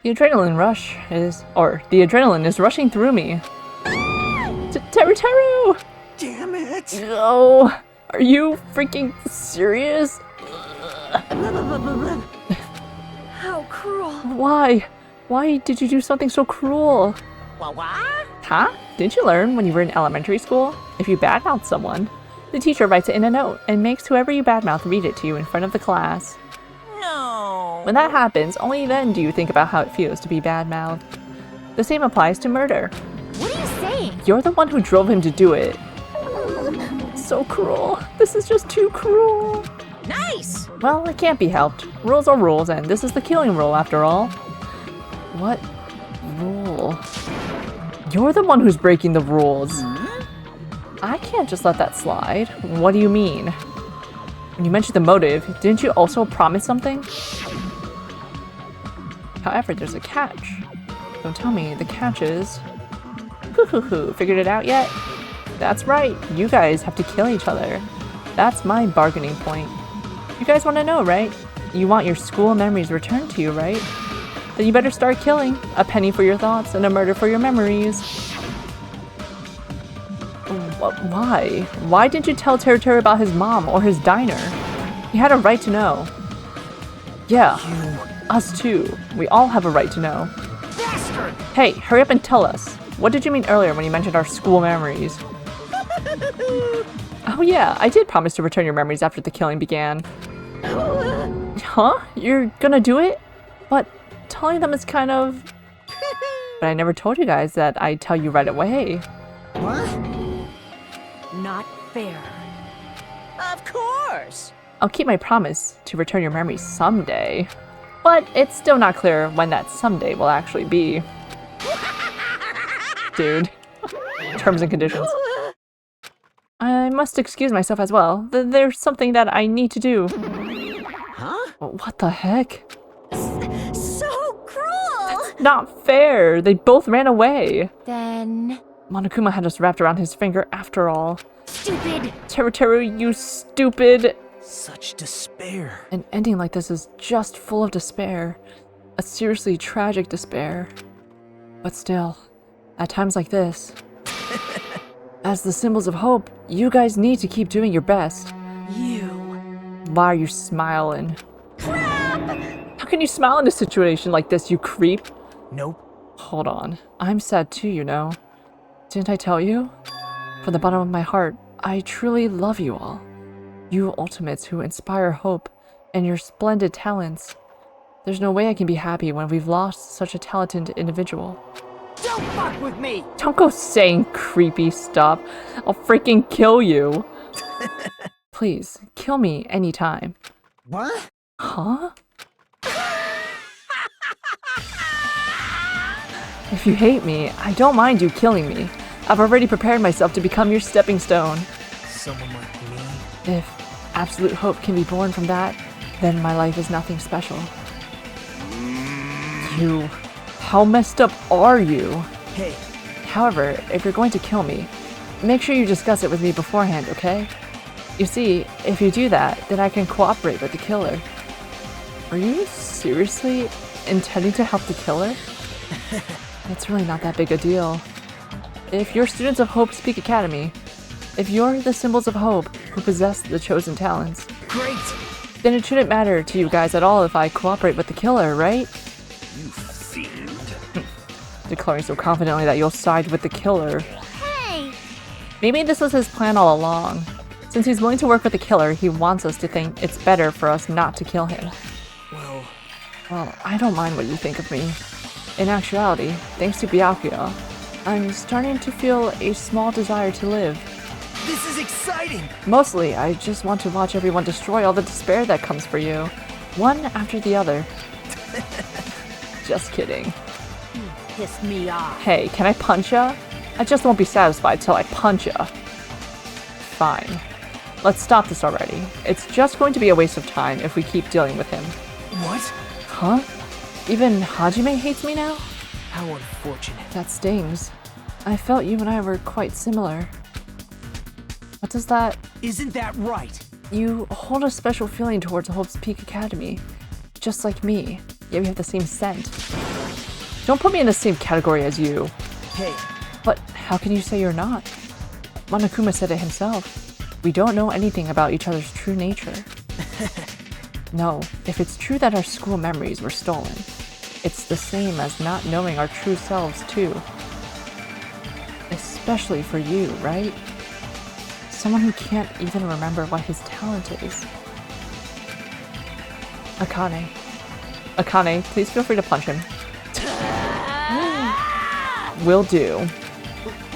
The adrenaline rush is, or the adrenaline is rushing through me. Teru Teru! Damn it! No! Are you freaking serious? How cruel. Why? Why did you do something so cruel? What? Huh? Didn't you learn when you were in elementary school? If you badmouth someone, the teacher writes it in a note and makes whoever you badmouth read it to you in front of the class. No. When that happens, only then do you think about how it feels to be badmouthed. The same applies to murder. What are you saying? You're the one who drove him to do it. So cruel. This is just too cruel. Nice! Well, it can't be helped. Rules are rules, and this is the killing rule after all. What rule? You're the one who's breaking the rules. I can't just let that slide. What do you mean? When you mentioned the motive, didn't you also promise something? However, there's a catch. Don't tell me the catch is... Figured it out yet? That's right, you guys have to kill each other. That's my bargaining point. You guys want to know, right? You want your school memories returned to you, right? Then you better start killing. A penny for your thoughts and a murder for your memories. Why? Why didn't you tell Teru Teru about his mom or his diner? He had a right to know. Yeah, us too. We all have a right to know. Bastard! Hey, hurry up and tell us. What did you mean earlier when you mentioned our school memories? Oh yeah, I did promise to return your memories after the killing began. Huh? You're gonna do it? But telling them is kind of... But I never told you guys that I'd tell you right away. What? Not fair. Of course! I'll keep my promise to return your memories someday. But it's still not clear when that someday will actually be. Dude. Terms and conditions. I must excuse myself as well. There's something that I need to do. Huh? What the heck? So cruel! That's not fair! They both ran away! Then... Monokuma had us wrapped around his finger after all. Stupid! Teru Teru, you stupid! Such despair. An ending like this is just full of despair. A seriously tragic despair. But still, at times like this, as the symbols of hope, you guys need to keep doing your best. You... Why are you smiling? Crap! How can you smile in a situation like this, you creep? Nope. Hold on. I'm sad too, you know. Didn't I tell you? From the bottom of my heart, I truly love you all. You ultimates who inspire hope and your splendid talents. There's no way I can be happy when we've lost such a talented individual. Don't fuck with me! Don't go saying creepy stuff. I'll freaking kill you. Please, kill me anytime. What? Huh? If you hate me, I don't mind you killing me. I've already prepared myself to become your stepping stone. Someone like me? If absolute hope can be born from that, then my life is nothing special. You... How messed up are you? Hey. However, if you're going to kill me, make sure you discuss it with me beforehand, okay? You see, if you do that, then I can cooperate with the killer. Are you seriously intending to help the killer? It's really not that big a deal. If you're students of Hope's Peak Academy, if you're the symbols of hope who possess the chosen talents, Great! then it shouldn't matter to you guys at all if I cooperate with the killer, right? You fiend. Declaring so confidently that you'll side with the killer. Hey! Maybe this was his plan all along. Since he's willing to work with the killer, he wants us to think it's better for us not to kill him. Well, I don't mind what you think of me. In actuality, thanks to Byakuya, I'm starting to feel a small desire to live. This is exciting! Mostly, I just want to watch everyone destroy all the despair that comes for you. One after the other. Just kidding. You pissed me off. Hey, can I punch ya? I just won't be satisfied till I punch ya. Fine. Let's stop this already. It's just going to be a waste of time if we keep dealing with him. What? Huh? Even Hajime hates me now? How unfortunate. That stings. I felt you and I were quite similar. What does that... Isn't that right? You hold a special feeling towards Hope's Peak Academy. Just like me. Yet we have the same scent. Don't put me in the same category as you. Hey. But how can you say you're not? Monokuma said it himself. We don't know anything about each other's true nature. No, if it's true that our school memories were stolen, it's the same as not knowing our true selves too. Especially for you, right? Someone who can't even remember what his talent is. Akane. Akane, please feel free to punch him. Will do.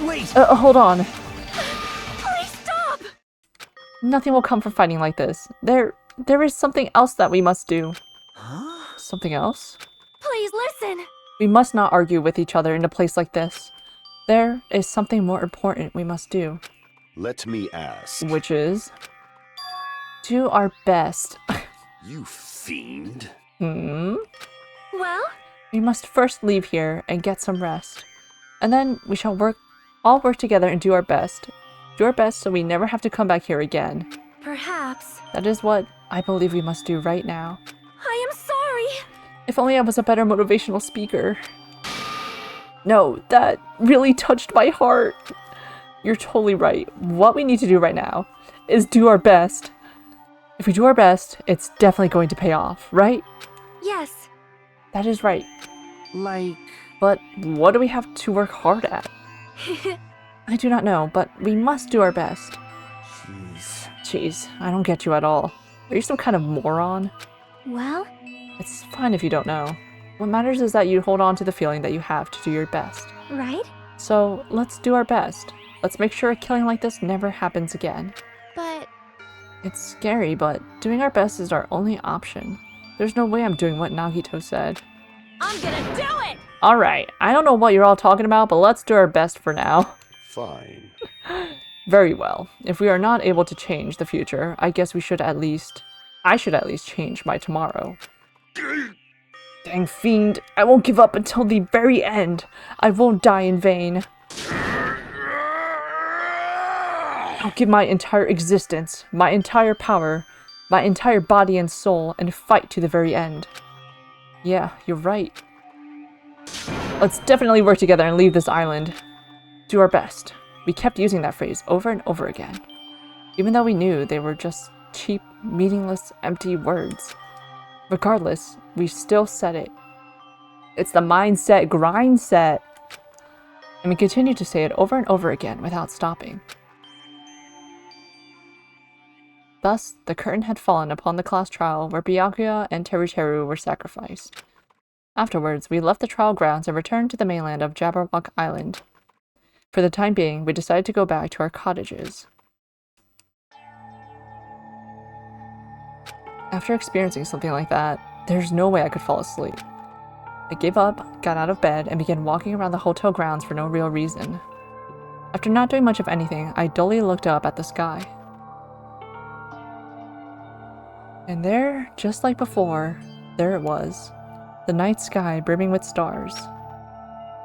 Wait! Hold on. Please stop! Nothing will come from fighting like this. There is something else that we must do. Huh? Something else? Please listen! We must not argue with each other in a place like this. There is something more important we must do. Let me ask. Which is... do our best. You fiend. Well? We must first leave here and get some rest. And then we shall all work together and do our best. Do our best so we never have to come back here again. Perhaps. That is what I believe we must do right now. I am sorry! If only I was a better motivational speaker. No, that really touched my heart. You're totally right. What we need to do right now is do our best. If we do our best, it's definitely going to pay off, right? Yes. That is right. Like... But what do we have to work hard at? I do not know, but we must do our best. Jeez, I don't get you at all. Are you some kind of moron? Well? It's fine if you don't know. What matters is that you hold on to the feeling that you have to do your best. Right? So, let's do our best. Let's make sure a killing like this never happens again. But... It's scary, but doing our best is our only option. There's no way I'm doing what Nagito said. I'm gonna do it! Alright, I don't know what you're all talking about, but let's do our best for now. Fine. Very well. If we are not able to change the future, I guess I should at least change my tomorrow. Dang fiend, I won't give up until the very end. I won't die in vain. I'll give my entire existence, my entire power, my entire body and soul, and fight to the very end. Yeah, you're right. Let's definitely work together and leave this island. Do our best. We kept using that phrase over and over again, even though we knew they were just cheap, meaningless, empty words. Regardless, we still said it. It's the mindset grind set. And we continued to say it over and over again without stopping. Thus, the curtain had fallen upon the class trial where Byakuya and Teruteru were sacrificed. Afterwards, we left the trial grounds and returned to the mainland of Jabberwock Island. For the time being, we decided to go back to our cottages. After experiencing something like that, there's no way I could fall asleep. I gave up, got out of bed, and began walking around the hotel grounds for no real reason. After not doing much of anything, I dully looked up at the sky. And there, just like before, there it was. The night sky brimming with stars.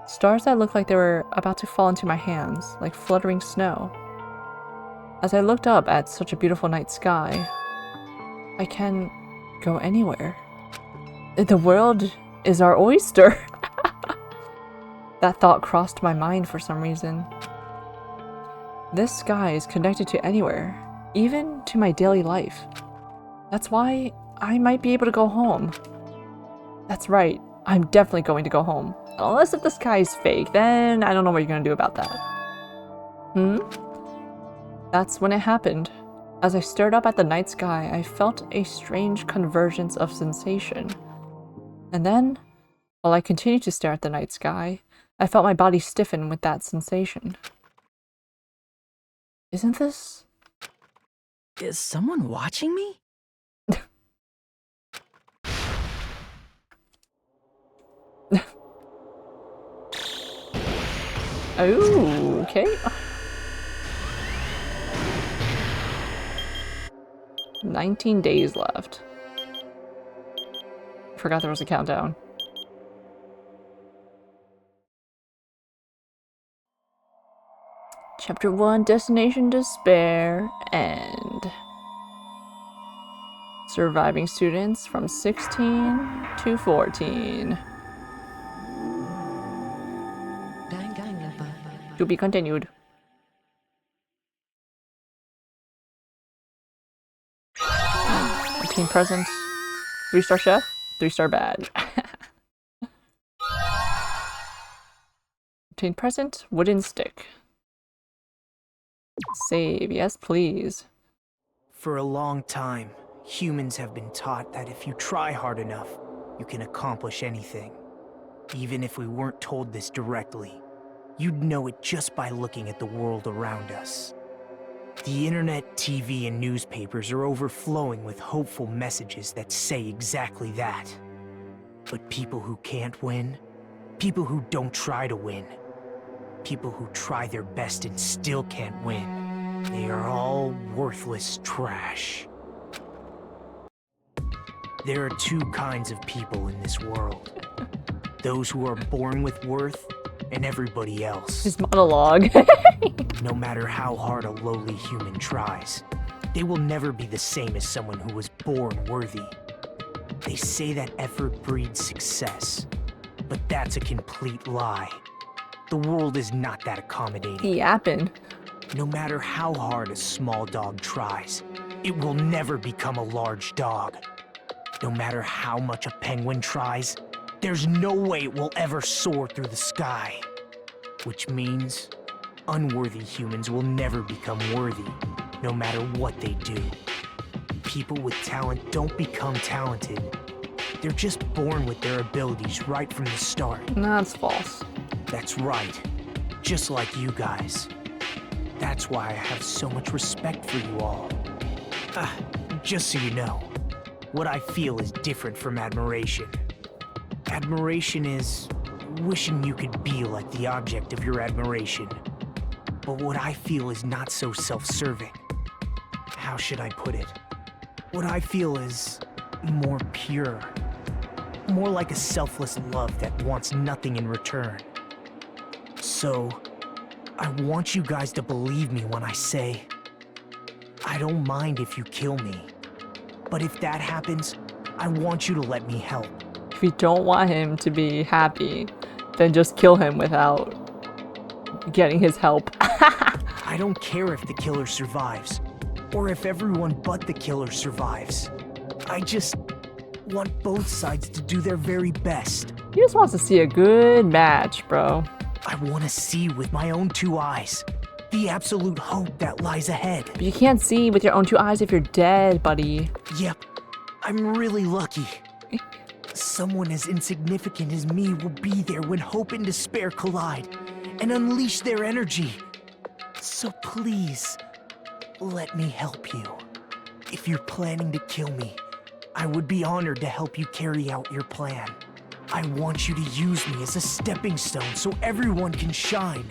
Stars that looked like they were about to fall into my hands, like fluttering snow. As I looked up at such a beautiful night sky, I can go anywhere. The world is our oyster. That thought crossed my mind for some reason. This sky is connected to anywhere, even to my daily life. That's why I might be able to go home. That's right, I'm definitely going to go home. Unless if the sky is fake, then I don't know what you're gonna do about that. That's when it happened. As I stared up at the night sky, I felt a strange convergence of sensation. And then, while I continued to stare at the night sky, I felt my body stiffen with that sensation. Isn't this... Is someone watching me? Oh, okay. 19 days left. Forgot there was a countdown. Chapter 1, Destination Despair, End. Surviving students from 16 to 14. To be continued. Team present. 3-star chef, 3-star badge. Obtain present, wooden stick. Save, yes please. For a long time, humans have been taught that if you try hard enough, you can accomplish anything. Even if we weren't told this directly, you'd know it just by looking at the world around us. The internet, TV, and newspapers are overflowing with hopeful messages that say exactly that. But people who can't win, people who don't try to win, people who try their best and still can't win, they are all worthless trash. There are two kinds of people in this world. Those who are born with worth, and everybody else. His monologue. No matter how hard a lowly human tries, they will never be the same as someone who was born worthy. They say that effort breeds success, but that's a complete lie. The world is not that accommodating. Yappin'. No matter how hard a small dog tries, it will never become a large dog. No matter how much a penguin tries, there's no way it will ever soar through the sky. Which means, unworthy humans will never become worthy, no matter what they do. People with talent don't become talented. They're just born with their abilities right from the start. That's false. That's right. Just like you guys. That's why I have so much respect for you all. Just so you know, what I feel is different from admiration. Admiration is wishing you could be like the object of your admiration. But what I feel is not so self-serving. How should I put it? What I feel is more pure. More like a selfless love that wants nothing in return. So, I want you guys to believe me when I say, I don't mind if you kill me. But if that happens, I want you to let me help. If you don't want him to be happy, then just kill him without getting his help. I don't care if the killer survives, or if everyone but the killer survives. I just want both sides to do their very best. He just wants to see a good match, bro. I want to see with my own two eyes the absolute hope that lies ahead. But you can't see with your own two eyes if you're dead, buddy. Yep, I'm really lucky. Someone as insignificant as me will be there when hope and despair collide and unleash their energy. So please, let me help you. If you're planning to kill me, I would be honored to help you carry out your plan. I want you to use me as a stepping stone so everyone can shine.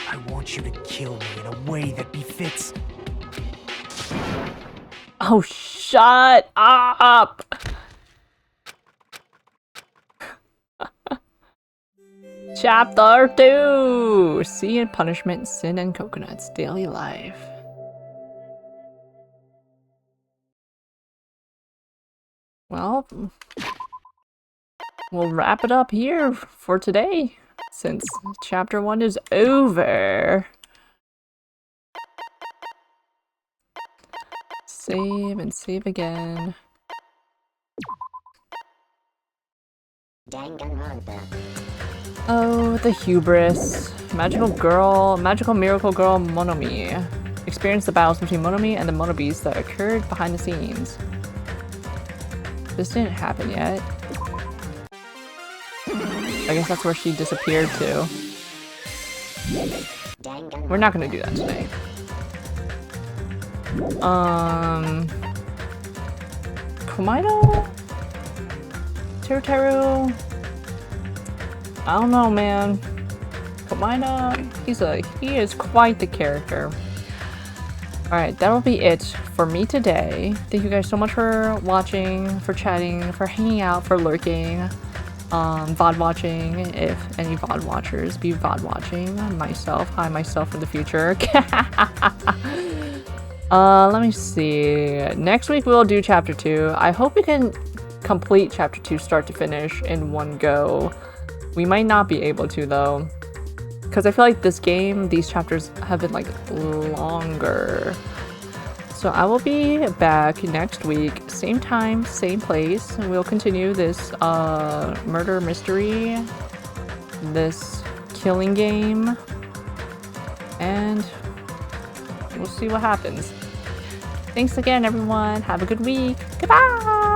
I want you to kill me in a way that befits... Oh, shut up! Chapter 2! Sea and Punishment, Sin and Coconuts, Daily Life. Well, we'll wrap it up here for today, since chapter 1 is over. Save and save again. Danganronpa. Oh, the hubris. Magical miracle girl Monomi. Experience the battles between Monomi and the Monobes that occurred behind the scenes. This didn't happen yet. I guess that's where she disappeared to. We're not gonna do that today. Komaito? Teru? I don't know, man. Komaito, he is quite the character. Alright, that'll be it for me today. Thank you guys so much for watching, for chatting, for hanging out, for lurking. VOD watching, if any VOD watchers be VOD watching. Myself, hi myself in the future. Let me see. Next week we'll do chapter 2. I hope we can complete chapter 2 start to finish in one go. We might not be able to though, because I feel like this game, these chapters have been like longer. So I will be back next week, same time, same place, and we'll continue this murder mystery, this killing game, and we'll see what happens. Thanks again, everyone. Have a good week. Goodbye!